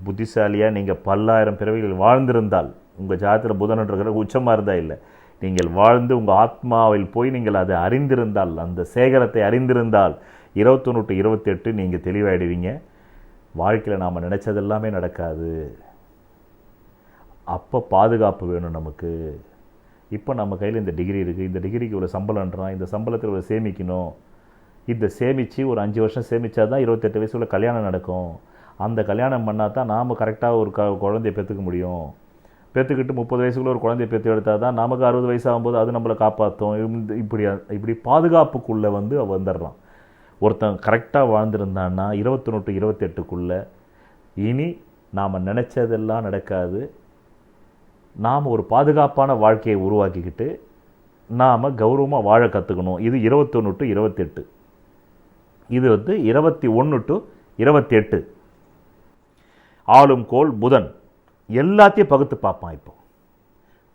புத்திசாலியாக நீங்கள் 10,000 பிறவிகள் வாழ்ந்திருந்தால், உங்கள் ஜாதகத்தில் புதன்ன்ற உச்சமாக இருந்தால் இல்லை, நீங்கள் வாழ்ந்து உங்கள் ஆத்மாவில் போய் நீங்கள் அதை அறிந்திருந்தால், அந்த சேகரத்தை அறிந்திருந்தால் 21 to 28 நீங்கள் தெளிவாயிடுவீங்க. வாழ்க்கையில் நாம் நினச்சதெல்லாமே நடக்காது. அப்போ பாதுகாப்பு வேணும் நமக்கு. இப்போ நம்ம கையில் இந்த டிகிரி இருக்குது, இந்த டிகிரிக்கு இவ்வளோ சம்பளம்ன்றான், இந்த சம்பளத்தில் இவ்வளோ சேமிக்கணும். இதை சேமித்து ஒரு 5 வருஷம் சேமித்தா தான் 28 வயசுல கல்யாணம் நடக்கும். அந்த கல்யாணம் பண்ணால் தான் நாம் கரெக்டாக ஒரு குழந்தைய பெற்றுக்க முடியும். பெற்றுக்கிட்டு 30 வயசுக்குள்ள ஒரு குழந்தைய பெற்று எடுத்தால் தான் நமக்கு 60 வயசு ஆகும்போது அது நம்மளை காப்பாற்றும். இப்படி பாதுகாப்புக்குள்ளே வந்து வந்துடுறான். ஒருத்தன் கரெக்டாக வாழ்ந்திருந்தான்னா 21 to 28க்குள்ளே இனி நாம் நினச்சதெல்லாம் நடக்காது. நாம் ஒரு பாதுகாப்பான வாழ்க்கையை உருவாக்கிக்கிட்டு நாம் கௌரவமாக வாழ கற்றுக்கணும். இது 21 to 28. இது வந்து 21 to 28. ஆளும் கோள் புதன் எல்லாத்தையும் பகுத்து பார்ப்பான். இப்போ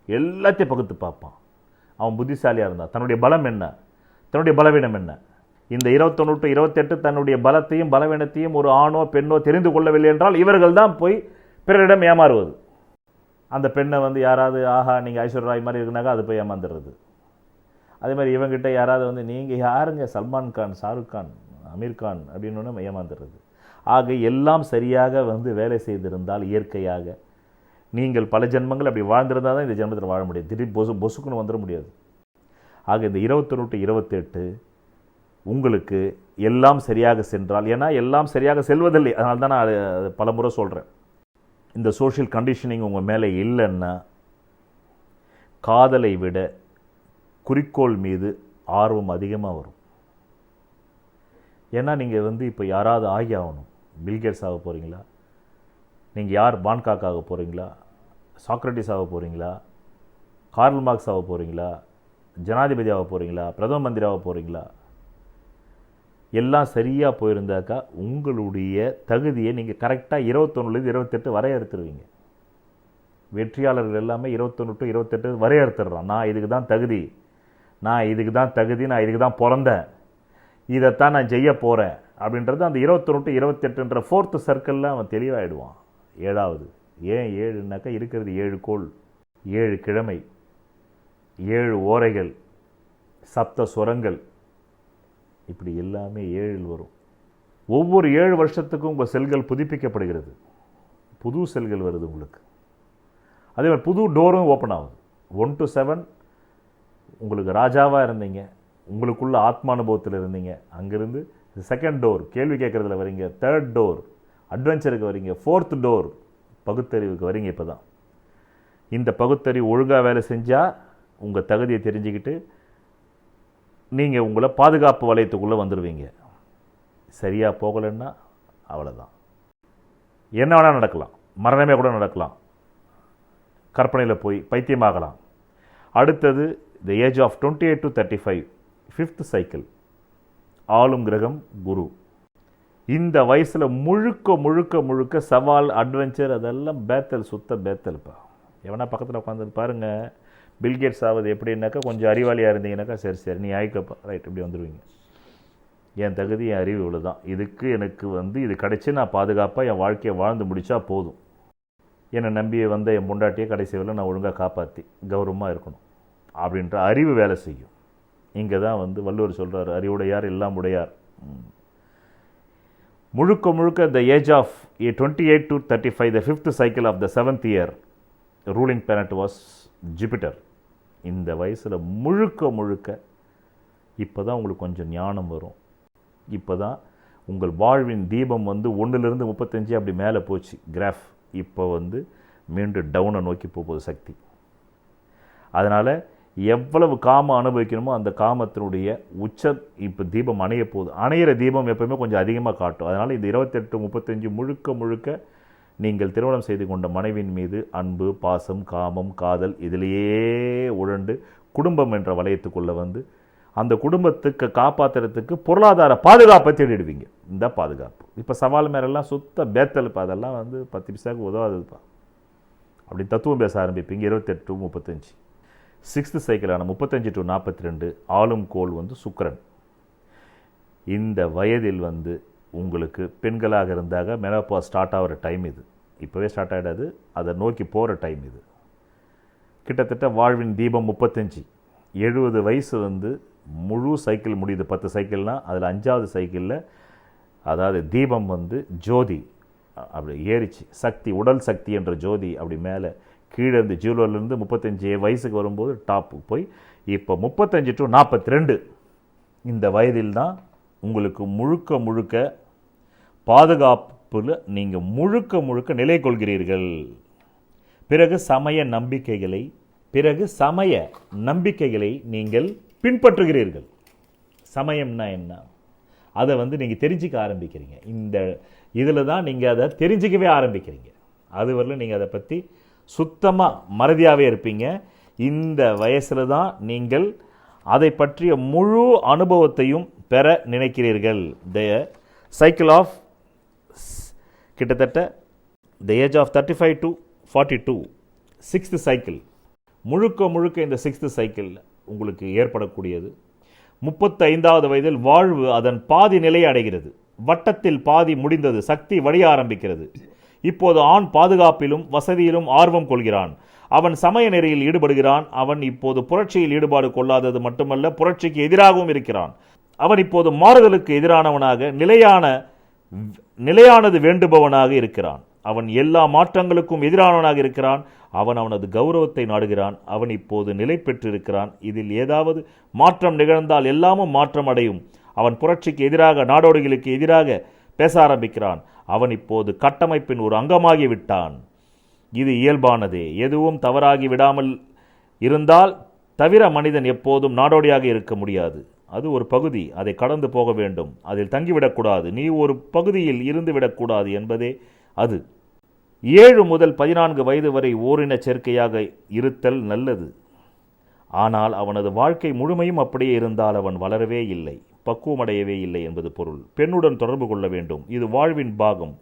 எல்லாத்தையும் பகுத்து பார்ப்பான். அவன் புத்திசாலியாக இருந்தான். தன்னுடைய பலம் என்ன, தன்னுடைய பலவீனம் என்ன, இந்த 21 to 28 தன்னுடைய பலத்தையும் பலவீனத்தையும் ஒரு ஆணோ பெண்ணோ தெரிந்து கொள்ளவில்லை என்றால் இவர்கள் தான் போய் பிறரிடம் ஏமாறுவது. அந்த பெண்ணை வந்து யாராவது ஆஹா நீங்கள் ஐஸ்வர்யா ராய் மாதிரி இருக்குனாக்கா அது போய் ஏமாந்துடுறது. அதே மாதிரி இவங்கிட்ட யாராவது வந்து நீங்கள் யாருங்க சல்மான் கான், ஷாருக் கான், அமீர் கான் அப்படின்னு ஏமாந்துடுறது. ஆக எல்லாம் சரியாக வந்து வேலை செய்திருந்தால் இயற்கையாக நீங்கள் பல ஜென்மங்கள் அப்படி வாழ்ந்திருந்தால் தான் இந்த ஜென்மத்தில் வாழ முடியும். திடீர் பொசுக்குன்னு வந்துட முடியாது. ஆக இந்த 21 to 28 உங்களுக்கு எல்லாம் சரியாக சென்றால், ஏன்னா எல்லாம் சரியாக செல்வதில்லை, அதனால தான் நான் அது பல முறை சொல்கிறேன். இந்த சோஷியல் கண்டிஷனிங் உங்கள் மேலே இல்லைன்னா காதலை விட குறிக்கோள் மீது ஆர்வம் அதிகமாக வரும். ஏன்னா நீங்கள் வந்து இப்போ யாராவது ஆகி ஆகணும். பில்கேட்ஸ் ஆக போகிறீங்களா, நீங்கள் யார் பான்காக் ஆக போகிறீங்களா, சாக்ரட்டிஸ் ஆக போகிறீங்களா, கார்ல் மார்க்ஸ் ஆக போகிறீங்களா, ஜனாதிபதி ஆக போகிறீங்களா, பிரதம மந்திரி ஆக போகிறீங்களா, எல்லாம் சரியாக போயிருந்தாக்கா உங்களுடைய தகுதியை நீங்கள் கரெக்டாக 21 to 28 வரையறுத்துருவீங்க. வெற்றியாளர்கள் எல்லாமே 21 to 28 வரையறுத்துடுறான். நான் இதுக்கு தான் தகுதி, நான் இதுக்கு தான் தகுதி, நான் இதுக்கு தான் பிறந்தேன், இதைத்தான் நான் செய்ய போகிறேன் அப்படின்றது அந்த 21 28ன்ற 4th சர்க்கிளில் அவன் தெளிவாகிடுவான். 7வது ஏன் 7னாக்கா இருக்கிறது 7 கோள், 7 கிழமை, 7 ஓரைகள், சப்த சுரங்கள், இப்படி எல்லாமே 7 வரும். ஒவ்வொரு 7 வருஷத்துக்கும் உங்கள் செல்கள் புதுப்பிக்கப்படுகிறது, புது செல்கள் வருது உங்களுக்கு. அதே மாதிரி புது டோரும் ஓப்பன் ஆகுது. 1 to 7 உங்களுக்கு ராஜாவாக இருந்தீங்க, உங்களுக்குள்ள ஆத்மானுபவத்தில் இருந்தீங்க, அங்கேருந்து செகண்ட் டோர் கேள்வி கேட்குறதுல வரீங்க, 3rd டோர் அட்வென்ச்சருக்கு வரீங்க, 4th டோர் பகுத்தறிவுக்கு வரீங்க. இப்போ தான் இந்த பகுத்தறிவு ஒழுங்காக வேலை செஞ்சால் உங்கள் தகுதியை தெரிஞ்சுக்கிட்டு நீங்கள் உங்களை பாதுகாப்பு வளையத்துக்குள்ளே வந்துடுவீங்க. சரியாக போகலைன்னா அவ்வளோதான். என்ன வேணால் நடக்கலாம், மரணமே கூட நடக்கலாம், கற்பனையில் போய் பைத்தியமாகலாம். அடுத்தது the age of 28 to 35 5th cycle, ஆளும் கிரகம் குரு. இந்த வயசில் முழுக்க முழுக்க முழுக்க சவால், அட்வென்ச்சர், அதெல்லாம் பேத்தல், சுத்த பேத்தல்ப்பா. எவனா பக்கத்தில் உட்காந்து பாருங்கள், பில்கேட்ஸ் ஆகுது எப்படின்னாக்கா கொஞ்சம் அறிவாளியாக இருந்தீங்கன்னாக்கா சரி சரி நீ ஆயிக்கப்பா ரைட் இப்படி வந்துடுவீங்க. என் தகுதி என் அறிவு இவ்வளோ தான், இதுக்கு எனக்கு இது கிடச்சி நான் பாதுகாப்பாக என் வாழ்க்கையை வாழ்ந்து முடித்தா போதும், என்னை நம்பி வந்த என் பொண்டாட்டியை கடைசி வரை நான் ஒழுங்காக காப்பாற்றி கௌரவமாக இருக்கணும் அப்படின்ற அறிவு வேலை செய்யும். இங்கே தான் வள்ளுவர் சொல்கிறார், அறிவுடையார் எல்லாம் உடையார். முழுக்க முழுக்க த age of 28 to 35 the 5th cycle of the 7th year ruling planet was Jupiter. இந்த வயசில் முழுக்க முழுக்க இப்போ தான் உங்களுக்கு கொஞ்சம் ஞானம் வரும். இப்போ தான் உங்கள் வாழ்வின் தீபம் 1லிருந்து 35 அப்படி மேலே போச்சு கிராஃப். இப்போ மீண்டும் டவுனை நோக்கி போகுது சக்தி. அதனால் எவ்வளவு காமம் அனுபவிக்கணுமோ அந்த காமத்தினுடைய உச்சம் இப்போ தீபம் அணைய போகுது. அணையிற தீபம் எப்பவுமே கொஞ்சம் அதிகமாக காட்டும். அதனால் இந்த 28 35 முழுக்க முழுக்க நீங்கள் திருமணம் செய்து கொண்ட மனைவியின் மீது அன்பு, பாசம், காமம், காதல் இதிலேயே உழண்டு குடும்பம் என்ற வளையத்துக்குள்ளே அந்த குடும்பத்துக்கு காப்பாற்றுறதுக்கு பொருளாதார பாதுகாப்பை தேடிடுவீங்க. இந்த பாதுகாப்பு இப்போ சவால் மேலெல்லாம் சுத்த பேத்தல்ப்பா, அதெல்லாம் 10 பைசாவுக்கு உதவாதுப்பா அப்படி தத்துவம் பேச ஆரம்பிப்பீங்க. 28 to 35 6th சைக்கிளான 35 to 42 ஆளும் கோள் சுக்கிரன். இந்த வயதில் உங்களுக்கு பெண்களாக இருந்தாக மெனோபாஸ் ஸ்டார்ட் ஆகிற டைம் இது. இப்போவே ஸ்டார்ட் ஆகிடாது, அதை நோக்கி போகிற டைம் இது. கிட்டத்தட்ட வாழ்வின் தீபம் 35 70 வயசு முழு சைக்கிள் முடியுது. 10 சைக்கிள்னால் அதில் 5வது சைக்கிளில் அதாவது தீபம் ஜோதி அப்படி ஏறிச்சு, சக்தி, உடல் சக்தி என்ற ஜோதி அப்படி மேலே கீழே இருந்து 0லேருந்து 35 வயசுக்கு வரும்போது டாப்பு போய் இப்போ 35 to 42 இந்த வயதில் தான் உங்களுக்கு முழுக்க முழுக்க பாதுகாப்பில் நீங்கள் முழுக்க முழுக்க நிலை கொள்கிறீர்கள். பிறகு சமய நம்பிக்கைகளை நீங்கள் பின்பற்றுகிறீர்கள். சமயம்னா என்ன, அதை நீங்கள் தெரிஞ்சிக்க ஆரம்பிக்கிறீங்க. இந்த இதில் தான் நீங்கள் அதை தெரிஞ்சிக்கவே ஆரம்பிக்கிறீங்க. அது வரல நீங்கள் அதை பற்றி சுத்தமாக மறதியாகவே இருப்பீங்க. இந்த வயசில் தான் நீங்கள் அதை பற்றிய முழு அனுபவத்தையும் பெற நினைக்கிறீர்கள். த சைக்கிள் ஆஃப் கிட்டத்தட்ட the age of 35 to 42 6th cycle முழுக்க முழுக்க இந்த 6th சைக்கிள் உங்களுக்கு ஏற்படக்கூடியது. 35வது வயதில் வாழ்வு அதன் பாதி நிலை அடைகிறது. வட்டத்தில் பாதி முடிந்தது, சக்தி வழிய ஆரம்பிக்கிறது. இப்போது ஆண் பாதுகாப்பிலும் வசதியிலும் ஆர்வம் கொள்கிறான். அவன் சமய நெறியில் ஈடுபடுகிறான். அவன் இப்போது புரட்சியில் ஈடுபாடு கொள்ளாதது மட்டுமல்ல, புரட்சிக்கு எதிராகவும் இருக்கிறான். அவன் இப்போது மாறுதலுக்கு எதிரானவனாக, நிலையானது வேண்டுபவனாக இருக்கிறான். அவன் எல்லா மாற்றங்களுக்கும் எதிரானவனாக இருக்கிறான். அவன் அவனது கௌரவத்தை நாடுகிறான். அவன் இப்போது நிலை பெற்றிருக்கிறான். இதில் ஏதாவது மாற்றம் நிகழ்ந்தால் எல்லாமும் மாற்றம் அடையும். அவன் புரட்சிக்கு எதிராக, நாடோடிகளுக்கு எதிராக பேச ஆரம்பிக்கிறான். அவன் இப்போது கட்டமைப்பின் ஒரு அங்கமாகி விட்டான். இது இயல்பானதே. எதுவும் தவறாகி விடாமல் இருந்தால் தவிர மனிதன் எப்போதும் நாடோடியாக இருக்க முடியாது. அது ஒரு பகுதி, அதை கடந்து போக வேண்டும். அதில் தங்கிவிடக்கூடாது. நீ ஒரு பகுதியில் இருந்து விடக்கூடாது என்பதே அது. 7 முதல் 14 வயது வரை ஓரின சேர்க்கையாக இருத்தல் நல்லது. ஆனால் அவனது வாழ்க்கை முழுமையும் அப்படியே இருந்தால் அவன் வளரவே இல்லை, பக்குவமடையவே இல்லை என்பது பொருள். பெண்ணுடன் தொடர்பு கொள்ள வேண்டும். இது வாழ்வின் பாகம்.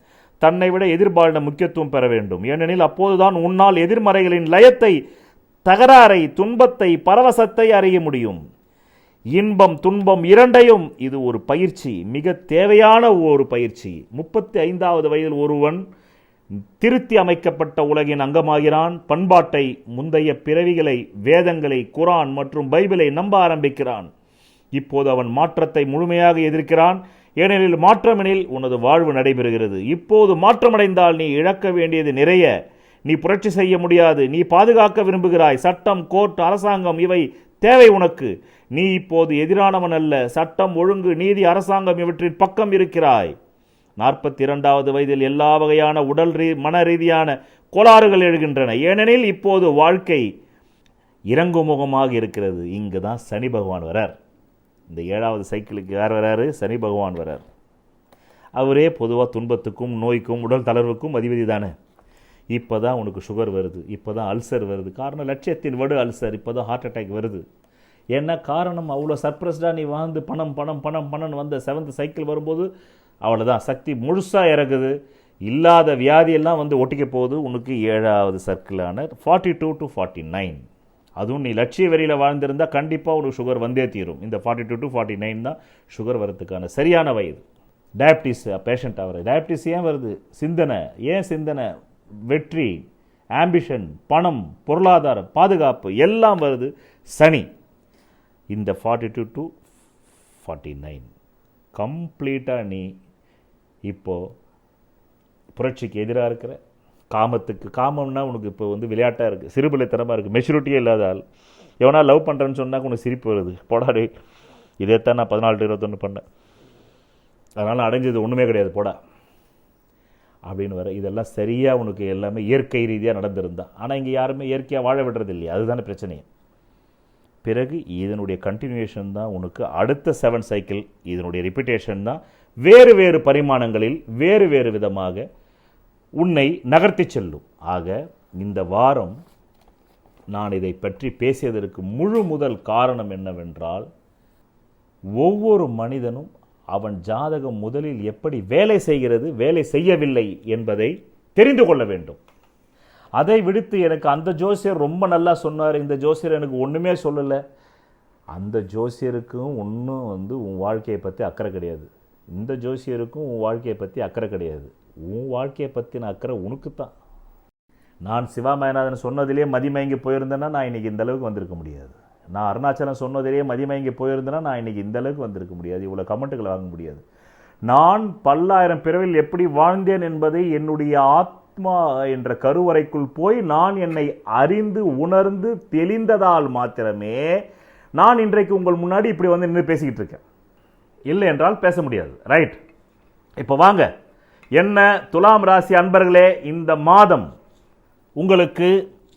தன்னை விட எதிர்பாலின முக்கியத்துவம் பெற வேண்டும். ஏனெனில் அப்போதுதான் உன்னால் எதிர்மறைகளின் லயத்தை, தகராறை, துன்பத்தை, பரவசத்தை அறிய முடியும். இன்பம் துன்பம் இரண்டையும் இது ஒரு பயிற்சி, மிக தேவையான ஒரு பயிற்சி. 35வது வயதில் ஒருவன் திருத்தி அமைக்கப்பட்ட உலகின் அங்கமாகிறான். பண்பாட்டை, முந்தைய பிறவிகளை, வேதங்களை, குரான் மற்றும் பைபிளை நம்ப ஆரம்பிக்கிறான். இப்போது அவன் மாற்றத்தை முழுமையாக எதிர்க்கிறான். ஏனெனில் மாற்றமெனில் உனது வாழ்வு நடைபெறுகிறது. இப்போது மாற்றமடைந்தால் நீ இழக்க வேண்டியது நிறைய. நீ புரட்சி செய்ய முடியாது. நீ பாதுகாக்க விரும்புகிறாய். சட்டம், கோர்ட், அரசாங்கம் இவை தேவை உனக்கு. நீ இப்போது எதிரானவன் அல்ல. சட்டம், ஒழுங்கு, நீதி, அரசாங்கம் இவற்றின் பக்கம் இருக்கிறாய். 42வது வயதில் எல்லா வகையான உடல் மன ரீதியான கோளாறுகள் எழுகின்றன. ஏனெனில் இப்போது வாழ்க்கை இறங்குமுகமாக இருக்கிறது. இங்கு தான் சனி பகவான் வரார். இந்த 7வது சைக்கிளுக்கு யார் வராரு? சனி பகவான் வரார். அவரே பொதுவாக துன்பத்துக்கும் நோய்க்கும் உடல் தளர்வுக்கும் அதிபதி தானே. இப்போ தான் உனக்கு சுகர் வருது, இப்போ தான் அல்சர் வருது. காரணம் லட்சியத்தின் வடு அல்சர். இப்போ தான் ஹார்ட் அட்டாக் வருது. என்ன காரணம்? அவ்வளோ சர்ப்ரஸ்டாக நீ வாழ்ந்து பணம் பணம் பணம் பணம்னு வந்த 7th சைக்கிள் வரும்போது அவ்வளோதான், சக்தி முழுசாக இறக்குது. இல்லாத வியாதியெல்லாம் வந்து ஒட்டிக்க போகுது. உனக்கு 7வது சர்க்கிளான 42 to 49. அதுவும் நீ லட்சிய வெறியில் வாழ்ந்திருந்தால் கண்டிப்பாக உனக்கு சுகர் வந்தே தீரும். இந்த 42 to 49 தான் சுகர் வரத்துக்கான சரியான வயது. டயபிட்டிஸ் பேஷண்ட் ஆகிற. டயபிட்டிஸ் ஏன் வருது? சிந்தனை. ஏன் சிந்தனை? வெற்றி, ஆம்பிஷன், பணம், பொருளாதாரம், பாதுகாப்பு எல்லாம் வருது. சனி இந்த 42 to 49 கம்ப்ளீட்டாக நீ இப்போது புரட்சிக்கு எதிராக இருக்கிற. காமத்துக்கு, காமம்னா உனக்கு இப்போ வந்து விளையாட்டாக இருக்குது, சிறுபிள்ளைத்தனமாக இருக்குது, மெச்சூரிட்டியே இல்லாதால். எவனா லவ் பண்ணுறேன்னு சொன்னால் உனக்கு சிரிப்பு வருது. போடாடே, இதைத்தான் நான் 14 to 21 பண்ணேன், அதனால் அடைஞ்சது ஒன்றுமே கிடையாது போடா அப்படின்னு வர. இதெல்லாம் சரியாக உனக்கு எல்லாமே இயற்கை ரீதியாக நடந்திருந்தா. ஆனால் இங்கே யாருமே இயற்கையாக வாழ விடுறது இல்லையா? அதுதானே பிரச்சனையே. பிறகு இதனுடைய கண்டினியூஷன் தான் உனக்கு அடுத்த 7 சைக்கிள். இதனுடைய ரிப்பீட்டேஷன் தான் வேறு வேறு பரிமாணங்களில் வேறு வேறு விதமாக உன்னை நகர்த்தி செல்லும். ஆக இந்த வாரம் நான் இதை பற்றி பேசியதற்கு முழு முதல் காரணம் என்னவென்றால், ஒவ்வொரு மனிதனும் அவன் ஜாதகம் முதலில் எப்படி வேலை செய்கிறது, வேலை செய்யவில்லை என்பதை தெரிந்து கொள்ள வேண்டும். அதை விடுத்து எனக்கு அந்த ஜோசியர் ரொம்ப நல்லா சொன்னார், இந்த ஜோசியர் எனக்கு ஒன்றுமே சொல்லலை, அந்த ஜோசியருக்கும் ஒன்றும் வந்து உன் வாழ்க்கையை பற்றி அக்கறை கிடையாது. இந்த ஜோசியருக்கும் உன் வாழ்க்கையை பற்றி அக்கறை கிடையாது. உன் வாழ்க்கையை பற்றின அக்கறை உனக்கு தான். நான் சிவா மயநாதன் சொன்னதிலே மதிமயங்கி போயிருந்தேன்னா நான் இன்றைக்கி இந்த அளவுக்கு வந்திருக்க முடியாது. நான் அருணாச்சலம் சொன்னதிலேயே மதிமயங்கி போயிருந்தேன்னா நான் இன்றைக்கி இந்த அளவுக்கு வந்திருக்க முடியாது. இவ்வளோ கமெண்ட்டுகளை வாங்க முடியாது. நான் பல்லாயிரம் பிறவில் எப்படி வாழ்ந்தேன் என்பதை என்னுடைய ஆத்மா என்ற கருவறைக்குள் போய் நான் என்னை அறிந்து உணர்ந்து தெளிந்ததால் மாத்திரமே நான் இன்றைக்கு உங்கள் முன்னாடி இப்படி வந்து நின்று பேசிக்கிட்டு இருக்கேன். இல்லை என்றால் பேச முடியாது. ரைட், இப்போ வாங்க. என்ன துலாம் ராசி அன்பர்களே, இந்த மாதம் உங்களுக்கு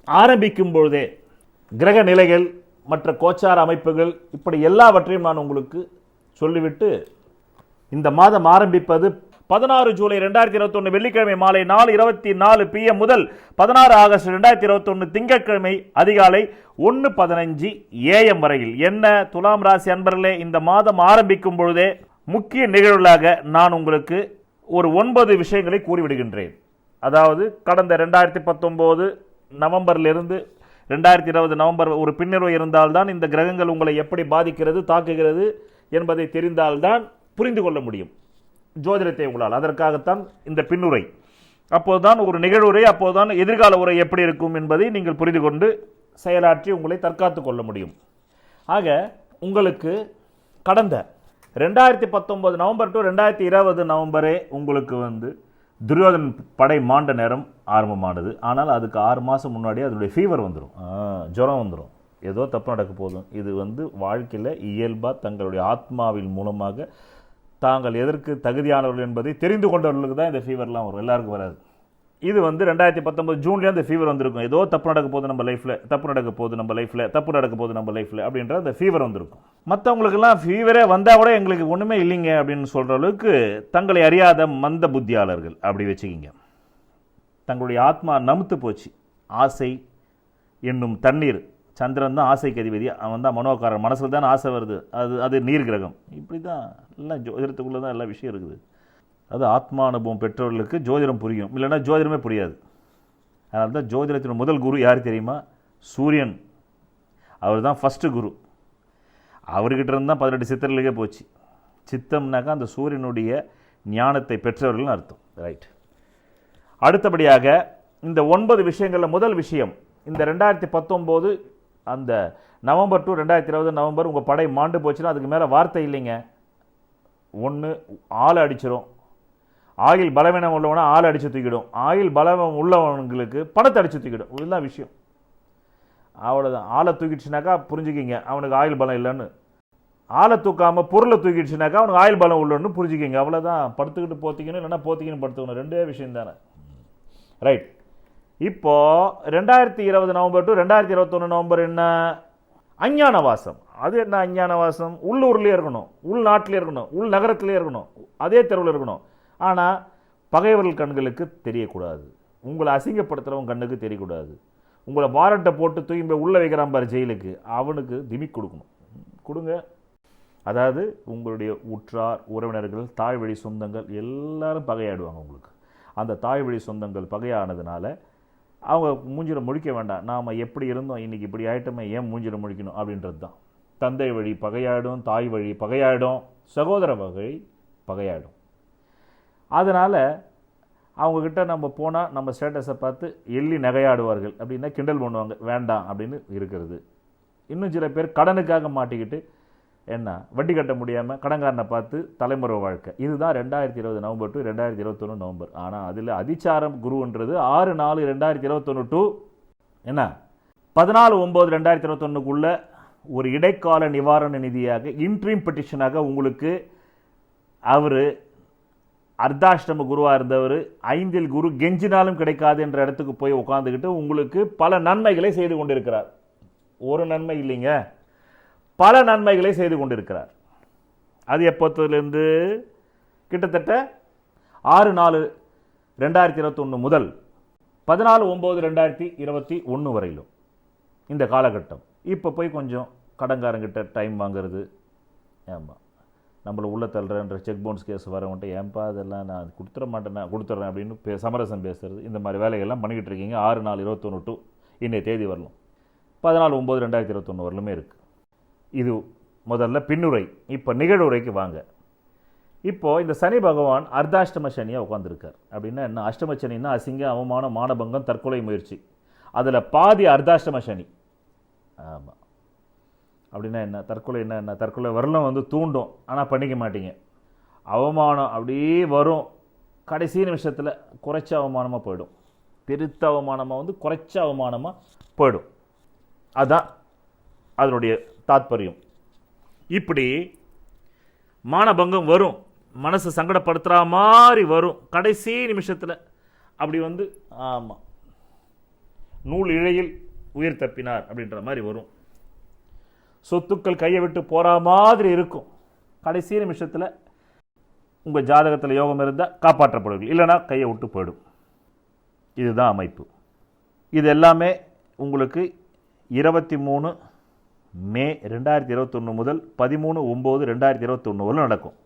ஆரம்பிக்கும் பொழுதே கிரக நிலைகள் மற்ற கோச்சார அமைப்புகள் இப்படி எல்லாவற்றையும் நான் உங்களுக்கு சொல்லிவிட்டு, இந்த மாதம் ஆரம்பிப்பது 16 ஜூலை 2021 வெள்ளிக்கிழமை மாலை 4:24 PM முதல் 16 ஆகஸ்ட் 2021 திங்கட்கிழமை அதிகாலை 1:15 AM வரையில். என்ன துலாம் ராசி அன்பர்களே, இந்த மாதம் ஆரம்பிக்கும் பொழுதே முக்கிய நிகழ்வுகளாக நான் உங்களுக்கு ஒரு 9 விஷயங்களை கூறிவிடுகின்றேன். அதாவது கடந்த 2019 நவம்பரிலிருந்து 2020 நவம்பர் ஒரு பின்னர்வு இருந்தால்தான் இந்த கிரகங்கள் உங்களை எப்படி பாதிக்கிறது, தாக்குகிறது என்பதை தெரிந்தால்தான் புரிந்து கொள்ள முடியும் ஜோதிடத்தை உங்களால். அதற்காகத்தான் இந்த பின்னுரை. அப்போதுதான் ஒரு நிகழ்வுரை, அப்போதுதான் எதிர்கால உரை எப்படி இருக்கும் என்பதை நீங்கள் புரிந்து கொண்டு செயலாற்றி உங்களை தற்காத்து கொள்ள முடியும். ஆக உங்களுக்கு கடந்த 2019 நவம்பர் டு 2020 நவம்பரே உங்களுக்கு வந்து துரியோதன் படை மாண்ட நேரம் ஆரம்பமானது. ஆனால் அதுக்கு 6 மாதம் முன்னாடியே அதனுடைய ஃபீவர் வந்துடும், ஜுரம் வந்துடும், ஏதோ தப்பு நடக்க போதும். இது வந்து வாழ்க்கையில் இயல்பாக தங்களுடைய ஆத்மாவின் மூலமாக தாங்கள் எதற்கு தகுதியானவர்கள் என்பதை தெரிந்து கொண்டவர்களுக்கு தான் இந்த ஃபீவர்லாம் வரும், எல்லாருக்கும் வராது. இது வந்து 2019 ஜூன்லேயே அந்த ஃபீவர் வந்திருக்கும். ஏதோ தப்பு நடக்க போகுது நம்ம லைஃப்பில், தப்பு நடக்க போகுது நம்ம லைஃப்பில், தப்பு நடக்க போகுது நம்ம லைஃப்பில் அப்படின்ற அந்த ஃபீவர் வந்திருக்கும். மற்றவங்களுக்கெல்லாம் ஃபீவரே வந்தால் கூட எங்களுக்கு ஒன்றுமே இல்லைங்க அப்படின்னு சொல்கிற அளவுக்கு தங்களை அறியாத மந்த புத்தியாளர்கள் அப்படி வச்சுக்கிங்க. தங்களுடைய ஆத்மா நமுத்து போச்சு. ஆசை என்னும் தண்ணீர், சந்திரன் தான் ஆசைக்கு அதிபதி, அவன் தான் மனோகாரன், மனசில் தான் ஆசை வருது, அது நீர் கிரகம். இப்படி தான் எல்லாம் ஜோதிடத்துக்குள்ளே தான் எல்லா விஷயம் இருக்குது. அது ஆத்மா அனுபவம் பெற்றவர்களுக்கு ஜோதிடம் புரியும், இல்லைன்னா ஜோதிடமே புரியாது. அதனால தான் ஜோதிடத்தின் முதல் குரு யார் தெரியுமா? சூரியன். அவர் தான் ஃபஸ்ட்டு குரு. அவர்கிட்ட இருந்து தான் 18 சித்தர்களுக்கே போச்சு. சித்தம்னாக்கா அந்த சூரியனுடைய ஞானத்தை பெற்றவர்கள்னு அர்த்தம். ரைட். அடுத்தபடியாக இந்த 9 விஷயங்களில் முதல் விஷயம், இந்த 2019 அந்த நவம்பர் டு 2020 நவம்பர் உங்கள் படை மாண்டு போச்சுன்னா அதுக்கு மேலே வார்த்தை இல்லைங்க. ஒன்று ஆளை அடிச்சிடும், ஆயில் பலவீனம் உள்ளவனா ஆளை அடித்து தூக்கிடும், ஆயில் பலவீனம் உள்ளவங்களுக்கு பணத்தை அடித்து தூக்கிடும். இதுதான் விஷயம். அவ்வளோதான். ஆளை தூக்கிடுச்சுனாக்கா புரிஞ்சுக்கிங்க அவனுக்கு ஆயில் பலம் இல்லைன்னு. ஆளை தூக்காமல் பொருளை தூக்கிடுச்சுனாக்கா அவனுக்கு ஆயில் பலம் உள்ளன்னு புரிஞ்சுக்கிங்க. அவ்வளோதான். படுத்துக்கிட்டு போத்திக்கணும், இல்லைன்னா போத்திக்கணும் படுத்துக்கணும், ரெண்டே விஷயம் தானே. ரைட். இப்போ 2020 நவம்பர் டு 2021 நவம்பர் என்ன? அஞ்ஞான வாசம். அது என்ன அஞ்ஞான வாசம்? உள்ளூர்லேயே இருக்கணும், உள்நாட்டிலே இருக்கணும், உள் நகரத்திலே இருக்கணும், அதே தெருவில் இருக்கணும். ஆனால் பகைவர்கள் கண்களுக்கு தெரியக்கூடாது, உங்களை அசிங்கப்படுத்துகிறவங்க கண்ணுக்கு தெரியக்கூடாது. உங்களை வாரண்ட்டை போட்டு தூக்கி போய் உள்ளே வைக்கிறான் பாரு ஜெயிலுக்கு, அவனுக்கு திமிக் கொடுக்கணும். கொடுங்க. அதாவது உங்களுடைய உற்றார் உறவினர்கள் தாய் வழி சொந்தங்கள் எல்லாரும் பகையாடுவாங்க உங்களுக்கு. அந்த தாய் வழி சொந்தங்கள் பகையானதுனால அவங்க மூஞ்சில முழிக்க வேண்டாம். நாம் எப்படி இருந்தோம், இன்றைக்கி இப்படி ஆகிட்டோமே, ஏன் மூஞ்சில முழிக்கணும் அப்படின்றது தான். தந்தை வழி பகையாடும், தாய் வழி பகையாடும், சகோதர வகை பகையாடும். அதனால் அவங்கக்கிட்ட நம்ம போனால் நம்ம ஸ்டேட்டஸை பார்த்து எள்ளி நகையாடுவார்கள், அப்படின்னா கிண்டல் பண்ணுவாங்க, வேண்டாம் அப்படின்னு இருக்கிறது. இன்னும் சில பேர் கடனுக்காக மாட்டிக்கிட்டு என்ன வட்டி கட்ட முடியாமல் கடன்காரனை பார்த்து தலைமுறை வாழ்க்கை. இதுதான் 2020 நவம்பர் டு 2021 நவம்பர். ஆனால் அதில் அதிச்சாரம் குருன்றது 6/4/2021 டு என்ன 14/9/2021 ஒரு இடைக்கால நிவாரண நிதியாக இன்ட்ரீம் பெட்டிஷனாக உங்களுக்கு அவர் அர்த்தாஷ்டம குருவாக இருந்தவர் 5ல் குரு கெஞ்சினாலும் கிடைக்காது என்ற இடத்துக்கு போய் உட்காந்துக்கிட்டு உங்களுக்கு பல நன்மைகளை செய்து கொண்டிருக்கிறார். ஒரு நன்மை இல்லைங்க, பல நன்மைகளை செய்து கொண்டிருக்கிறார். அது எப்போத்திலிருந்து? கிட்டத்தட்ட 6/4/2021 முதல் 14/9/2021 வரையிலும் இந்த காலகட்டம். இப்போ போய் கொஞ்சம் கடன்காரங்கிட்ட டைம் வாங்கிறது, ஆமாம் நம்மளை உள்ள தள்ளுறன்ற செக் பவுன்ஸ் கேஸ் வரவன்ட்டு ஏன்பா அதெல்லாம் நான் கொடுத்துட மாட்டேன், நான் கொடுத்துட்றேன் அப்படின்னு சமரசம் பேசுறது, இந்த மாதிரி வேலைகள்லாம் பண்ணிக்கிட்டு இருக்கீங்க. 6/4/21 டு இன்றைய தேதி வரலும் 14/9/2021 வரலுமே இருக்குது. இது முதல்ல பின்னுரை. இப்போ நிகழ்வுரைக்கு வாங்க. இப்போது இந்த சனி பகவான் அர்த்தாஷ்டம சனியாக உட்காந்துருக்கார். அப்படின்னா என்ன? அஷ்டம சனின்னா அசிங்க அவமானம் மானபங்கம் தற்கொலை முயற்சி, அதில் பாதி அர்த்தாஷ்டம சனி. ஆமாம். அப்படின்னா என்ன? தற்கொலை என்ன? தற்கொலை வரலாம் வந்து தூண்டும், ஆனால் பண்ணிக்க மாட்டீங்க. அவமானம் அப்படியே வரும், கடைசி நிமிஷத்தில் குறைச்ச அவமானமாக போயிடும். பெருத்த அவமானமாக வந்து குறைச்ச அவமானமாக போயிடும். அதுதான் அதனுடைய தாத்பரியம். இப்படி மானபங்கம் வரும், மனசு சங்கடப்படுத்துகிற மாதிரி வரும், கடைசி நிமிஷத்தில் அப்படி வந்து ஆமாம் நூல் இழையில் உயிர் தப்பினார் அப்படின்ற மாதிரி வரும். சொத்துக்கள் கையை விட்டு போகிற மாதிரி இருக்கும், கடைசி நிமிஷத்தில் உங்கள் ஜாதகத்தில் யோகம் இருந்தால் காப்பாற்றப்படுவீர்கள், இல்லைனா கையை விட்டு போயிடும். இதுதான் அமைப்பு. இது எல்லாமே உங்களுக்கு 23 மே 2021 முதல் 13/9/2021 வரலும் நடக்கும்.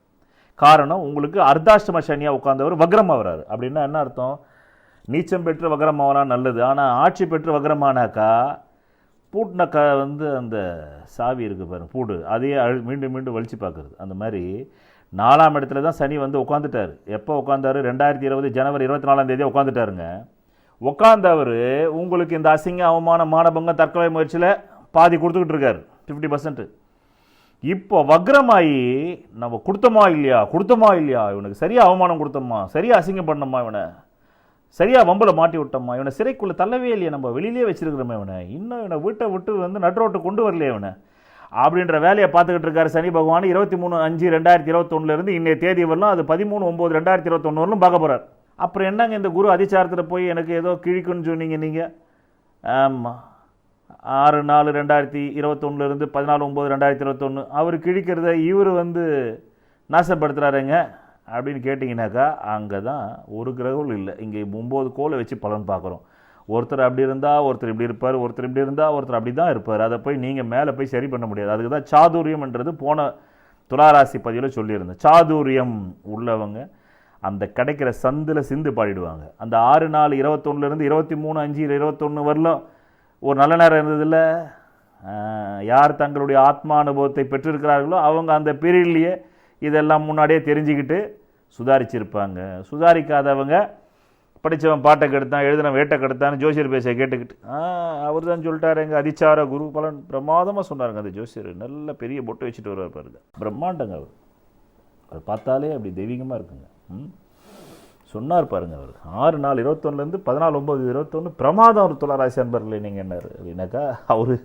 காரணம், உங்களுக்கு அர்த்தாஷ்டம சனியாக உட்கார்ந்தவர் வக்ரம் ஆகிறாரு. அப்படின்னா என்ன அர்த்தம்? நீச்சம் பெற்று வக்ரம் ஆகலாம் நல்லது, ஆனால் ஆட்சி பெற்று வக்ரமானாக்கா பூட்டின வந்து அந்த சாவி இருக்குது பாருங்க, பூடு, அதையே மீண்டும் மீண்டும் வலிச்சு பார்க்குறது. அந்த மாதிரி 4ஆம் இடத்துல தான் சனி வந்து உட்காந்துட்டார். எப்போ உட்காந்தாரு? 2020 ஜனவரி 24ஆம் தேதியாக உட்காந்துட்டாருங்க. உட்காந்தவர் உங்களுக்கு இந்த அசிங்க அவமானம் மானபங்கம் தற்கொலை முயற்சியில் பாதி கொடுத்துக்கிட்டு இருக்காரு, 50%. இப்போ வக்ரமாயி நம்ம கொடுத்தோமா இல்லையா, இவனுக்கு சரியாக அவமானம் கொடுத்தோமா, சரியாக அசிங்கம் பண்ணோமா, இவனை சரியாக வம்பில் மாட்டி விட்டோமா, இவனை சிறைக்குள்ளே தள்ளவே இல்லையா, நம்ம வெளியிலே வச்சிருக்கிறோமே, இவனை இன்னும் இவனை வீட்டை விட்டு வந்து நடுரோட்டு கொண்டு வரலையே இவனை அப்படின்ற வேலையை பார்த்துக்கிட்டு இருக்காரு சனி பகவான். 23/5/2021 இன்னைய தேதி வரலாம், அது 13/9/2021 வரலும் பார்க்க போகிறார். அப்புறம் என்னங்க இந்த குரு அதிச்சாரத்தில் போய் எனக்கு ஏதோ கிழிக்குன்னு சொன்னீங்க நீங்கள்? ஆமாம், 6/4/2021 14/9/2021 அவர் கிழிக்கிறத இவர் வந்து நாசப்படுத்துகிறாருங்க அப்படின்னு கேட்டிங்கனாக்கா, அங்கே தான் ஒரு கிரகம் இல்லை, இங்கே 9 கோலை வச்சு பலன் பார்க்குறோம். ஒருத்தர் அப்படி இருந்தால் ஒருத்தர் இப்படி இருப்பார், ஒருத்தர் இப்படி இருந்தால் ஒருத்தர் அப்படி தான் இருப்பார். அதை போய் நீங்கள் மேலே போய் சரி பண்ண முடியாது. அதுக்கு தான் சாதுரியம்ன்றது போன துளாராசி பதிவில் சொல்லியிருந்தேன். சாதுரியம் உள்ளவங்க அந்த கிடைக்கிற சந்தில் சிந்து பாடிடுவாங்க. அந்த 6/4/21 23/5/21 வரலும் ஒரு நல்ல நேரம் இருந்ததில்ல, யார் தங்களுடைய ஆத்மா அனுபவத்தை பெற்றிருக்கிறார்களோ அவங்க அந்த பீரியட்லேயே இதெல்லாம் முன்னாடியே தெரிஞ்சுக்கிட்டு சுதாரிச்சிருப்பாங்க. சுதாரிக்காதவங்க படித்தவன் பாட்டை கெடுத்தான், எழுதின வேட்டை கெடுத்தான்னு ஜோசியர் பேச கேட்டுக்கிட்டு அவர் தான் சொல்லிட்டாரு எங்கள் அதிச்சார குரு பலன் பிரமாதமாக சொன்னாருங்க. அந்த ஜோசியர் நல்ல பெரிய பொட்டு வச்சுட்டு வருவார் பாருங்க, பிரம்மாண்டங்க அவர். அவர் பார்த்தாலே அப்படி தெய்வீகமாக இருக்குங்க. சொன்னார் பாருங்க அவர் 6/4/21 14/9/21 பிரமாதம் ஒரு துளாராசி அன்பர்களே. நீங்கள் என்ன அப்படின்னாக்கா அவரு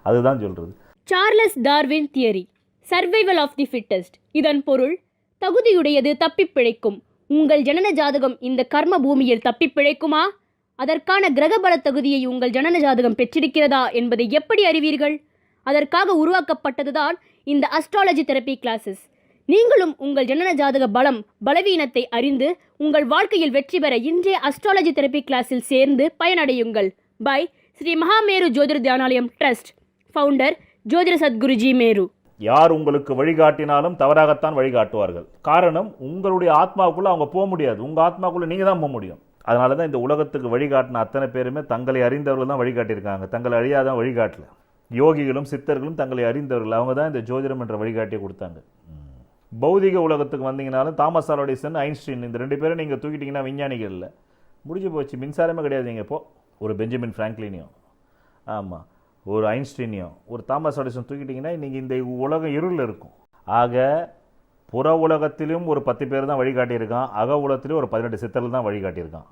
அதுதான் சொல்கிறது. Charles Darwin theory, survival of the fittest. இதன் பொருள், தகுதியுடையது தப்பிப் பிழைக்கும். உங்கள் ஜனன ஜாதகம் இந்த கர்ம பூமியில் தப்பிப் பிழைக்குமா? அதற்கான கிரகபல தகுதியை உங்கள் ஜனன ஜாதகம் பெற்றிருக்கிறதா என்பதை எப்படி அறிவீர்கள்? அதற்காக உருவாக்கப்பட்டதுதான் இந்த அஸ்ட்ராலஜி தெரப்பி கிளாஸஸ். நீங்களும் உங்கள் ஜனன ஜாதக பலம் பலவீனத்தை அறிந்து உங்கள் வாழ்க்கையில் வெற்றி பெற இன்றைய அஸ்ட்ராலஜி தெரப்பி கிளாஸில் சேர்ந்து பயனடையுங்கள். By Sri Mahameru Jyothir Dhyanalayam trust, founder Jyothira Sadguruji Meru. யார் உங்களுக்கு வழிகாட்டினாலும் தவறாகத்தான் வழிகாட்டுவார்கள். காரணம், உங்களுடைய ஆத்மாவுக்குள்ளே அவங்க போக முடியாது. உங்கள் ஆத்மாவுக்குள்ளே நீங்கள் தான் போக முடியும். அதனால தான் இந்த உலகத்துக்கு வழிகாட்டின அத்தனை பேருமே தங்களை அறிந்தவர்கள் தான் வழிகாட்டியிருக்காங்க, தங்களை அறியாதான் வழிகாட்டல. யோகிகளும் சித்தர்களும் தங்களை அறிந்தவர்கள், அவங்க தான் இந்த ஜோதிடம் என்ற வழிகாட்டியை கொடுத்தாங்க. பௌதிக உலகத்துக்கு வந்தீங்கனாலும் தாமஸ் ஆல்வா எடிசன், ஐன்ஸ்டீன், இந்த 2 பேரும் நீங்கள் தூக்கிட்டிங்கன்னா விஞ்ஞானிகள் இல்லை, முடிஞ்சு போச்சு. மின்சாரமே கிடையாது. நீங்கள் இப்போ ஒரு பெஞ்சமின் ஃப்ராங்க்லினையும், ஆமாம், ஒரு ஐன்ஸ்டீனையும், ஒரு தாமஸ் ஆல்வா எடிசன் தூக்கிட்டிங்கன்னா இன்றைக்கி இந்த உலகம் இருளில் இருக்கும். ஆக புற உலகத்திலும் ஒரு 10 பேர் தான் வழிகாட்டியிருக்கான், அக உலகத்திலும் ஒரு 18 சித்தர்கள் தான் வழிகாட்டியிருக்கான்.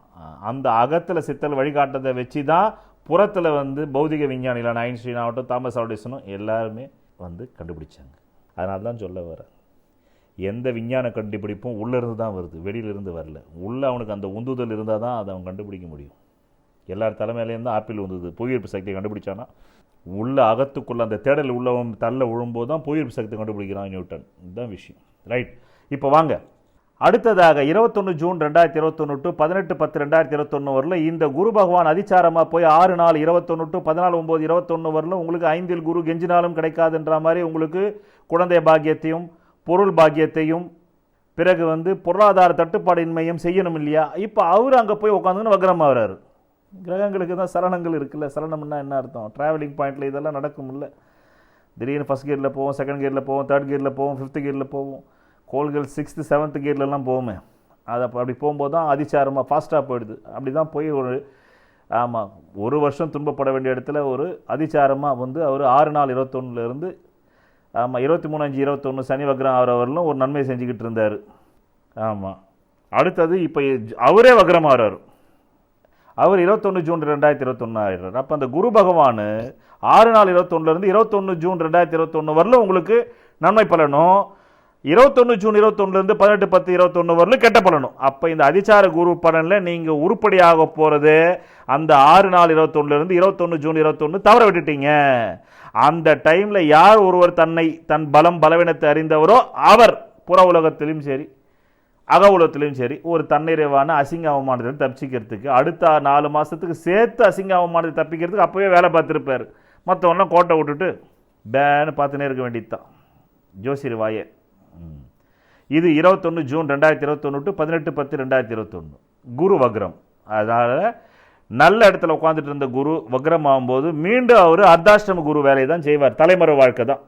அந்த அகத்தில் சித்தர்கள் வழிகாட்டதை வச்சு தான் புறத்தில் பௌதிக விஞ்ஞானிகளான ஐன்ஸ்டீன் ஆகட்டும், தாமஸ் ஆல்வா எடிசனும் எல்லாருமே கண்டுபிடிச்சாங்க. அதனால தான் சொல்ல வரேன், எந்த விஞ்ஞான கண்டுபிடிப்பும் உள்ளேருந்து தான் வருது, வெளியிலிருந்து வரல. உள்ளே அவனுக்கு அந்த உந்துதல் இருந்தால் தான் அதை அவன் கண்டுபிடிக்க முடியும். எல்லார் தலைமையிலேருந்து ஆப்பிள் வந்தது, புவியீர்ப்பு சக்தியை கண்டுபிடிச்சானா உள்ள அகத்துக்குள்ளே அந்த தேடல் உள்ளவன் தள்ள விழும்போது தான் புவியீர்ப்பு சக்தி கண்டுபிடிக்கிறான் நியூட்டன். இதுதான் விஷயம். ரைட், இப்போ வாங்க அடுத்ததாக 21 ஜூன் 2021 டு 18/10/2021 வரல இந்த குரு பகவான் அதிச்சாரமாக போய் 6/4/21 டு 14/9/21 வரல உங்களுக்கு 5இல் குரு கெஞ்சினாலும் கிடைக்காதுன்ற மாதிரி உங்களுக்கு குழந்தை பாக்கியத்தையும் பொருள் பாக்கியத்தையும் பிறகு பொருளாதார தட்டுப்பாடின்மையும் செய்யணும் இல்லையா? இப்போ அவர் அங்கே போய் உட்காந்துன்னு வக்ரமாக வர்றாரு. கிரகங்களுக்கு தான் சலனங்கள் இருக்குல்ல. சலனம்னா என்ன அர்த்தம்? ட்ராவலிங் பாயிண்டில் இதெல்லாம் நடக்கும் இல்லை. திடீர்னு ஃபஸ்ட் கியரில் போவோம், செகண்ட் கியரில் போவோம், தேர்ட் கியரில் போவோம், 5th கியரில் போவோம், கோள்கள் 6th 7th கியர்லலாம் போவோமே. அது அப்படி போகும்போது தான் அதிச்சாரமாக ஃபாஸ்ட்டாக போயிடுது. அப்படி தான் போய் ஆமாம், ஒரு வருஷம் துன்பப்பட வேண்டிய இடத்துல ஒரு அதிச்சாரமாக அவர் 6/4/21 ஆமாம் 23/5/21 சனி வக்ரம் ஆகிறவர்களும் ஒரு நன்மை செஞ்சுக்கிட்டு இருந்தார். ஆமாம், அடுத்தது இப்போ அவரே வக்ரம் ஆகிறார். அவர் 21 ஜூன் 2021 ஆகிடுறார். அப்போ அந்த குரு பகவான் 6/4/21 21 ஜூன் 2021 வரலும் உங்களுக்கு நன்மை பலனும், 21 ஜூன் 21 18/10/21 வரலும் கெட்ட பலனும். அப்போ இந்த அதிச்சார குரு பலனில் நீங்கள் உருப்படியாக போகிறது அந்த 6/4/21 21 ஜூன் 21 தவற விட்டுட்டீங்க. அந்த டைமில் யார் ஒருவர் தன் பலம் பலவீனத்தை அறிந்தவரோ அவர் புற உலகத்திலும் சரி அக உலகத்திலும் சரி ஒரு தன்னிறைவான அசிங்க அவமானத்தை தப்பிச்சிக்கிறதுக்கு அடுத்த 4 மாதத்துக்கு சேர்த்து அசிங்க அவமானத்தை தப்பிக்கிறதுக்கு அப்போவே வேலை பார்த்துருப்பார். மற்றவெல்லாம் கோட்டை விட்டுட்டு பேன்னு பார்த்துனே இருக்க வேண்டியது தான் ஜோசியர் வாயே. இது 21 ஜூன் 2021 டு 18/10/2021 குரு வக்ரம். அதனால் நல்ல இடத்துல உட்காந்துட்டு இருந்த குரு வக்ரம் ஆகும்போது மீண்டும் அவர் அர்த்தாஷ்டம குரு வேலையை தான் செய்வார். தலைமுறை வாழ்க்கை தான்.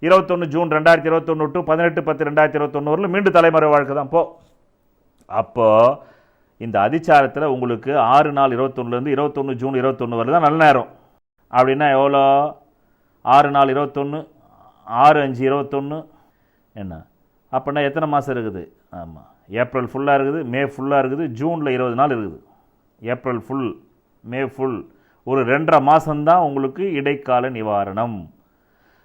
21 ஜூன் 2021 டு 18/10/2021 வரலும் மீண்டும் தலைமுறை வாழ்க்கை தான். அப்போ இந்த அதிச்சாரத்தில் உங்களுக்கு 6/4/21 21 ஜூன் 21 வரல தான் நல்ல நேரம். அப்படின்னா எவ்வளோ? 6/4/21 6/5/21 என்ன அப்படின்னா எத்தனை மாதம் இருக்குது? ஆமாம், ஏப்ரல் ஃபுல்லாக இருக்குது, மே ஃபுல்லாக இருக்குது, ஜூனில் 20 நாள் இருக்குது. ஏப்ரல் ஃபுல், மே ஃபுல், ஒரு 2.5 மாதம்தான் உங்களுக்கு இடைக்கால நிவாரணம்.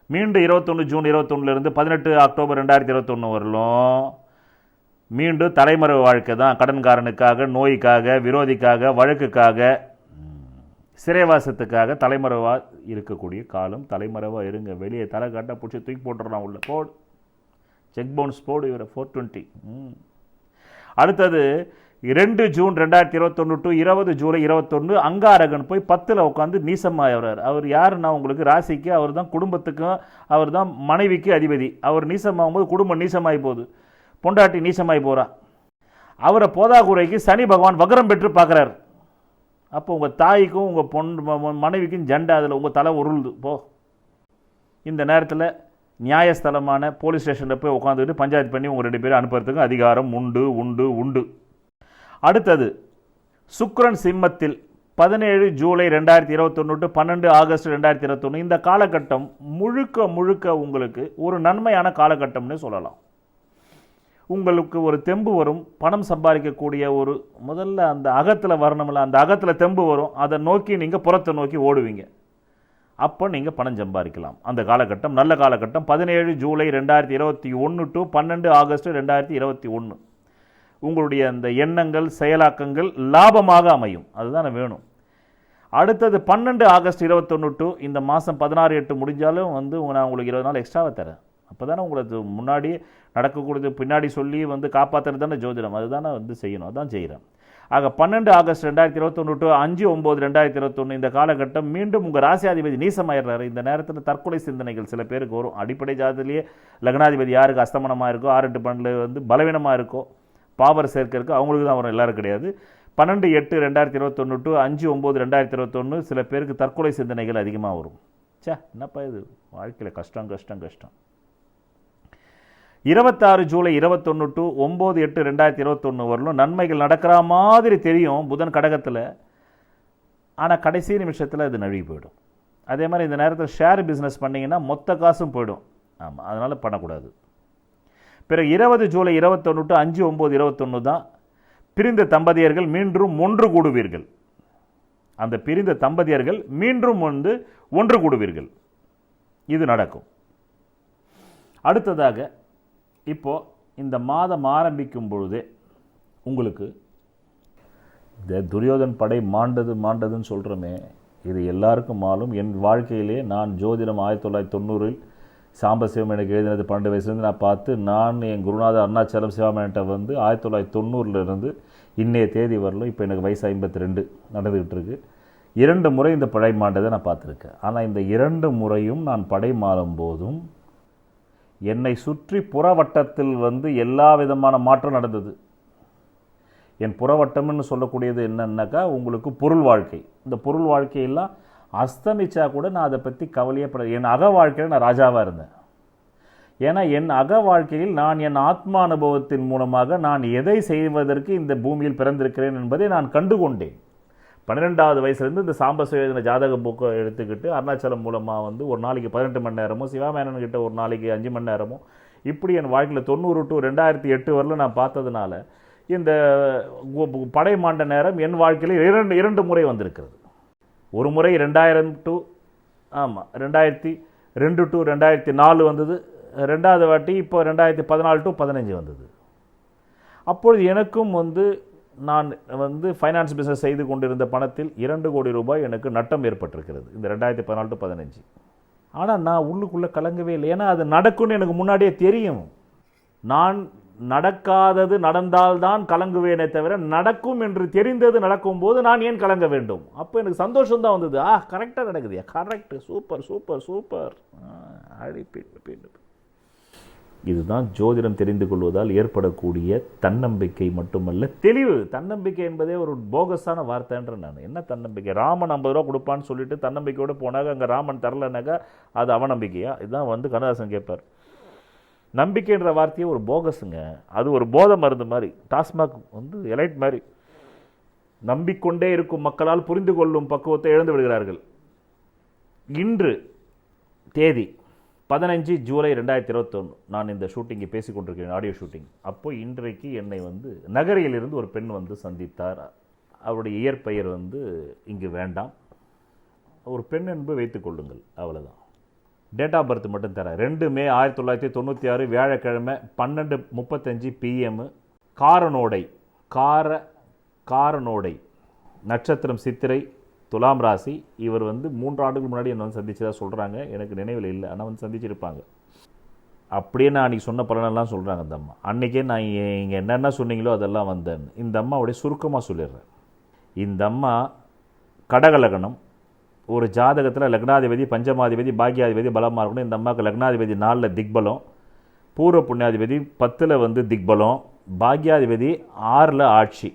மீண்டும் 21 ஜூன் 21 18 அக்டோபர் 2021 வரலும் மீண்டும் தலைமறை வாழ்க்கை தான். கடன்காரனுக்காக, நோய்க்காக, விரோதிக்காக, வழக்குக்காக, சிறைவாசத்துக்காக தலைமறைவாக இருக்கக்கூடிய காலம். தலைமறைவாக இருங்க. வெளியே தலை காட்ட பிடிச்சி தூக்கி போட்டுடலாம் உள்ள. போடு, செக் பவுன்ஸ் போடு இவரை 420. அடுத்தது 2 ஜூன் 2021 டு 20 ஜூலை 21 அங்காரகன் போய் 10ல் உட்காந்து நீசமாகிறார். அவர் யாருன்னா உங்களுக்கு ராசிக்கு அவர் தான், குடும்பத்துக்கும் அவர் தான், மனைவிக்கு அதிபதி. அவர் நீசமாகும்போது குடும்பம் நீசமாகி போகுது, பொண்டாட்டி நீசமாகி போகிறா. அவரை போதாக்குறைக்கு சனி பகவான் வக்ரம் பெற்று பார்க்குறார். அப்போ உங்கள் தாய்க்கும் உங்கள் மனைவிக்கும் ஜண்டை, அதில் உங்கள் தலை உருளுது. போ, இந்த நேரத்தில் நியாயஸ்தலமான போலீஸ் ஸ்டேஷனில் போய் உட்காந்துக்கிட்டு பஞ்சாயத்து பண்ணி உங்கள் 2 பேரும் அனுப்புறதுக்கு அதிகாரம் உண்டு உண்டு உண்டு. அடுத்தது சுக்கிரன் சிம்மத்தில் 17 ஜூலை 2021 டு 12 ஆகஸ்ட் 2021. இந்த காலகட்டம் முழுக்க முழுக்க உங்களுக்கு ஒரு நன்மையான காலகட்டம்னு சொல்லலாம். உங்களுக்கு ஒரு தெம்பு வரும், பணம் சம்பாதிக்கக்கூடிய ஒரு முதல்ல அந்த அகத்தில் வரணும்ல, அந்த அகத்தில் தெம்பு வரும், அதை நோக்கி நீங்கள் புறத்தை நோக்கி ஓடுவீங்க. அப்போ நீங்கள் பணம் சம்பாதிக்கலாம். அந்த காலகட்டம் நல்ல காலகட்டம். 17 ஜூலை 2021 டு 12 ஆகஸ்ட் 2021. உங்களுடைய அந்த எண்ணங்கள் செயலாக்கங்கள் லாபமாக அமையும். அதுதான் வேணும். அடுத்தது 12 ஆகஸ்ட் 21 டு இந்த மாதம் 16/8 முடிஞ்சாலும் நான் உங்களுக்கு 20 நாள் எக்ஸ்ட்ராவை தரேன். அப்போ தானே உங்களுக்கு முன்னாடி நடக்கக்கூடியது பின்னாடி சொல்லி காப்பாற்றுறது தானே ஜோதிடம். அதுதானே செய்யணும், அதுதான் செய்கிறேன். ஆக 12 ஆகஸ்ட் 2021 டு 5/9/2021 இந்த காலகட்டம் மீண்டும் உங்கள் ராசியாதிபதி நீசமாயிடுறாரு. இந்த நேரத்தில் தற்கொலை சிந்தனைகள் சில பேருக்கு வரும். அடிப்படை ஜாதத்திலேயே லக்னாதிபதி யாருக்கு அஸ்தமனமாக இருக்கோ, 6-8 12 பலவீனமாக இருக்கோ, பாவர் சேர்க்க இருக்கோ, அவங்களுக்கு தான் வரும், எல்லாரும் கிடையாது. 12/8/2021 டு 5/9/2021 சில பேருக்கு தற்கொலை சிந்தனைகள் அதிகமாக வரும். என்னப்பா இது வாழ்க்கையில் கஷ்டம் கஷ்டம் கஷ்டம். 26 ஜூலை 21 டு 9/8/2021 வரலும் நன்மைகள் நடக்கிற மாதிரி தெரியும் புதன் கடகத்தில். ஆனால் கடைசி நிமிஷத்தில் அது நழுவி போயிடும். அதே மாதிரி இந்த நேரத்தில் ஷேர் பிஸ்னஸ் பண்ணிங்கன்னா மொத்த காசும் போயிடும். ஆமாம், அதனால் பண்ணக்கூடாது. பிறகு 20 ஜூலை 21 டு 5/9/21 தான் பிரிந்த தம்பதியர்கள் மீண்டும் ஒன்று கூடுவீர்கள். அந்த பிரிந்த தம்பதியர்கள் மீண்டும் ஒன்று கூடுவீர்கள். இது நடக்கும். அடுத்ததாக இப்போது இந்த மாதம் ஆரம்பிக்கும் பொழுதே உங்களுக்கு இந்த துரியோதன் படை மாண்டதுன்னு சொல்கிறோமே, இது எல்லாருக்கும் மாலும். என் வாழ்க்கையிலே நான் ஜோதிடம் 1990 சாம்பசிவம் எனக்கு எழுதினது 12 வயசுலேருந்து நான் பார்த்து, நான் என் குருநாதர் அருணாச்சலம் சிவாமேன்ட்ட 1990 இன்னைய தேதி வரலும் இப்போ எனக்கு வயசு 52 நடந்துக்கிட்டு இருக்கு. 2 முறை இந்த படை மாண்டதை நான் பார்த்துருக்கேன். ஆனால் இந்த 2 முறையும் நான் படை மாறும் போதும் என்னை சுற்றி புறவட்டத்தில் எல்லா விதமான மாற்றம் நடந்தது. என் புறவட்டம்னு சொல்லக்கூடியது என்னன்னாக்கா உங்களுக்கு பொருள் வாழ்க்கை. இந்த பொருள் வாழ்க்கையெல்லாம் அஸ்தமிச்சா கூட நான் அதை பற்றி கவலையே பட. என் அக வாழ்க்கையில் நான் ராஜாவாக இருந்தேன். ஏன்னா என் அக வாழ்க்கையில் நான் என் ஆத்மா அனுபவத்தின் மூலமாக நான் எதை செய்வதற்கு இந்த பூமியில் பிறந்திருக்கிறேன் என்பதை நான் கண்டுகொண்டேன். 12வது வயசுலேருந்து இந்த சாம்பசிவ எழுதின ஜாதக புக்கை எடுத்துக்கிட்டு அருணாச்சலம் மூலமாக ஒரு நாளைக்கு 18 மணி நேரமும், சிவாமேனன்கிட்ட ஒரு நாளைக்கு 5 மணி நேரமும், இப்படி என் வாழ்க்கையில் 90 டு 2008 வரலும் நான் பார்த்ததுனால இந்த படை மாண்ட நேரம் என் வாழ்க்கையில் 2 முறை வந்திருக்கிறது. ஒரு முறை 2000 டு 2002 டு 2004 வந்தது. 2வது வாட்டி இப்போ 2014 டு 15 வந்தது. அப்பொழுது எனக்கும் நான் ஃபைனான்ஸ் பிஸ்னஸ் செய்து கொண்டிருந்த பணத்தில் 2 கோடி ரூபாய் எனக்கு நட்டம் ஏற்பட்டிருக்கிறது இந்த 2014 டு 15. ஆனால் நான் உள்ளுக்குள்ளே கலங்கவே இல்லை. ஏன்னா அது நடக்கும்னு எனக்கு முன்னாடியே தெரியும். நான் நடக்காதது நடந்தால்தான் கலங்குவேனே தவிர நடக்கும் என்று தெரிந்தது நடக்கும்போது நான் ஏன் கலங்க வேண்டும்? அப்போ எனக்கு சந்தோஷம் தான் வந்தது. கரெக்டாக நடக்குது, கரெக்ட், சூப்பர் சூப்பர் சூப்பர். இதுதான் ஜோதிடம் தெரிந்து கொள்வதால் ஏற்படக்கூடிய தன்னம்பிக்கை மட்டுமல்ல, தெளிவு. தன்னம்பிக்கை என்பதே ஒரு போகஸான வார்த்தைன்ற நான். என்ன தன்னம்பிக்கை? ராமன் 50 ரூபா கொடுப்பான்னு சொல்லிட்டு தன்னம்பிக்கையோடு போனாங்க, அங்கே ராமன் தரலனாக்கா அது அவநம்பிக்கையா? இதுதான் கண்ணதாசன் கேட்பார். நம்பிக்கைன்ற வார்த்தையே ஒரு போகஸுங்க. அது ஒரு போதை மருந்து மாதிரி, டாஸ்மாக் எலைட் மாதிரி. நம்பிக்கொண்டே இருக்கும் மக்களால் புரிந்து கொள்ளும் பக்குவத்தை இழந்து விடுகிறார்கள். இன்று தேதி 15 ஜூலை 2021 நான் இந்த ஷூட்டிங்கை பேசிக்கொண்டிருக்கிறேன், ஆடியோ ஷூட்டிங். அப்போ இன்றைக்கு என்னை நகரிலிருந்து ஒரு பெண் சந்தித்தார். அவருடைய இயற்பெயர் இங்கு வேண்டாம், ஒரு பெண் என்பது வைத்துக் கொள்ளுங்கள், அவ்வளோதான். டேட் ஆஃப் பர்த் மட்டும் தரேன். 2 மே 1996 வியாழக்கிழமை 12:35 PM. காரனோடை நட்சத்திரம் சித்திரை, துலாம் ராசி. இவர் 3 ஆண்டுகள் முன்னாடி என்னை சந்திச்சதா சொல்கிறாங்க. எனக்கு நினைவில் இல்லை, ஆனால் சந்திச்சிருப்பாங்க. அப்படியே நான் அன்றைக்கி சொன்ன பலனெல்லாம் சொல்கிறாங்க அந்த அம்மா. அன்றைக்கே நான் இங்கே என்னென்ன சொன்னீங்களோ அதெல்லாம் வந்தேன். இந்த அம்மாவுடைய சுருக்கமாக சொல்லிடுறேன். இந்த அம்மா கடகலகணம். ஒரு ஜாதகத்தில் லக்னாதிபதி, பஞ்சமாதிபதி, பாக்யாதிபதி பலமாக இருக்கணும். இந்த அம்மாவுக்கு லக்னாதிபதி 4 திக்பலம், பூர்வ புண்ணியாதிபதி 10 திக்பலம், பாக்யாதிபதி 6 ஆட்சி,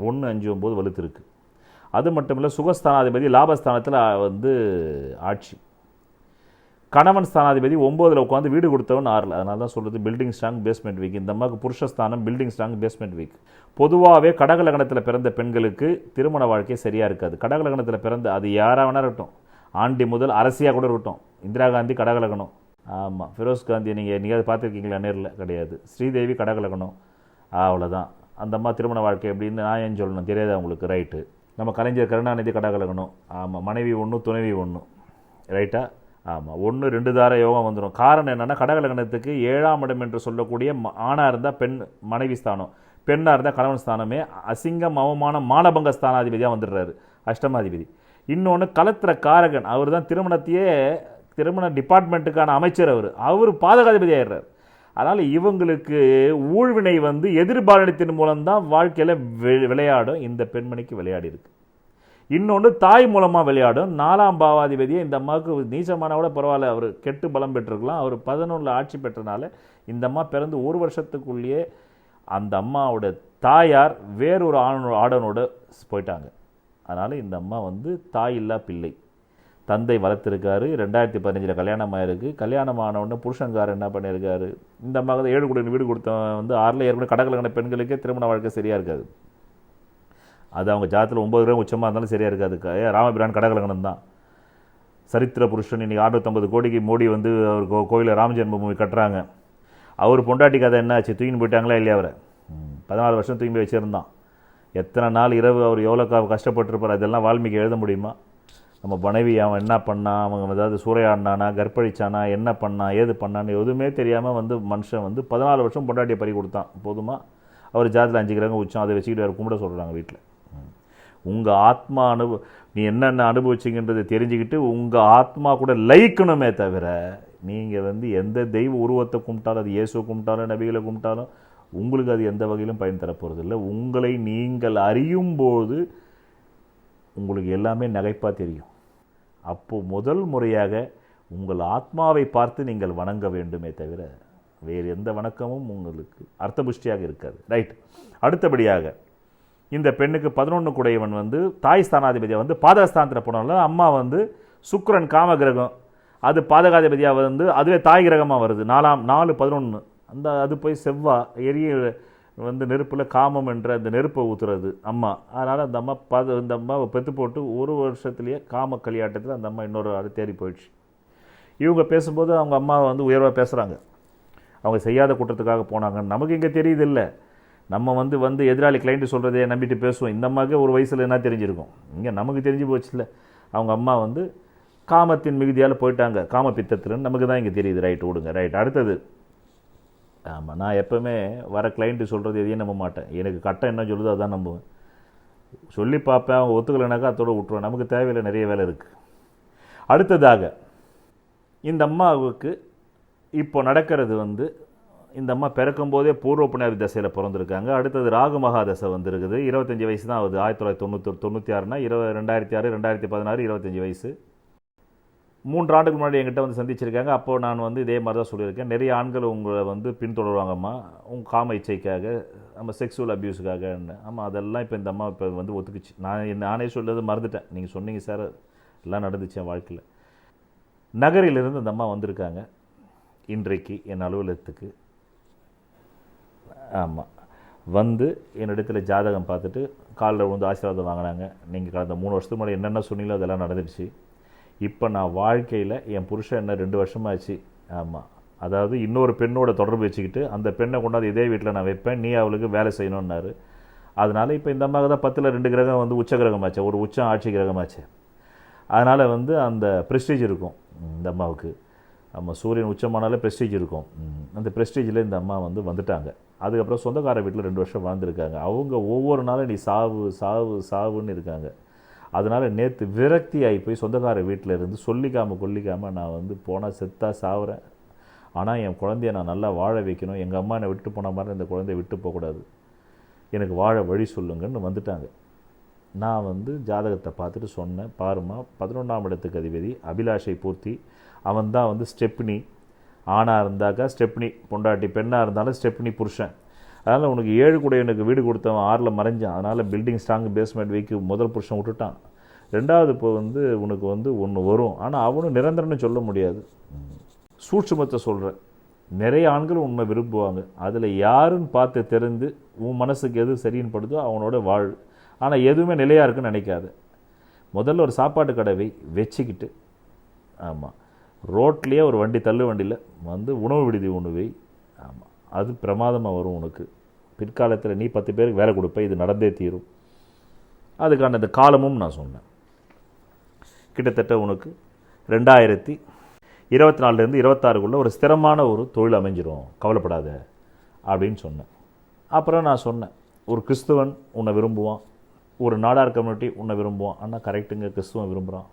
1, 5, 9 வலுத்திருக்கு. அது மட்டும் இல்லை, சுகஸ்தானாதிபதி லாபஸ்தானத்தில் வந்து ஆட்சி. கணவன் ஸ்தானாதிபதி 9ல் உட்காந்து வீடு கொடுத்தவன் 6ல். அதனால தான் சொல்கிறது பில்டிங் ஸ்ட்ராங் பேஸ்மெண்ட் வீக். இந்த அம்மாவுக்கு புருஷஸ்தானம் பில்டிங் ஸ்ட்ராங் பேஸ்மெண்ட் வீக். பொதுவாகவே கடகலகணத்தில் பிறந்த பெண்களுக்கு திருமண வாழ்க்கை சரியாக இருக்காது. கடகலகணத்தில் பிறந்த அது யாராக வேணா இருக்கட்டும், ஆண்டி முதல் அரசியாக கூட இருக்கட்டும். இந்திரா காந்தி கடகலகணம், ஆமாம். ஃபிரோஸ் காந்தி நீங்கள் பார்த்துருக்கீங்களா? நேரில் கிடையாது. ஸ்ரீதேவி கடகலகணம், அவ்வளோதான். அந்த அம்மா திருமண வாழ்க்கை எப்படின்னு நான் ஏன் சொல்லணும், தெரியாது அவங்களுக்கு. ரைட்டு. நம்ம கலைஞர் கருணாநிதி கடகலகணம், ஆமாம். மனைவி 1 துணைவி 1, ரைட்டா? ஆமாம். 1 2 தார யோகம் வந்துடும். காரணம் என்னென்னா, கடகலகணத்துக்கு 7ஆம் இடம் என்று சொல்லக்கூடிய ஆணாக இருந்தால் பெண் மனைவி ஸ்தானம், பெண்ணாக இருந்தால் கணவன் ஸ்தானமே அசிங்கம் அவமானம் மானபங்க ஸ்தானாதிபதியாக வந்துடுறாரு, அஷ்டமாதிபதி. இன்னொன்று கலத்திர காரகன், அவர் தான் திருமண டிபார்ட்மெண்ட்டுக்கான அமைச்சர். அவர் பாதகாதிபதி ஆயிடுறார். அதனால் இவங்களுக்கு ஊழ்வினை வந்து எதிர்பாலனத்தின் மூலம்தான் வாழ்க்கையில் விளையாடும். இந்த பெண்மணிக்கு விளையாடி இருக்கு. இன்னொன்று தாய் மூலமாக விளையாடும். 4ஆம் பாவாதிபதியை இந்த அம்மாவுக்கு நீச்சமான கூட பரவாயில்ல, அவர் கெட்டு பலம் பெற்றிருக்கலாம். அவர் 11ல் ஆட்சி பெற்றனால இந்த அம்மா பிறந்து 1 வருஷத்துக்குள்ளேயே அந்த அம்மாவோட தாயார் வேறொரு ஆடனோட போயிட்டாங்க. அதனால் இந்த அம்மா வந்து தாய் இல்லா பிள்ளை. தந்தை வளர்த்துருக்காரு. 2015 கல்யாணம் ஆயிருக்கு. கல்யாணம் ஆனவுடனே புருஷங்கார் என்ன பண்ணியிருக்காரு, இந்த அம்மாவுக்கு 7 கோடி வீடு கொடுத்தவன் வந்து 6ல் ஏற்கனவே கடகலகண பெண்களுக்கே திருமண வாழ்க்கை சரியாக இருக்காது. அது அவங்க ஜாதத்தில் 9 கிரகம் உச்சமாக இருந்தாலும் சரியாக இருக்காது. ராமபிரான் கடகலகணம் தான். சரித்திர புருஷன். இன்றைக்கி 650 கோடிக்கு மோடி வந்து அவர் கோயிலில் ராம ஜென்மபூமி கட்டுறாங்க. அவர் பொண்டாட்டி கதை என்ன ஆச்சு? தூக்கின்னு போயிட்டாங்களா இல்லையா? அவரை 14 வருஷம் தூக்கி போய் வச்சுருந்தான். எத்தனை நாள் இரவு அவர் எவ்வளோ கஷ்டப்பட்டுருப்பார், அதெல்லாம் வால்மீகி எழுத முடியுமா? நம்ம மனைவி அவன் என்ன பண்ணான், அவங்க ஏதாவது சூறையாடினானா, கற்பழிச்சானா, என்ன பண்ணான், ஏது பண்ணான்னு எதுவுமே தெரியாமல் வந்து மனுஷன் வந்து 14 வருஷம் பொண்டாட்டியை பறி கொடுத்தான். போதுமா? அவர் ஜாதத்தில் 5 கிரகம் உச்சம். அதை வச்சுக்கிட்டு வேறு கும்பிட சொல்கிறாங்க வீட்டில். உங்கள் ஆத்மா நீ என்னென்ன அனுபவிச்சிங்கன்றதை தெரிஞ்சுக்கிட்டு உங்கள் ஆத்மா கூட லயிக்கணுமே தவிர, நீங்கள் வந்து எந்த தெய்வ உருவத்தை கும்பிட்டாலும், அது இயேசுவை கும்பிட்டாலும் நபிகளை கும்பிட்டாலும் உங்களுக்கு அது எந்த வகையிலும் பயன் தரப்போகிறது இல்லை. உங்களை நீங்கள் அறியும்போது உங்களுக்கு எல்லாமே நகைப்பாக தெரியும். அப்போது முதல் முறையாக உங்கள் ஆத்மாவை பார்த்து நீங்கள் வணங்க வேண்டுமே தவிர வேறு எந்த வணக்கமும் உங்களுக்கு அர்த்தபுஷ்டியாக இருக்காது. ரைட். அடுத்தபடியாக இந்த பெண்ணுக்கு 11 குடையவன் வந்து தாய் ஸ்தானாதிபதியாக வந்து பாதகஸ்தானத்தில் போனால அம்மா வந்து சுக்கிரன் காம கிரகம், அது பாதகாதிபதியாக வந்து அதுவே தாய் கிரகமாக வருது. 4 11 அந்த அது போய் செவ்வாய் எரிய வந்து நெருப்பில் காமம் என்ற அந்த நெருப்பை ஊற்றுறது அம்மா. அதனால் அந்த அம்மா இந்த அம்மாவை பெற்று போட்டு 1 வருஷத்துலேயே காம கலியாட்டத்தில் அந்த அம்மா இன்னொரு ஆள் தேடி போயிடுச்சு. இவங்க பேசும்போது அவங்க அம்மாவை வந்து உயர்வாக பேசுகிறாங்க. அவங்க செய்யாத குற்றத்துக்காக போனாங்கன்னு நமக்கு இங்கே தெரியுது இல்லை. நம்ம வந்து எதிராளி கிளைண்ட்டு சொல்கிறதே நம்பிட்டு பேசுவோம். இந்த அம்மாவுக்கு ஒரு வயசில் என்ன தெரிஞ்சிருக்கும், இங்கே நமக்கு தெரிஞ்சு போச்சு இல்லை. அவங்க அம்மா வந்து காமத்தின் மிகுதியால் போயிட்டாங்க, காம பித்தத்துலன்னு நமக்கு தான் இங்கே தெரியுது. ரைட், விடுங்க. ரைட். அடுத்தது, ஆமாம், நான் எப்போவுமே வர கிளைண்ட்டு சொல்கிறது எதையும் நம்ப மாட்டேன். எனக்கு கட்டம் என்ன சொல்லுதோ அதான் நம்புவேன். சொல்லி பார்ப்பேன், அவங்க ஒத்துக்கலைனாக்கா அதோடு விட்டுருவேன். நமக்கு தேவையில்லை, நிறைய வேலை இருக்குது. அடுத்ததாக இந்த அம்மாவுக்கு இப்போ நடக்கிறது வந்து, இந்த அம்மா பிறக்கும் போதே பூர்வ புண்ணியாதி தசையில் பிறந்திருக்காங்க. அடுத்தது ராகு மகா தசை வந்துருக்குது. 25 வயசு தான் ஆகுது. 1996னா 2006 2016 25 வயசு. 3 ஆண்டுக்கு முன்னாடி என்கிட்ட வந்து சந்திச்சிருக்காங்க. அப்போது நான் வந்து இதே மாதிரி தான் சொல்லியிருக்கேன். நிறைய ஆண்கள் உங்களை வந்து பின்தொடருவாங்கம்மா உங்கள் காம இச்சைக்காக, நம்ம செக்ஸுவல் அப்யூஸுக்காகன்னு. ஆமாம், அதெல்லாம் இப்போ இந்த அம்மா இப்போ வந்து ஒத்துக்குச்சு. நானே சொல்கிறது மறந்துட்டேன். நீங்கள் சொன்னீங்க சார், எல்லாம் நடந்துச்சு என் வாழ்க்கையில். நகரிலிருந்து இந்த அம்மா வந்திருக்காங்க இன்றைக்கு என் அலுவலகத்துக்கு. ஆமாம், வந்து என்னிடத்தில் ஜாதகம் பார்த்துட்டு காலில் வந்து ஆசீர்வாதம் வாங்கினாங்க. நீங்கள் கடந்த 3 வருஷத்துக்கு முன்னாடி என்னென்ன சொன்னீங்களோ அதெல்லாம் நடந்துடுச்சு. இப்போ நான் வாழ்க்கையில் என் புருஷன் என்ன 2 வருஷமாச்சு. ஆமாம், அதாவது இன்னொரு பெண்ணோட தொடர்பு வச்சுக்கிட்டு அந்த பெண்ணை கொண்டாந்து இதே வீட்டில் நான் வைப்பேன், நீ அவளுக்கு வேலை செய்யணுன்னாரு. அதனால் இப்போ இந்த அம்மாவுக்கு தான் 10ல் 2 கிரகம் வந்து உச்ச கிரகமாச்சு, ஒரு உச்சம் ஆட்சி கிரகமாச்சு. அதனால் வந்து அந்த ப்ரெஸ்டீஜ் இருக்கும் இந்த அம்மாவுக்கு. நம்ம சூரியன் உச்சமானாலே ப்ரெஸ்டீஜ் இருக்கும். அந்த ப்ரெஸ்டீஜில் இந்த அம்மா வந்து வந்துட்டாங்க. அதுக்கப்புறம் சொந்தக்கார வீட்டில் 2 வருஷம் வாழ்ந்துருக்காங்க. அவங்க ஒவ்வொரு நாளும் நீ சாவு சாவு சாவுன்னு இருக்காங்க. அதனால் நேற்று விரக்தி ஆகி போய் சொந்தக்கார வீட்டில் இருந்து கொல்லிக்காமல் நான் வந்து போனால் செத்தா சாவுறேன், ஆனால் என் குழந்தைய நான் நல்லா வாழ வைக்கணும், எங்கள் அம்மா என்னை விட்டு போன மாதிரி இந்த குழந்தைய விட்டு போகக்கூடாது, எனக்கு வாழ வழி சொல்லுங்கன்னு வந்துட்டாங்க. நான் வந்து ஜாதகத்தை பார்த்துட்டு சொன்னேன், பாருமா 11ஆம் இடத்துக்கு அதிபதி அபிலாஷை பூர்த்தி, அவன் தான் வந்து ஸ்டெப்னி. ஆணாக இருந்தாக்கா ஸ்டெப்னி பொண்டாட்டி, பெண்ணாக இருந்தாலும் ஸ்டெப்னி புருஷன். அதனால் உனக்கு 7 கூடையனுக்கு வீடு கொடுத்தவன் 6ல் மறைஞ்சான். அதனால் பில்டிங் ஸ்ட்ராங் பேஸ்மெண்ட் வைக்க முதல் புருஷன் விட்டுட்டான். 2வது இப்போ வந்து உனக்கு வந்து ஒன்று வரும். ஆனால் அவனும் நிரந்தரம்னு சொல்ல முடியாது. சூட்சுமத்தை சொல்கிறேன். நிறைய ஆண்கள் உன்னை விரும்புவாங்க. அதில் யாருன்னு பார்த்து தெரிந்து உன் மனசுக்கு எது சரின்னு படுதோ அவனோட வாழ். ஆனால் எதுவுமே நிலையாக இருக்குன்னு நினைக்காது. முதல்ல ஒரு சாப்பாட்டு கடவை வச்சுக்கிட்டு, ஆமாம், ரோட்லேயே ஒரு வண்டி தள்ளு வண்டியில் வந்து உணவு விடுதி உணவை, ஆமாம், அது பிரமாதமாக வரும் உனக்கு. பிற்காலத்தில் நீ 10 பேருக்கு வேலை கொடுப்ப. இது நடந்தே தீரும். அதுக்கான இந்த காலமும் நான் சொன்னேன். கிட்டத்தட்ட உனக்கு 2024 26 ஒரு ஸ்திரமான ஒரு தொழில் அமைஞ்சிரும், கவலைப்படாத அப்படின்னு சொன்னேன். அப்புறம் நான் சொன்னேன், ஒரு கிறிஸ்துவன் உன்னை விரும்புவான், ஒரு நாடார் கம்யூனிட்டி உன்னை விரும்புவான். ஆனால் கரெக்டுங்க, கிறிஸ்துவன் விரும்புகிறான்,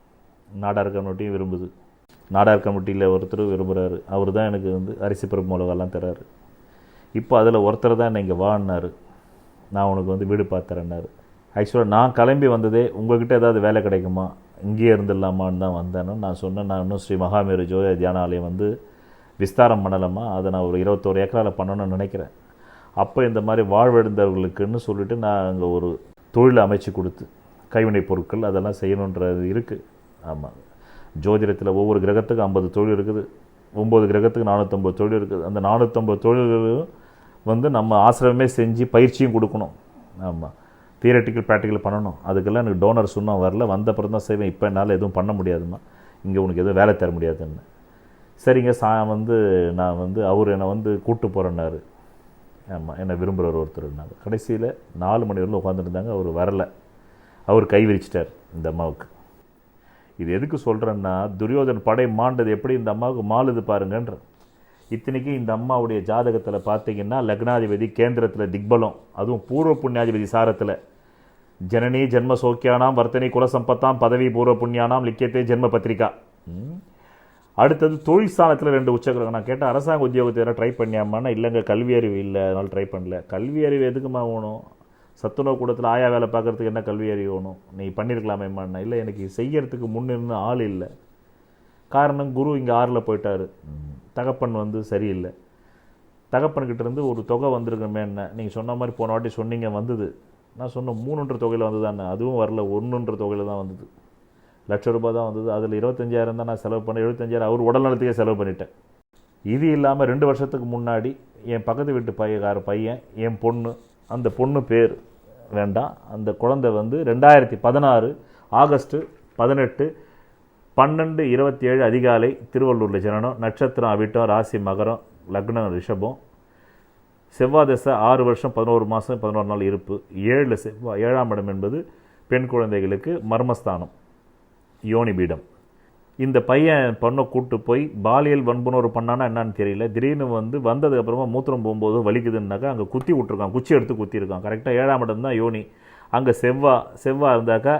நாடார் கம்யூனிட்டியும் விரும்புது. நாடார் கம்யூனிட்டியில் ஒருத்தர் விரும்புகிறாரு. அவர் தான் எனக்கு வந்து அரிசி பருப்பு மிளகாலாம் தர்றாரு. இப்போ அதில் ஒருத்தர் தான் என்னை இங்கே வான்னாரு, நான் உனக்கு வந்து வீடு பார்த்துறேன்னாரு. ஆக்சுவலாக நான் கிளம்பி வந்ததே உங்கள்கிட்ட ஏதாவது வேலை கிடைக்குமா, இங்கேயே இருந்துடலாமான்னு தான் வந்தேன்னு. நான் சொன்னேன், நான் இன்னும் ஸ்ரீ மகாமேரு ஜோதிய தியானாலயம் வந்து விஸ்தாரம் பண்ணலாமா, அதை நான் ஒரு 21 ஏக்கரால் பண்ணணும்னு நினைக்கிறேன். அப்போ இந்த மாதிரி வாழ்வெழுந்தவர்களுக்குன்னு சொல்லிவிட்டு நான் அங்கே ஒரு தொழிலை அமைச்சு கொடுத்து கைவினைப் பொருட்கள் அதெல்லாம் செய்யணுன்றது இருக்குது. ஆமாம், ஜோதிடத்தில் ஒவ்வொரு கிரகத்துக்கு 50 தொழில் இருக்குது. 9 கிரகத்துக்கு 450 தொழில் இருக்குது. அந்த 450 தொழில்களும் வந்து நம்ம ஆசிரமே செஞ்சு பயிற்சியும் கொடுக்கணும். ஆமாம், தியரட்டிக்கல் ப்ராக்டிக்கல் பண்ணணும். அதுக்கெல்லாம் எனக்கு டோனர் சொன்னால் வரல, வந்த அப்புறம் தான் செய்வேன். இப்போ என்னால் எதுவும் பண்ண முடியாதுமா, இங்கே உனக்கு எதுவும் வேலை தர முடியாதுன்னு. சரிங்க வந்து நான் வந்து அவர் என்னை வந்து கூப்பிட்டு போகிறேன்னாரு. ஆமாம், என்னை விரும்புகிறவர் ஒருத்தர்னாங்க. கடைசியில் 4 மணி வரலும் உட்காந்துருந்தாங்க. அவர் வரலை. அவர் கை விரிச்சிட்டார் இந்த அம்மாவுக்கு. இது எதுக்கு சொல்கிறேன்னா, துரியோதன் படை மாண்டது எப்படி இந்த அம்மாவுக்கு மாளுது பாருங்கன்ற. இத்தனைக்கும் இந்த அம்மாவுடைய ஜாதகத்தில் பார்த்தீங்கன்னா லக்னாதிபதி கேந்திரத்தில் திக்பலம், அதுவும் பூர்வ புண்ணியாதிபதி சாரத்தில் ஜனனி ஜென்ம சோக்கியானாம் வர்த்தனை குலசம்பத்தாம் பதவி பூர்வ புண்ணியானாம் லிக்கியத்தே ஜென்ம பத்திரிகா. அடுத்தது தொழில் ஸ்தானத்தில் 2 உச்சகிரகம். நான் கேட்டேன், அரசாங்க உத்தியோகத்தை யாரும் ட்ரை பண்ணியாமான்னா, இல்லைங்க கல்வி அறிவு இல்லை, அதனால் ட்ரை பண்ணல. கல்வி அறிவு எதுக்குமா வேணும்? சத்துணவு கூடத்தில் ஆயா வேலை பார்க்குறதுக்கு என்ன கல்வி அறிவு வேணும்? நீ பண்ணியிருக்கலாமேம்மாண்ணா. இல்லை, எனக்கு செய்யறதுக்கு முன்னிருந்து ஆள் இல்லை. காரணம், குரு இங்கே 6ல் போயிட்டார். தகப்பன் வந்து சரியில்லை. தகப்பன்கிட்ட இருந்து ஒரு தொகை வந்திருக்கமே என்ன, நீங்கள் சொன்ன மாதிரி போன வாட்டி சொன்னீங்க வந்தது. நான் சொன்னேன் 3 தொகையில் வந்ததுதானே, அதுவும் வரல, 1 தொகையில் தான் வந்தது. ₹1,00,000 தான் வந்தது. அதில் 25,000 தான் நான் செலவு பண்ணேன். 75,000 அவர் உடல் நலத்துக்கே செலவு பண்ணிட்டேன். இது இல்லாமல் 2 வருஷத்துக்கு முன்னாடி என் பக்கத்து வீட்டு பையன் என் பொண்ணு, அந்த பொண்ணு பேர் வேண்டாம், அந்த குழந்தை வந்து 2016 ஆகஸ்ட் 18 12:27 அதிகாலை திருவள்ளூரில் ஜனனம். நட்சத்திரம் அவிட்டம், ராசி மகரம், லக்னம் ரிஷபம். செவ்வாய் தசை 6 வருஷம் 11 மாதம் 11 நாள் இருப்பு. 7 செவ்வாய். 7ஆம் இடம் என்பது பெண் குழந்தைகளுக்கு மர்மஸ்தானம், யோனி பீடம். இந்த பையன் பொண்ணை கூப்பிட்டு போய் பாலியல் வன்புணர்வு பண்ணானா என்னன்னு தெரியல. திடீர்னு வந்ததுக்கு அப்புறமா மூத்திரம் போகும்போது வலிக்குதுன்னாக்கா அங்கே குத்தி விட்ருக்கான், குச்சி எடுத்து குத்திருக்கான். கரெக்டாக 7ஆம் இடம் தான் யோனி. அங்கே செவ்வாய் இருந்தாக்கா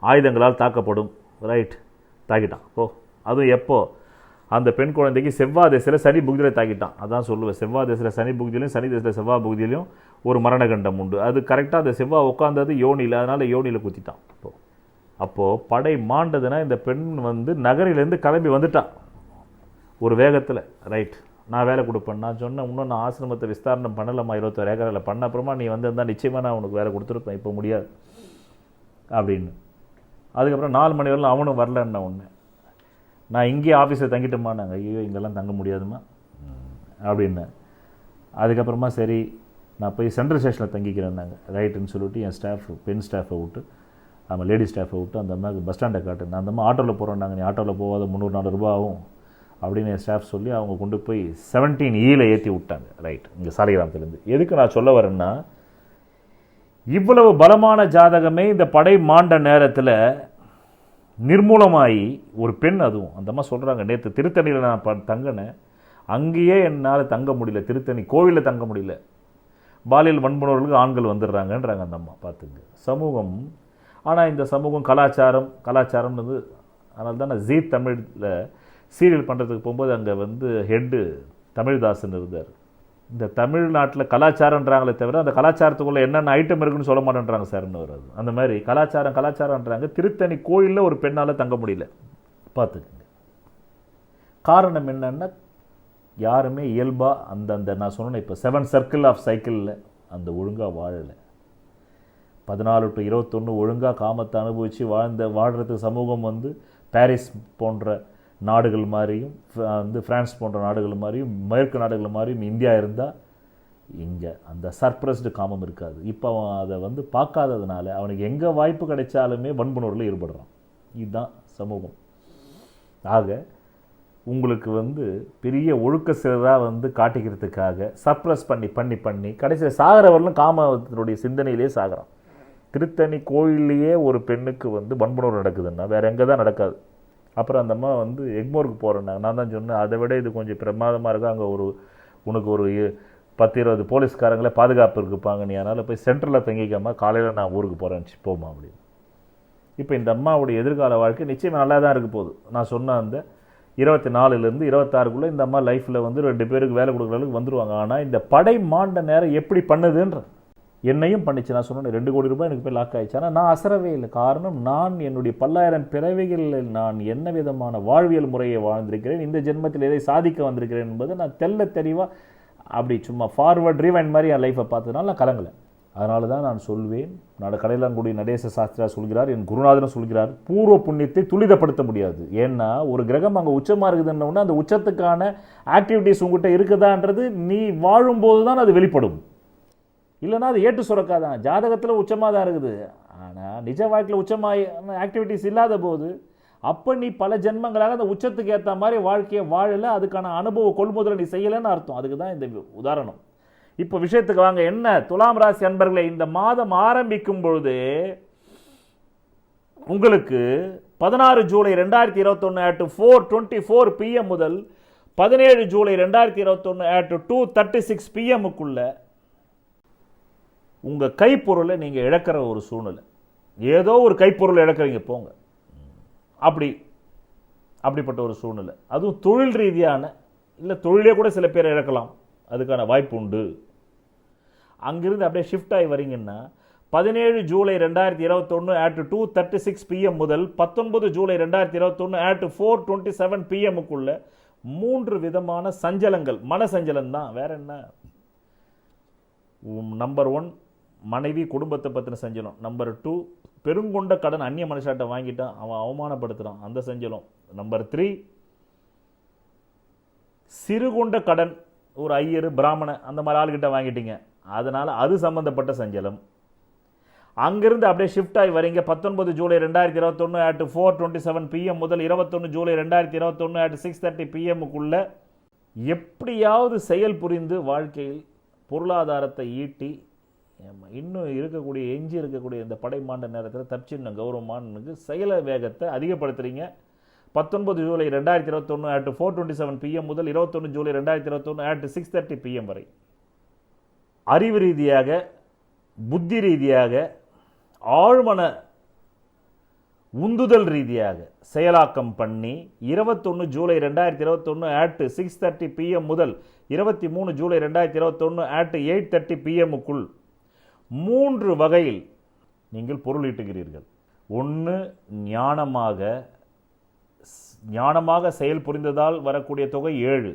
ஆயுதங்களால் தாக்கப்படும். ரைட், தாக்கிட்டான். அதுவும் எப்போ? அந்த பெண் குழந்தைக்கு செவ்வாய் திசையில் சனி புக்தியில் தாக்கிட்டான். அதான் சொல்லுவேன், செவ்வாய் திசையில் சனி புக்தியிலையும் சனி திசையில் செவ்வாய் புக்தியிலையும் ஒரு மரணகண்டம் உண்டு. அது கரெக்டாக அந்த செவ்வாய் உட்காந்தது யோனியில், அதனால் யோனியில் குத்திட்டான். அப்போது படை மாண்டதுன்னா இந்த பெண் நகரிலேருந்து கிளம்பி வந்துட்டான் ஒரு வேகத்தில். ரைட், நான் வேலை கொடுப்பேன். நான் சொன்னேன், இன்னும் நான் ஆசிரமத்தை விஸ்தாரணம் பண்ணலாமா, 21 ஏக்கரில் பண்ண அப்புறமா நீ வந்திருந்தால் நிச்சயமாக நான் உனக்கு வேலை கொடுத்துருப்பேன், இப்போ முடியாது அப்படின்னு. அதுக்கப்புறம் 4 மணி வரலாம் அவனும் வரலன்னா ஒன்று. நான் இங்கேயே ஆஃபீஸில் தங்கிட்டோமான்னாங்க. ஐயோ, இங்கெல்லாம் தங்க முடியாதுமா அப்படின்னு. அதுக்கப்புறமா சரி நான் போய் சென்ட்ரல் ஸ்டேஷனில் தங்கிக்கிறேன்னாங்க. ரைட்டுன்னு சொல்லிவிட்டு என் ஸ்டாஃப், பெண் ஸ்டாஃபை விட்டு, ஆமாம் லேடி ஸ்டாஃபை விட்டு அந்த அம்மாவுக்கு பஸ் ஸ்டாண்டை காட்டு. நான் அந்த அம்மா ஆட்டோவில் போகிறேன்னாங்க. நீ ஆட்டோவில் போகாத, 300-400 ஆகும் அப்படின்னு என் ஸ்டாஃப் சொல்லி அவங்க கொண்டு போய் 17E ஏற்றி விட்டாங்க. ரைட், இங்கே சாலிகிராமத்துலேருந்து. எதுக்கு நான் சொல்ல வரேன்னா, இவ்வளவு பலமான ஜாதகமே இந்த படை மாண்ட நேரத்தில் நிர்மூலமாகி ஒரு பெண், அதுவும் அந்த அம்மா சொல்கிறாங்க, நேற்று திருத்தணியில் நான் தங்கினேன், அங்கேயே என்னால் தங்க முடியல, திருத்தணி கோவிலில் தங்க முடியல, பாலியல் வன்புணர்களுக்கு ஆண்கள் வந்துடுறாங்கன்றாங்க அந்த அம்மா. பார்த்துங்க சமூகம். ஆனால் இந்த சமூகம் கலாச்சாரம் அதனால தான் நான் ஜீ தமிழில் சீரியல் பண்ணுறதுக்கு போகும்போது அங்கே ஹெட்டு தமிழ்தாசன் இருந்தார். இந்த தமிழ்நாட்டில் கலாச்சாரன்றாங்களே தவிர அந்த கலாச்சாரத்துக்குள்ளே என்னென்ன ஐட்டம் இருக்குன்னு சொல்ல மாட்டேன்றாங்க சார்னு வராது. அந்த மாதிரி கலாச்சாரன்றாங்க. திருத்தணி கோயிலில் ஒரு பெண்ணால் தங்க முடியல. பார்த்துக்குங்க. காரணம் என்னன்னா, யாருமே இயல்பாக அந்த நான் சொன்னேன் இப்போ 7 சர்க்கிள் ஆஃப் சைக்கிளில் அந்த ஒழுங்காக வாழலை. 14 to 21 ஒழுங்காக காமத்தை அனுபவித்து வாழ்கிறதுக்கு சமூகம் வந்து பாரிஸ் போன்ற நாடுகள் மாதிரியும் பிரான்ஸ் போன்ற நாடுகள் மாதிரியும் மேற்கு நாடுகள் மாதிரியும் இந்தியா இருந்தால் இங்கே அந்த சர்ப்ரஸ்டு காமம் இருக்காது. இப்போ அவன் அதை வந்து பார்க்காததுனால அவனுக்கு எங்கே வாய்ப்பு கிடைச்சாலுமே வன்புணர்வில் ஈடுபடுறான். இதுதான் சமூகம். ஆக உங்களுக்கு வந்து பெரிய ஒழுக்க சிலராக வந்து காட்டிக்கிறதுக்காக சர்ப்ரஸ் பண்ணி கடைசியில் சாகிறவர்களும் காமத்தினுடைய சிந்தனையிலே சாகிறான். திருத்தணி கோயில்லையே ஒரு பெண்ணுக்கு வந்து வன்புணர்வு நடக்குதுன்னா வேறு எங்கே தான் நடக்காது. அப்புறம் அந்த அம்மா வந்து எக்மோருக்கு போகிறேன்னாங்க. நான் தான் சொன்னேன், அதை விட இது கொஞ்சம் பிரமாதமாக இருக்கும். அங்கே உனக்கு ஒரு 10-20 போலீஸ்காரங்களே பாதுகாப்பு இருக்குப்பாங்க, நீ அதனால் போய் சென்டரில் தங்கிக்காமல் காலையில் நான் ஊருக்கு போகிறேன்னு போமா அப்படின்னு. இப்போ இந்த அம்மாவுடைய எதிர்கால வாழ்க்கை நிச்சயமாக நல்லா தான் இருக்க போகுது. நான் சொன்ன அந்த 24லேருந்து 26க்குள்ளே இந்த அம்மா லைஃப்பில் வந்து 2 பேருக்கு வேலை கொடுக்குற அளவுக்கு வந்துடுவாங்க. ஆனால் இந்த படை மாண்ட நேரம் எப்படி பண்ணுதுன்ற என்னையும் பண்ணிச்சு. நான் சொன்னேன் 2 கோடி ரூபாய் எனக்கு போய் லாக் ஆகிடுச்சு. ஆனால் நான் அசரவே இல்லை. காரணம், நான் என்னுடைய 10,000 பிறவிகளில் நான் என்ன விதமான வாழ்வியல் முறையை வாழ்ந்திருக்கிறேன், இந்த ஜென்மத்தில் எதை சாதிக்க வந்திருக்கிறேன் என்பதை நான் தெளிவாக அப்படி சும்மா ஃபார்வர்ட் ரீவைண்ட் மாதிரி என் லைஃப்பை பார்த்ததுனால நான் கலங்கலை. அதனால தான் நான் சொல்வேன், கடையிலாங்குடி நடேச சாஸ்திரா சொல்கிறார், என் குருநாதனும் சொல்கிறார், பூர்வ புண்ணியத்தை துரிதப்படுத்த முடியாது. ஏன்னா ஒரு கிரகம் அங்கே உச்சமாக இருக்குதுன்னு அந்த உச்சத்துக்கான ஆக்டிவிட்டிஸ் உங்கள்கிட்ட இருக்குதான்றது நீ வாழும்போது தான் அது வெளிப்படும். இல்லைனா அது ஏட்டு சுரக்காதான். ஜாதகத்தில் உச்சமாக தான் இருக்குது, ஆனால் நிஜ வாழ்க்கையில் உச்சமாக ஆக்டிவிட்டிஸ் இல்லாத போது அப்போ நீ பல ஜென்மங்களாக அந்த உச்சத்துக்கு ஏற்ற மாதிரி வாழ்க்கையை வாழலை, அதுக்கான அனுபவ கொள்முதலை நீ செய்யலைன்னு அர்த்தம். அதுக்கு தான் இந்த உதாரணம். இப்போ விஷயத்துக்கு வாங்க. என்ன துலாம் ராசி அன்பர்களே, இந்த மாதம் ஆரம்பிக்கும் பொழுது உங்களுக்கு 16 ஜூலை 2021 at 4:24 PM முதல் 17 ஜூலை 2021 at 2:36 PMக்குள்ள உங்க கைப்பொருளை நீங்க இழக்கிற ஒரு சூழ்நிலை. ஏதோ ஒரு கைப்பொருளை இழக்கிறீங்க போங்க, அப்படிப்பட்ட ஒரு சூழ்நிலை. அதுவும் தொழில் ரீதியான, இல்லை தொழிலே கூட சில பேர் இழக்கலாம், அதுக்கான வாய்ப்பு உண்டு. அங்கிருந்து அப்படியே ஷிஃப்ட் ஆகி வரீங்கன்னா 17 ஜூலை 2021 at 2:36 PM முதல் 19 ஜூலை 2021 at 4:27 PMக்குள்ள 3 விதமான சஞ்சலங்கள். மன சஞ்சலம் தான், வேற என்ன. நம்பர் 1 மனைவி குடும்பத்தை பற்றின சஞ்சலம். நம்பர் 2 பெருங்கொண்ட கடன் அந்நிய மனுஷாட்ட வாங்கிட்டான், அவன் அவமானப்படுத்துகிறான், அந்த சஞ்சலம். நம்பர் 3 சிறுகொண்ட கடன், ஒரு ஐயர் பிராமணன் அந்த மாதிரி ஆளுகிட்ட வாங்கிட்டீங்க, அதனால் அது சம்பந்தப்பட்ட சஞ்சலம். அங்கிருந்து அப்படியே ஷிஃப்ட் ஆகி வரீங்க 19 ஜூலை 2021 at 4:27 PM முதல் 21 ஜூலை 2021 at 6:30 PMக்குள்ள எப்படியாவது செயல் புரிந்து வாழ்க்கையில் பொருளாதாரத்தை ஈட்டி இன்னும் எஞ்சி இருக்கக்கூடிய இந்த படைமாண்ட நேரத்தில் தற்சின்ன கௌரவமானுக்கு செயல வேகத்தை அதிகப்படுத்துறீங்க. 19 ஜூலை 2021 at 4:27 PM முதல் 21 ஜூலை 2021 at 6:30 PM வரை அறிவு ரீதியாக, புத்தி ரீதியாக, ஆழ்மன உந்துதல் ரீதியாக செயலாக்கம் பண்ணி 21 ஜூலை 2021 at 6:30 PM முதல் 23 ஜூலை 2021 at 8:30 PMக்குள் 3 வகையில் நீங்கள் பொருள் ஈட்டுகிறீர்கள். 1 ஞானமாக செயல் புரிந்ததால் வரக்கூடிய தொகை 7,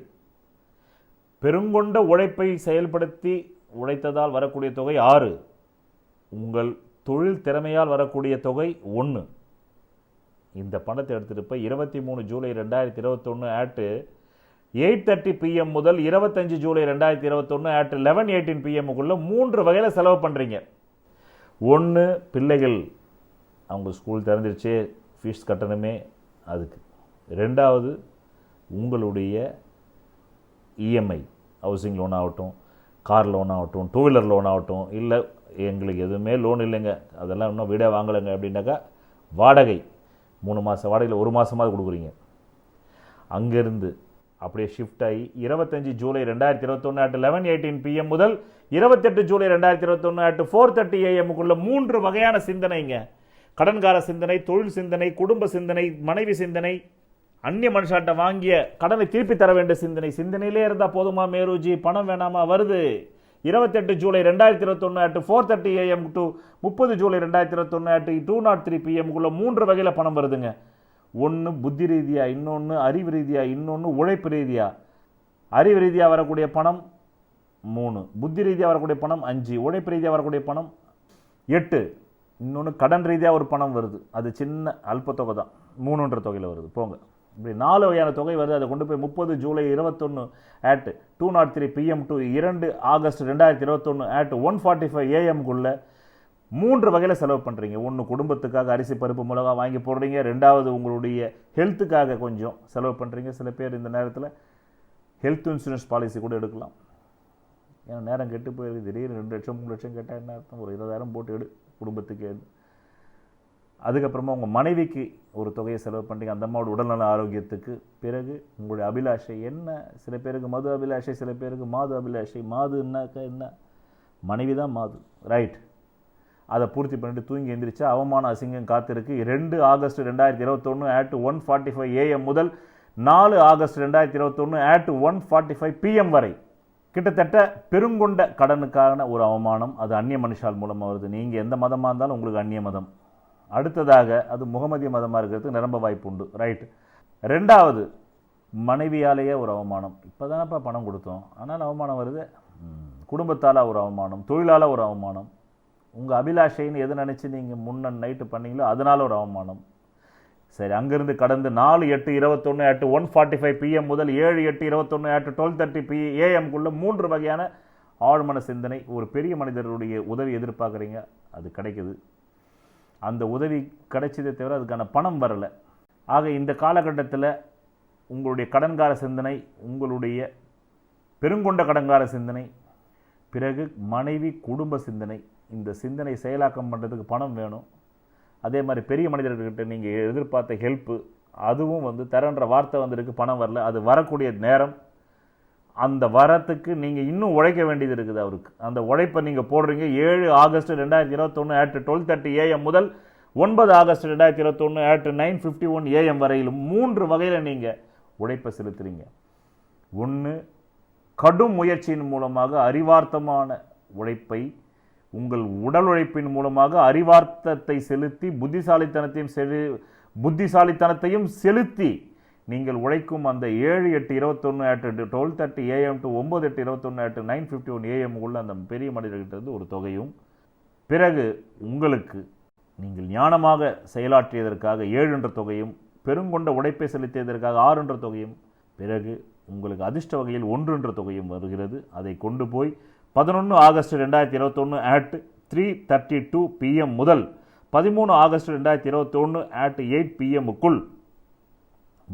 பெருங்கொண்ட உழைப்பை செயல்படுத்தி உழைத்ததால் வரக்கூடிய தொகை 6, உங்கள் தொழில் திறமையால் வரக்கூடிய தொகை 1. இந்த பணத்தை எடுத்துகிட்டு போய் 23 ஜூலை 2021 at 8:30 PM முதல் 25 ஜூலை 2021 at 11:18 PMக்குள்ள 3 வகையில் செலவு பண்ணுறீங்க. 1 பிள்ளைகள், அவங்க ஸ்கூல் திறந்துருச்சு, ஃபீஸ் கட்டணுமே அதுக்கு. 2வது உங்களுடைய இஎம்ஐ, ஹவுசிங் லோன் ஆகட்டும், கார் லோன் ஆகட்டும், 2 வீலர் லோன் ஆகட்டும், இல்லை எங்களுக்கு எதுவுமே லோன் இல்லைங்க, அதெல்லாம் இன்னும் வீடே வாங்கலைங்க அப்படின்னாக்கா வாடகை 3 மாதம் வாடகையில் 1 மாதமாவது கொடுக்குறீங்க. அங்கேருந்து அப்படியே ஷிஃப்ட் ஆகி 25 ஜூலை 2021 at 11:18 PM முதல் 28 ஜூலை 2021 at 4:30 AMக்குள்ள 3 வகையான சிந்தனைங்க. கடன்கார சிந்தனை, தொழில் சிந்தனை, குடும்ப சிந்தனை, மனைவி சிந்தனை, அந்நிய மனுஷாட்ட வாங்கிய கடனை திருப்பி தர வேண்டிய சிந்தனை. சிந்தனையிலே இருந்தால் போதுமா மேருஜி, பணம் வேணாமா? வருது. 28 July 2021 at 4:30 AM to 30 July 2021 at 2:03 PMக்குள்ள 3 வகையில் பணம் வருதுங்க. 1 புத்தி ரீதியா, இன்னொன்று அறிவு ரீதியா, இன்னொன்று உழைப்பு ரீதியா. அறிவு ரீதியாக வரக்கூடிய பணம் 3, புத்தி ரீதியாக வரக்கூடிய பணம் 5, உழைப்பு ரீதியாக வரக்கூடிய பணம் 8, இன்னொன்று கடன் ரீதியாக ஒரு பணம் வருது, அது சின்ன அல்ப தொகை தான், 3ன்ற தொகையில் வருது. போங்க, இப்படி 4 வகையான தொகை வருது. அதை கொண்டு போய் 30 July 21 at 2:03 PM to 2 August 2021 at 1:45 AM-குள்ள 3 வகையில் செலவு பண்ணுறீங்க. ஒன்று குடும்பத்துக்காக அரிசி பருப்பு மிளகா வாங்கி போடுறீங்க, 2வது உங்களுடைய ஹெல்த்துக்காக கொஞ்சம் செலவு பண்ணுறீங்க. சில பேர் இந்த நேரத்தில் ஹெல்த் இன்சூரன்ஸ் பாலிசி கூட எடுக்கலாம். ஏன்னா நேரம் கெட்டு போயிருக்கு, திடீர்னு 2 லட்சம் 3 லட்சம் கேட்டால் என்ன அர்த்தம், ஒரு 20,000 போட்டு எடு குடும்பத்துக்கு எடு. அதுக்கப்புறமா உங்கள் மனைவிக்கு ஒரு தொகையை செலவு பண்ணுறீங்க, அந்த அம்மாவோட உடல்நல ஆரோக்கியத்துக்கு. பிறகு உங்களுடைய அபிலாஷை என்ன, சில பேருக்கு மது அபிலாஷை, சில பேருக்கு மாது அபிலாஷை. மாதுன்னாக்கா என்ன, மனைவி தான் மாது, ரைட். அதை பூர்த்தி பண்ணிட்டு தூங்கி எந்திரிச்சா அவமான அசிங்கம் காத்திருக்கு. 2 ஆகஸ்ட் 2021 at 1:45 AM முதல் 4 ஆகஸ்ட் 2021 at 1:45 PM வரை கிட்டத்தட்ட பெருங்கொண்ட கடனுக்கான ஒரு அவமானம். அது அந்நிய மனுஷால் மூலமாக வருது. நீங்கள் எந்த மதமாக இருந்தாலும் உங்களுக்கு அந்நிய மதம். அடுத்ததாக அது முகமதிய மதமாக இருக்கிறதுக்கு நிரம்ப வாய்ப்பு உண்டு, ரைட். 2வது மனைவியாலேயே ஒரு அவமானம். இப்போ தானப்பா பணம் கொடுத்தோம், ஆனால் அவமானம் வருது. குடும்பத்தால் ஒரு அவமானம், தொழிலால் ஒரு அவமானம், உங்கள் அபிலாஷைன்னு எது நினச்சி நீங்கள் முன்ன நைட்டு பண்ணீங்களோ அதனால் ஒரு அவமானம். சரி, அங்கேருந்து கடந்து 4/8/21 at 1:45 PM முதல் 7/8/21 at 12:30 AM-குள்ள 3 வகையான ஆழ்மன சிந்தனை. ஒரு பெரிய மனிதருடைய உதவி எதிர்பார்க்குறீங்க, அது கிடைக்குது. அந்த உதவி கிடைச்சதே தவிர அதுக்கான பணம் வரலை. ஆக இந்த காலகட்டத்தில் உங்களுடைய கடன்கார சிந்தனை, உங்களுடைய பெருங்கொண்ட கடன்கார சிந்தனை, பிறகு மனைவி குடும்ப சிந்தனை. இந்த சிந்தனை செயலாக்கம் பண்ணுறதுக்கு பணம் வேணும். அதே மாதிரி பெரிய மனிதர்கிட்ட நீங்கள் எதிர்பார்த்த ஹெல்ப்பு, அதுவும் தரன்ற வார்த்தை வந்திருக்கு, பணம் வரல. அது வரக்கூடிய நேரம், அந்த வரத்துக்கு நீங்கள் இன்னும் உழைக்க வேண்டியது இருக்குது அவருக்கு. அந்த உழைப்பை நீங்கள் போடுறீங்க. 7 ஆகஸ்ட் 2021 at 12:30 AM முதல் 9 ஆகஸ்ட் 2021 at 9:51 AM வரையிலும் 3 வகையில் நீங்கள் உழைப்பை செலுத்துறீங்க. 1, கடும் முயற்சியின் மூலமாக அறிவார்த்தமான உழைப்பை, உங்கள் உடல் உழைப்பின் மூலமாக அறிவார்த்தத்தை செலுத்தி புத்திசாலித்தனத்தையும் செலுத்தி நீங்கள் உழைக்கும் அந்த 7/8/21 at 12:30 AM to 9/8/21 at 9:51 AM உள்ள அந்த பெரிய மனிதர்கிட்ட ஒரு தொகையும், பிறகு உங்களுக்கு நீங்கள் ஞானமாக செயலாற்றியதற்காக 7 தொகையும், பெருங்கொண்ட உழைப்பை செலுத்தியதற்காக 6 தொகையும், பிறகு உங்களுக்கு அதிர்ஷ்ட வகையில் 1 தொகையும் வருகிறது. அதை கொண்டு போய் 11 ஆகஸ்ட் 2021 at 3:32 PM முதல் 13 ஆகஸ்ட் 2021 at 8 PM-க்குள்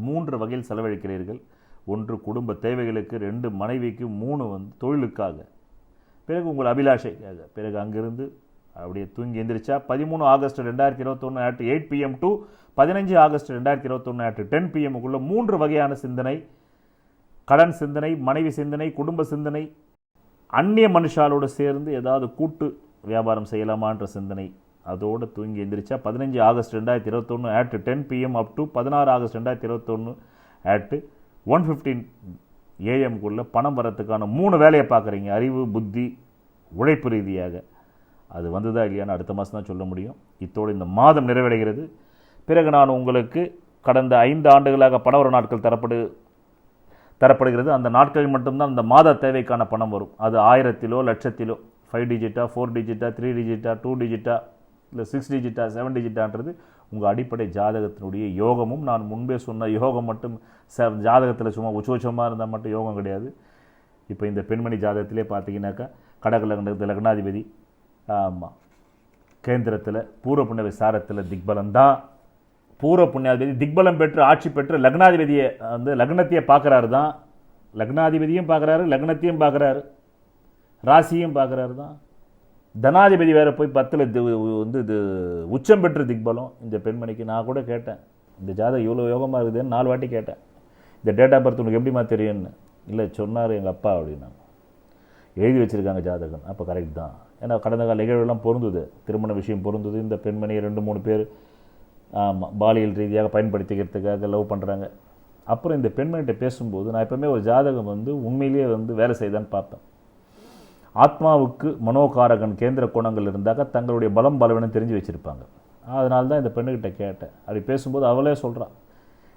3 வகையில் செலவழிக்கிறீர்கள். 1 குடும்ப தேவைகளுக்கு, 2 மனைவிக்கு, 3 தொழிலுக்காக, பிறகு உங்கள் அபிலாஷைக்காக. பிறகு அங்கிருந்து அப்படியே தூங்கி எந்திரிச்சா 13 August 2021 at 8 PM to 15 August 2021 at 10 PM-க்குள்ள 3 வகையான சிந்தனை, கடன் சிந்தனை, மனைவி சிந்தனை, குடும்ப சிந்தனை, அந்நிய மனுஷாலோடு சேர்ந்து ஏதாவது கூட்டு வியாபாரம் செய்யலாமான்ற சிந்தனை. அதோடு தூங்கி எந்திரிச்சா 15 August 2021 at 10 PM up to 16 August 2021 at 1:15 AM-குள்ள பணம் வரத்துக்கான 3 வேலையை பார்க்குறீங்க. அறிவு, புத்தி, உழைப்பு ரீதியாக. அது வந்ததா இல்லையான்னு அடுத்த மாதம் தான் சொல்ல முடியும். இத்தோடு இந்த மாதம் நிறைவடைகிறது. பிறகு நான் உங்களுக்கு கடந்த 5 ஆண்டுகளாக பணவர நாட்கள் தரப்படுகிறது. அந்த நாட்களில் மட்டும்தான் அந்த மாத தேவைக்கான பணம் வரும். அது 1000-லோ லட்சத்திலோ, 5 டிஜிட்டா, 4 டிஜிட்டா, 3 டிஜிட்டா, 2 டிஜிட்டா, இல்லை 6 டிஜிட்டா, 7 டிஜிட்டான்றது உங்கள் அடிப்படை ஜாதகத்தினுடைய யோகமும். நான் முன்பே சொன்ன யோகம் மட்டும் ஜாதகத்தில் சும்மா உச்சோச்சமாக இருந்தால் மட்டும் யோகம் கிடையாது. இப்போ இந்த பெண்மணி ஜாதகத்திலே பார்த்தீங்கன்னாக்கா கடக லக்னத்தில் லக்னாதிபதி, ஆமாம், கேந்திரத்தில் பூர்வ புண்ணிய விசாரத்தில் திக்பலம் தான். பூர்வ புண்ணியாதிபதி திக்பலம் பெற்று ஆட்சி பெற்று லக்னாதிபதியை லக்னத்தையே பார்க்குறாரு தான். லக்னாதிபதியும் பார்க்குறாரு, லக்னத்தையும் பார்க்குறாரு, ராசியும் பார்க்குறாரு தான். தனாதிபதி வேறு போய் 10ல் இது உச்சம் பெற்று திக்பலம் இந்த பெண்மணிக்கு. நான் கூட கேட்டேன், இந்த ஜாதகம் இவ்வளோ யோகமாக இருக்குதுன்னு 4 வாட்டி கேட்டேன். இந்த டேட் ஆஃப் பர்த் உனக்கு எப்படிமா தெரியும்னு. இல்லை சொன்னார் எங்கள் அப்பா அப்படின்னா. எழுதி வச்சுருக்காங்க ஜாதகம். அப்போ கரெக்ட் தான். ஏன்னா கடந்த கால நிகழ்வுலாம் பொருந்துது, திருமண விஷயம் பொருந்துது. இந்த பெண்மணியை 2-3 பேர் பாலியல் ரீதியாக பயன்படுத்திக்கிறதுக்காக லவ் பண்ணுறாங்க. அப்புறம் இந்த பெண்மணிகிட்ட பேசும்போது நான் எப்பவுமே ஒரு ஜாதகம் உண்மையிலேயே வேலை செய்தான்னு பார்ப்பேன். ஆத்மாவுக்கு மனோகாரகன் கேந்திர கோணங்கள் இருந்தாக்க தங்களுடைய பலம் பலவீனம் தெரிஞ்சு வச்சுருப்பாங்க. அதனால தான் இந்த பெண்ணுக்கிட்ட கேட்டேன். அப்படி பேசும்போது அவளே சொல்கிறான்,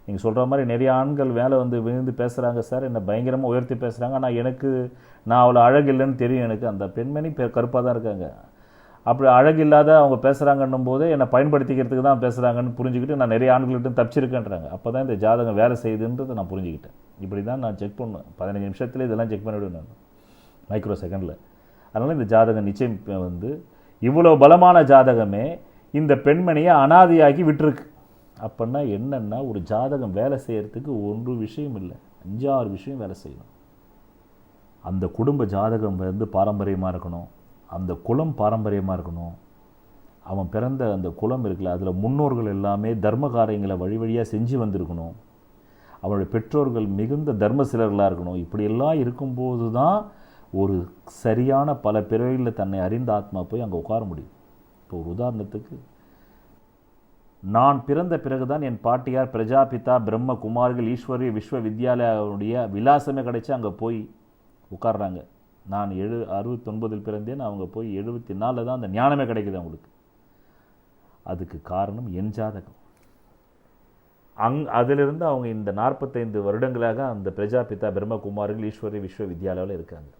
நீங்கள் சொல்கிற மாதிரி நிறைய ஆண்கள் மேலே வந்து விழுந்து பேசுகிறாங்க சார், என்னை பயங்கரமாக உயர்த்தி பேசுகிறாங்க. ஆனால் நான் அவ்வளோ அழகு இல்லைன்னு தெரியும் எனக்கு. அந்த பெண்மணி கருப்பாக தான் இருக்காங்க. அப்படி அழகு இல்லாத அவங்க பேசுகிறாங்கன்னும் போது என்னை பயன்படுத்திக்கிறதுக்கு தான் பேசுகிறாங்கன்னு புரிஞ்சுக்கிட்டு நான் நிறைய ஆண்கள்கிட்ட தப்பிச்சிருக்கேன்றாங்க. அப்போ தான் இந்த ஜாதகம் வேலை செய்யுதுன்றதை நான் புரிஞ்சுக்கிட்டேன். இப்படி தான் நான் செக் பண்ணுவேன். 15 நிமிஷத்துல இதெல்லாம் செக் பண்ணிவிடுவேன் நான், மைக்ரோ செகண்டில். அதனால் இந்த ஜாதகம் நிச்சயம் வந்து இவ்வளோ பலமான ஜாதகமே இந்த பெண்மணியை அனாதையாக்கி விட்டுருக்கு. அப்படின்னா என்னென்னா, ஒரு ஜாதகம் வேலை செய்கிறதுக்கு ஒரு விஷயம் இல்லை, 5-6 விஷயம் வேலை செய்யணும். அந்த குடும்ப ஜாதகம் வந்து பாரம்பரியமாக இருக்கணும், அந்த குலம் பாரம்பரியமாக இருக்கணும், அவன் பிறந்த அந்த குலம் இருக்குல்ல அதில் முன்னோர்கள் எல்லாமே தர்ம காரியங்களை வழி வழியாக செஞ்சு வந்திருக்கணும், அவனுடைய பெற்றோர்கள் மிகுந்த தர்மசிலர்களாக இருக்கணும். இப்படியெல்லாம் இருக்கும்போது தான் ஒரு சரியான பல பிறவிகளில் தன்னை அறிந்த ஆத்மா போய் அங்கே உட்கார முடியும். இப்போ ஒரு உதாரணத்துக்கு, நான் பிறந்த பிறகுதான் என் பாட்டியார் பிரஜாபிதா பிரம்ம குமார்கள் ஈஸ்வரிய விஸ்வ வித்யாலயாவுடைய விலாசமே கிடைச்சி அங்கே போய் உட்கார்றாங்க. நான் 69 பிறந்தேன், அவங்க போய் 74 தான் அந்த ஞானமே கிடைக்குது அவங்களுக்கு. அதுக்கு காரணம் என் ஜாதகம். அதிலிருந்து அவங்க இந்த 45 வருடங்களாக அந்த பிரஜாபிதா பிரம்மகுமார்கள் ஈஸ்வரிய விஸ்வ வித்யாலயாவில் இருக்காங்க.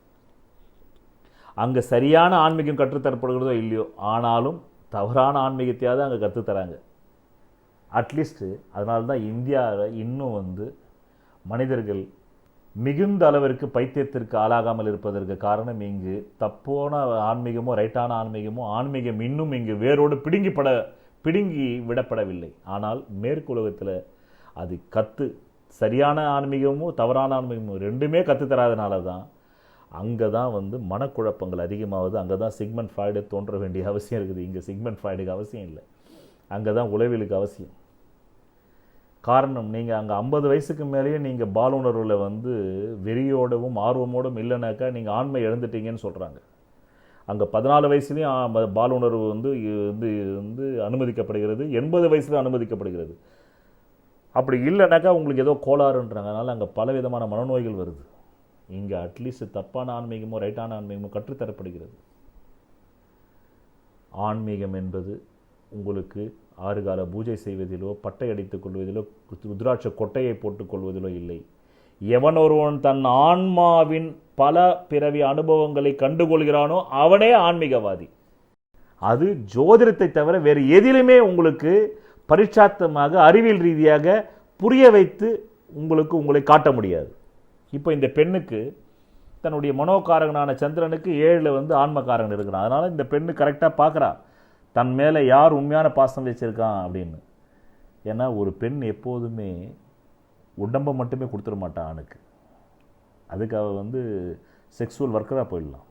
அங்கே சரியான ஆன்மீகம் கற்றுத்தரப்படுகிறதோ இல்லையோ, ஆனாலும் தவறான ஆன்மீகத்தையாவது அங்கே கற்றுத்தராங்க. அட்லீஸ்ட்டு அதனால தான் இந்தியாவில் இன்னும் வந்து மனிதர்கள் மிகுந்த அளவிற்கு பைத்தியத்திற்கு ஆளாகாமல் இருப்பதற்கு காரணம், இங்கு தப்பான ஆன்மீகமோ ரைட்டான ஆன்மீகமோ ஆன்மீகம் இன்னும் இங்கு வேரோடு பிடுங்கி விடப்படவில்லை. ஆனால் மேற்குலகத்தில் அது சரியான ஆன்மீகமோ தவறான ஆன்மீகமோ ரெண்டுமே கற்றுத்தராதனால தான் அங்கே தான் வந்து மனக்குழப்பங்கள் அதிகமாகுது. அங்கே தான் சிக்மண்ட் ஃப்ராய்டு தோன்ற வேண்டிய அவசியம் இருக்குது. இங்கே சிக்மண்ட் ஃப்ராய்டுக்கு அவசியம் இல்லை, அங்கே தான் உளவியலுக்கு அவசியம். காரணம், நீங்கள் அங்கே 50 வயசுக்கு மேலேயே நீங்கள் பாலுணர்வில் வந்து வெறியோடவும் ஆர்வமோடும் இல்லைனாக்கா நீங்கள் ஆண்மை இழந்துட்டீங்கன்னு சொல்கிறாங்க. அங்கே 14 வயசுலேயும் பாலுணர்வு வந்து வந்து அனுமதிக்கப்படுகிறது, 80 வயசில் அனுமதிக்கப்படுகிறது. அப்படி இல்லைனாக்கா உங்களுக்கு ஏதோ கோளாறுன்றாங்க. அதனால் அங்கே பல விதமான மனநோய்கள் வருது. இங்கே அட்லீஸ்ட் தப்பான ஆன்மீகமோ ரைட்டான ஆன்மீகமோ கற்றுத்தரப்படுகிறது. ஆன்மீகம் என்பது உங்களுக்கு 6 கால பூஜை செய்வதிலோ பட்டை அடித்துக் கொள்வதிலோ ருத்ராட்ச கொட்டையை போட்டுக்கொள்வதிலோ இல்லை. எவன் ஒருவன் தன் ஆன்மாவின் பல பிறவி அனுபவங்களை கண்டுகொள்கிறானோ அவனே ஆன்மீகவாதி. அது ஜோதிடத்தை தவிர வேறு எதிலுமே உங்களுக்கு பரிட்சார்த்தமாக அறிவியல் ரீதியாக புரிய வைத்து உங்களை காட்ட முடியாது. இப்போ இந்த பெண்ணுக்கு தன்னுடைய மனோகாரகனான சந்திரனுக்கு 7 வந்து ஆன்மகாரகன் இருக்கிறான். அதனால் இந்த பெண்ணு கரெக்டாக பார்க்குறா தன் மேலே யார் உண்மையான பாசம் வச்சுருக்கான் அப்படின்னு. ஏன்னா ஒரு பெண் எப்போதுமே உடம்பை மட்டுமே கொடுத்துட மாட்டான் ஆணுக்கு. அதுக்கு அவள் வந்து செக்ஸுவல் ஒர்க்கராக போயிடலாம்.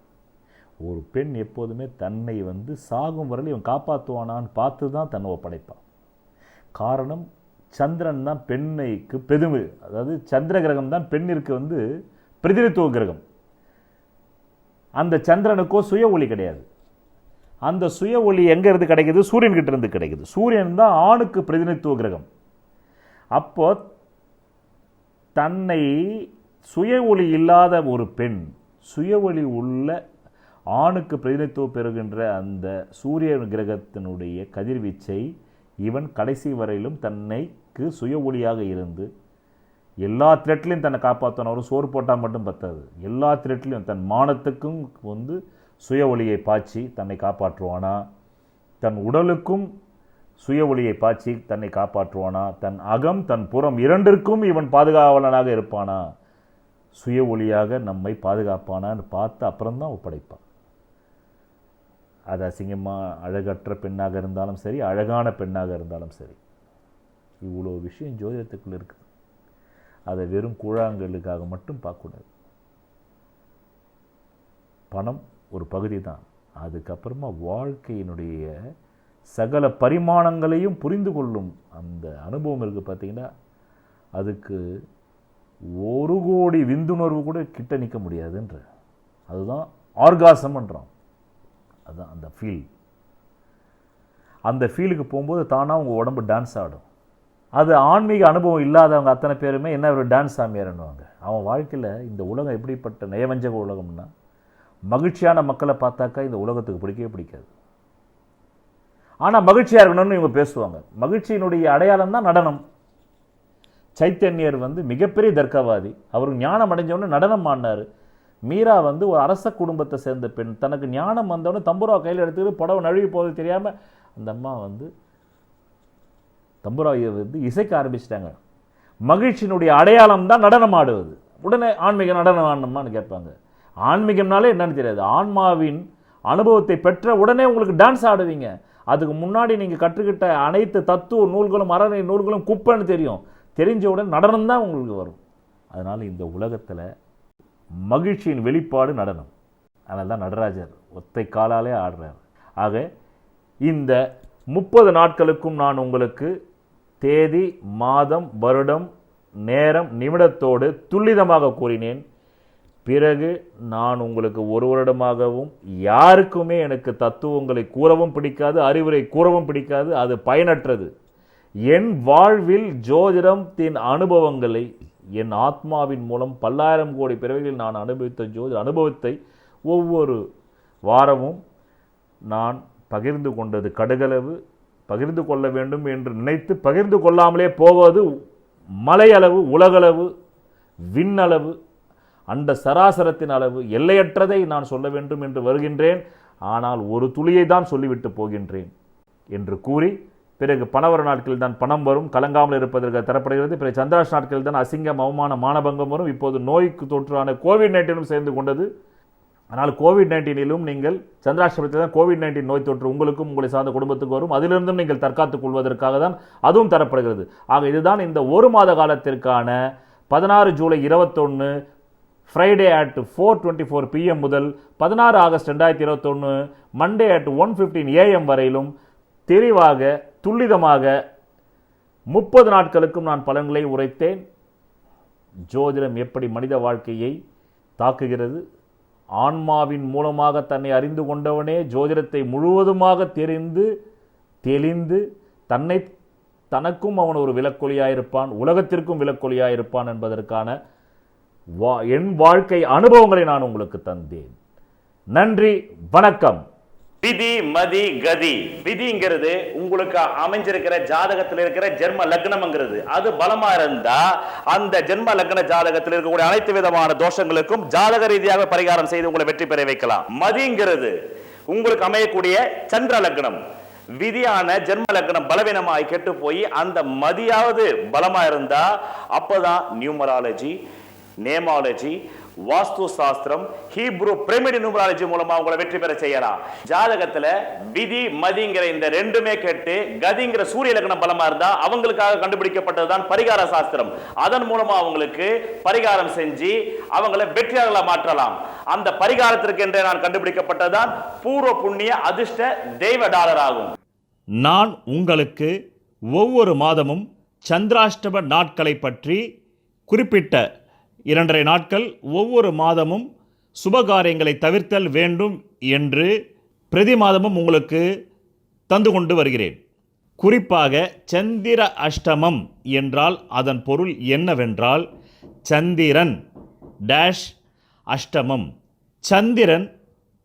ஒரு பெண் எப்போதுமே தன்னை வந்து சாகும் வரையில் இவன் காப்பாற்றுவானான்னு பார்த்து தான் தன்னை ஒப்படைப்பான். காரணம், சந்திரன் தான் பெண்ணைக்கு பெருமை. அதாவது சந்திர கிரகம் தான் பெண்ணிற்கு வந்து பிரதிநிதித்துவ கிரகம். அந்த சந்திரனுக்கோ சுய ஒளி கிடையாது. அந்த சுய ஒளி எங்கேருந்து கிடைக்குது? சூரியன்கிட்ட இருந்து கிடைக்குது. சூரியன் தான் ஆணுக்கு பிரதிநிதித்துவ கிரகம். அப்போ தன்னை சுய ஒளி இல்லாத ஒரு பெண் சுய ஒளி உள்ள ஆணுக்கு பிரதிநிதித்துவம் பெறுகின்ற அந்த சூரிய கிரகத்தினுடைய கதிர்வீச்சை இவன் கடைசி வரையிலும் தன்னைக்கு சுய ஒளியாக இருந்து எல்லா த்ரெட்லையும் தன்னை காப்பாற்றணும். அவரும் சோறு போட்டால் மட்டும் பத்தாது, எல்லா த்ரெட்லையும் தன் மானத்துக்கும் வந்து சுய ஒளியை பாய்ச்சி தன்னை காப்பாற்றுவானா, தன் உடலுக்கும் சுய ஒளியை பாய்ச்சி தன்னை காப்பாற்றுவானா, தன் அகம் தன் புறம் இரண்டிற்கும் இவன் பாதுகாவலனாக இருப்பானா, சுய ஒளியாக நம்மை பாதுகாப்பானான்னு பார்த்து அப்புறம்தான் ஒப்படைப்பான். அது அசிங்கமாக அழகற்ற பெண்ணாக இருந்தாலும் சரி, அழகான பெண்ணாக இருந்தாலும் சரி, இவ்வளோ விஷயம் ஜோதிடத்துக்குள்ளே இருக்குது. அதை வெறும் கூழாங்கலுக்காக மட்டும் பார்க்கக்கூடாது. பணம் ஒரு பகுதி தான். அதுக்கப்புறமா வாழ்க்கையினுடைய சகல பரிமாணங்களையும் புரிந்து கொள்ளும் அந்த அனுபவம் இருக்குது பார்த்தீங்கன்னா, அதுக்கு 1 கோடி விந்துணர்வு கூட கிட்ட நிற்க முடியாதுன்ற. அதுதான் ஆர்காசம்ன்றான். அதுதான் அந்த ஃபீல். அந்த ஃபீலுக்கு போகும்போது தானாக உங்கள் உடம்பு டான்ஸ் ஆடும். அது ஆன்மீக அனுபவம் இல்லாதவங்க அத்தனை பேருமே என்ன ஒரு டான்ஸ் சாமியார்ன்னுவாங்க. அவன் வாழ்க்கையில் இந்த உலகம் எப்படிப்பட்ட நயவஞ்சக உலகம்னா, மகிழ்ச்சியான மக்களை பார்த்தாக்கா இந்த உலகத்துக்கு பிடிக்கவே பிடிக்காது. ஆனால் மகிழ்ச்சியாக இருக்கணும்னு இவங்க பேசுவாங்க. மகிழ்ச்சியினுடைய அடையாளம் தான் நடனம். சைத்தன்யர் மிகப்பெரிய தர்க்கவாதி. அவர் ஞானம் அடைஞ்சவொடனே நடனம் ஆடினார். மீரா ஒரு அரச குடும்பத்தை சேர்ந்த பெண். தனக்கு ஞானம் வந்தவொடனே தம்புரா கையில் எடுத்துக்கிட்டு புடவை நழுவி போவது தெரியாமல் அந்த அம்மா தம்புராவை இசைக்க ஆரம்பிச்சிட்டாங்க. மகிழ்ச்சியினுடைய அடையாளம் தான் நடனம் ஆடுவது. உடனே ஆன்மீக நடனம் ஆடணுமான்னு கேட்பாங்க. ஆன்மீகம்னாலே என்னன்னு தெரியாது. ஆன்மாவின் அனுபவத்தை பெற்ற உடனே உங்களுக்கு டான்ஸ் ஆடுவீங்க. அதுக்கு முன்னாடி நீங்கள் கற்றுக்கிட்ட அனைத்து தத்துவ நூல்களும் அறநிலை நூல்களும் குப்பைன்னு தெரியும். தெரிஞ்சவுடன் நடனம் தான் உங்களுக்கு வரும். அதனால் இந்த உலகத்தில் மகிழ்ச்சியின் வெளிப்பாடு நடனம். அதனால தான் நடராஜர் ஒத்தை காலாலே ஆடுறார். ஆக இந்த 30 நாட்களுக்கும் நான் உங்களுக்கு தேதி, மாதம், வருடம், நேரம், நிமிடத்தோடு துல்லிதமாக கூறினேன். பிறகு நான் உங்களுக்கு ஒரு வருடமாகவும் யாருக்குமே எனக்கு தத்துவங்களை கூறவும் பிடிக்காது, அறிவுரை கூறவும் பிடிக்காது. அது பயனற்றது. என் வாழ்வில் ஜோதிடத்தின் அனுபவங்களை என் ஆத்மாவின் மூலம் பல்லாயிரம் கோடி பிறவிகளில் நான் அனுபவித்த ஜோதிட அனுபவத்தை ஒவ்வொரு வாரமும் நான் பகிர்ந்து கொண்டது கடுகளவு. பகிர்ந்து கொள்ள வேண்டும் என்று நினைத்து பகிர்ந்து கொள்ளாமலே போவது மலையளவு, உலகளவு, விண்ணளவு, அண்ட சராசரத்தின் அளவு, எல்லையற்றதை நான் சொல்ல வேண்டும் என்று வருகின்றேன். ஆனால் ஒரு துளியை தான் சொல்லிவிட்டு போகின்றேன் என்று கூறி, பிறகு பணவர நாட்களில் தான் பணம் வரும், கலங்காமல் இருப்பதற்கு தரப்படுகிறது. பிறகு சந்திராஷ் நாட்களில் தான் அசிங்கம், அவமான, மானபங்கம் வரும். இப்போது நோய்க்கு தொற்றான கோவிட்-19 சேர்ந்து கொண்டது. ஆனால் கோவிட்-19 நீங்கள் சந்திராஷ்டமத்தில் தான் கோவிட்-19 நோய் தொற்று உங்களுக்கும் உங்களை சார்ந்த குடும்பத்துக்கு வரும். அதிலிருந்தும் நீங்கள் தற்காத்துக் கொள்வதற்காக தான் அதுவும் தரப்படுகிறது. ஆக இதுதான் இந்த ஒரு மாத காலத்திற்கான 16 ஜூலை 21 ஃப்ரைடே அட் 4:24 PM முதல் 16 ஆகஸ்ட் 2021 மண்டே அட் 1:15 AM வரையிலும் தெளிவாக துல்லிதமாக 30 நாட்களுக்கும் நான் பலன்களை உரைத்தேன். ஜோதிடம் எப்படி மனித வாழ்க்கையை தாக்குகிறது, ஆன்மாவின் மூலமாக தன்னை அறிந்து கொண்டவனே ஜோதிடத்தை முழுவதுமாக தெரிந்து தெளிந்து தனக்கும் அவன் ஒரு விலக்கொலியாயிருப்பான், உலகத்திற்கும் விலக்கொலியாயிருப்பான் என்பதற்கான என் வாழ்க்கை அனுபவங்களை நான் உங்களுக்கு தந்தேன். நன்றி, வணக்கம். விதி, மதி, கதி. விதிங்கிறது உங்களுக்கு அமைஞ்சிருக்கிற ஜாதகத்தில் இருக்கிற ஜென்ம லக்னம்ங்கிறது. அது பலமா இருந்தா அந்த ஜென்ம லக்ன ஜாதகத்தில் இருக்கக்கூடிய அனைத்து விதமான தோஷங்களுக்கும் ஜாதக ரீதியாக பரிகாரம் செய்து உங்களை வெற்றி பெற வைக்கலாம். மதிங்கிறது உங்களுக்கு அமையக்கூடிய சந்திர லக்னம். விதியான ஜென்ம லக்னம் பலவீனமாய் கெட்டு போய் அந்த மதியாவது பலமா இருந்தா அப்பதான் நியூமராலஜி, நேமாலஜி, வாஸ்து சாஸ்திரம், ஹீப்ரு பிரமிட் நியூமராலஜி மூலமா உங்களை வெற்றி பெற செய்யலாம். ஜாதகத்துல விதி, மதிங்கிற இந்த ரெண்டுமே கேட்டு கதிங்கிற சூரிய லக்னம் பலமா இருந்தா அவங்களுக்காக கண்டுபிடிக்கப்பட்டதுதான் பரிகார சாஸ்திரம். அதன் மூலமா அவங்களுக்கு பரிகாரம் செஞ்சு அவங்களை வெற்றியாளர்களா மாற்றலாம். அந்த பரிகாரத்திற்கு என்றே நான் கண்டுபிடிக்கப்பட்டதுதான் பூர்வ புண்ணிய அதிர்ஷ்ட தெய்வ டாலர் ஆகும். நான் உங்களுக்கு ஒவ்வொரு மாதமும் சந்திராஷ்டம நாட்களை பற்றி குறிப்பிட்ட 2.5 நாட்கள் ஒவ்வொரு மாதமும் சுபகாரியங்களை தவிர்த்தல் வேண்டும் என்று பிரதி மாதமும் உங்களுக்கு தந்து கொண்டு வருகிறேன். குறிப்பாக சந்திர அஷ்டமம் என்றால் அதன் பொருள் என்னவென்றால் சந்திரன் டேஷ் அஷ்டமம். சந்திரன்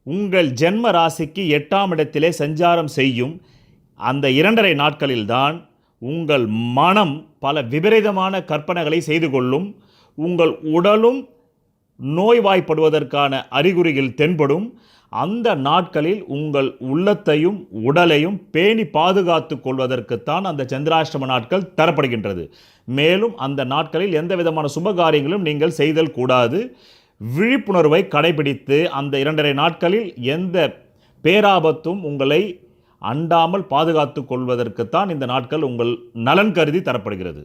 உங்கள் ஜென்ம ராசிக்கு 8ஆம் இடத்திலே சஞ்சாரம் செய்யும் அந்த 2.5 நாட்களில்தான் உங்கள் மனம் பல விபரீதமான கற்பனைகளை செய்து கொள்ளும். உங்கள் உடலும் நோய்வாய்ப்படுவதற்கான அறிகுறிகள் தென்படும். அந்த நாட்களில் உங்கள் உள்ளத்தையும் உடலையும் பேணி பாதுகாத்து கொள்வதற்குத்தான் அந்த சந்திராஷ்டம நாட்கள் தரப்படுகின்றது. மேலும் அந்த நாட்களில் எந்த விதமான சுபகாரியங்களும் நீங்கள் செய்தல் கூடாது. விழிப்புணர்வை கடைபிடித்து அந்த 2.5 நாட்களில் எந்த பேராபத்தும் உங்களை அண்டாமல் பாதுகாத்து கொள்வதற்குத்தான் இந்த நாட்கள் உங்கள் நலன் கருதி தரப்படுகிறது.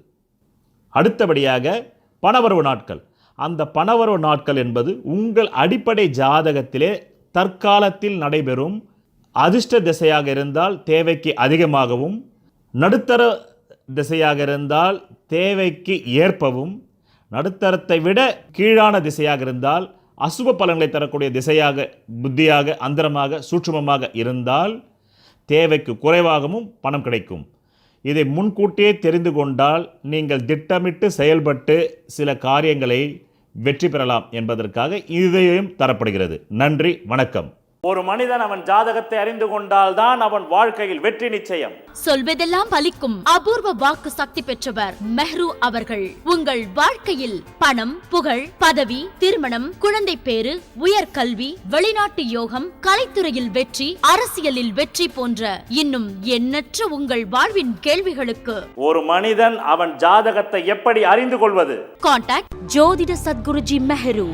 அடுத்தபடியாக பணவரவு நாட்கள். அந்த பணவரவு நாட்கள் என்பது உங்கள் அடிப்படை ஜாதகத்திலே தற்காலத்தில் நடைபெறும் அதிர்ஷ்ட திசையாக இருந்தால் தேவைக்கு அதிகமாகவும், நடுத்தர திசையாக இருந்தால் தேவைக்கு ஏற்பவும், நடுத்தரத்தை விட கீழான திசையாக இருந்தால் அசுப பலன்களை தரக்கூடிய திசையாக, புத்தியாக, அந்தரமாக, சூட்சுமமாக இருந்தால் தேவைக்கு குறைவாகவும் பணம் கிடைக்கும். இதை முன்கூட்டியே தெரிந்து கொண்டால் நீங்கள் திட்டமிட்டு செயல்பட்டு சில காரியங்களை வெற்றி பெறலாம் என்பதற்காக இதையும் தரப்படுகிறது. நன்றி, வணக்கம். ஒரு மனிதன் அவன் ஜாதகத்தை அறிந்து கொண்டால் தான் அவன் வாழ்க்கையில் வெற்றி நிச்சயம். சொல்வதெல்லாம் பலிக்கும் அபூர்வ வாக்கு சக்தி பெற்றவர் மெஹ்ரு அவர்கள். உங்கள் வாழ்க்கையில் பணம், புகழ், பதவி, திருமணம், குழந்தை பேறு, உயர்கல்வி, வெளிநாட்டு யோகம், கலைத்துறையில் வெற்றி, அரசியலில் வெற்றி போன்ற இன்னும் எண்ணற்ற உங்கள் வாழ்வின் கேள்விகளுக்கு ஒரு மனிதன் அவன் ஜாதகத்தை எப்படி அறிந்து கொள்வது? கான்டாக்ட் ஜோதிட Sadguruji Mehru.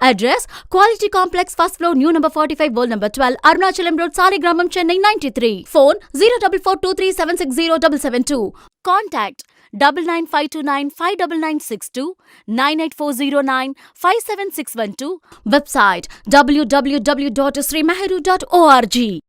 Address Quality Complex, first floor, new number 45, wall number 12, Arunachalam Road, Saligramam, Chennai 93. Phone 04423760772. Contact 9952959962, 98409 57612. Website www.srimeheru.org.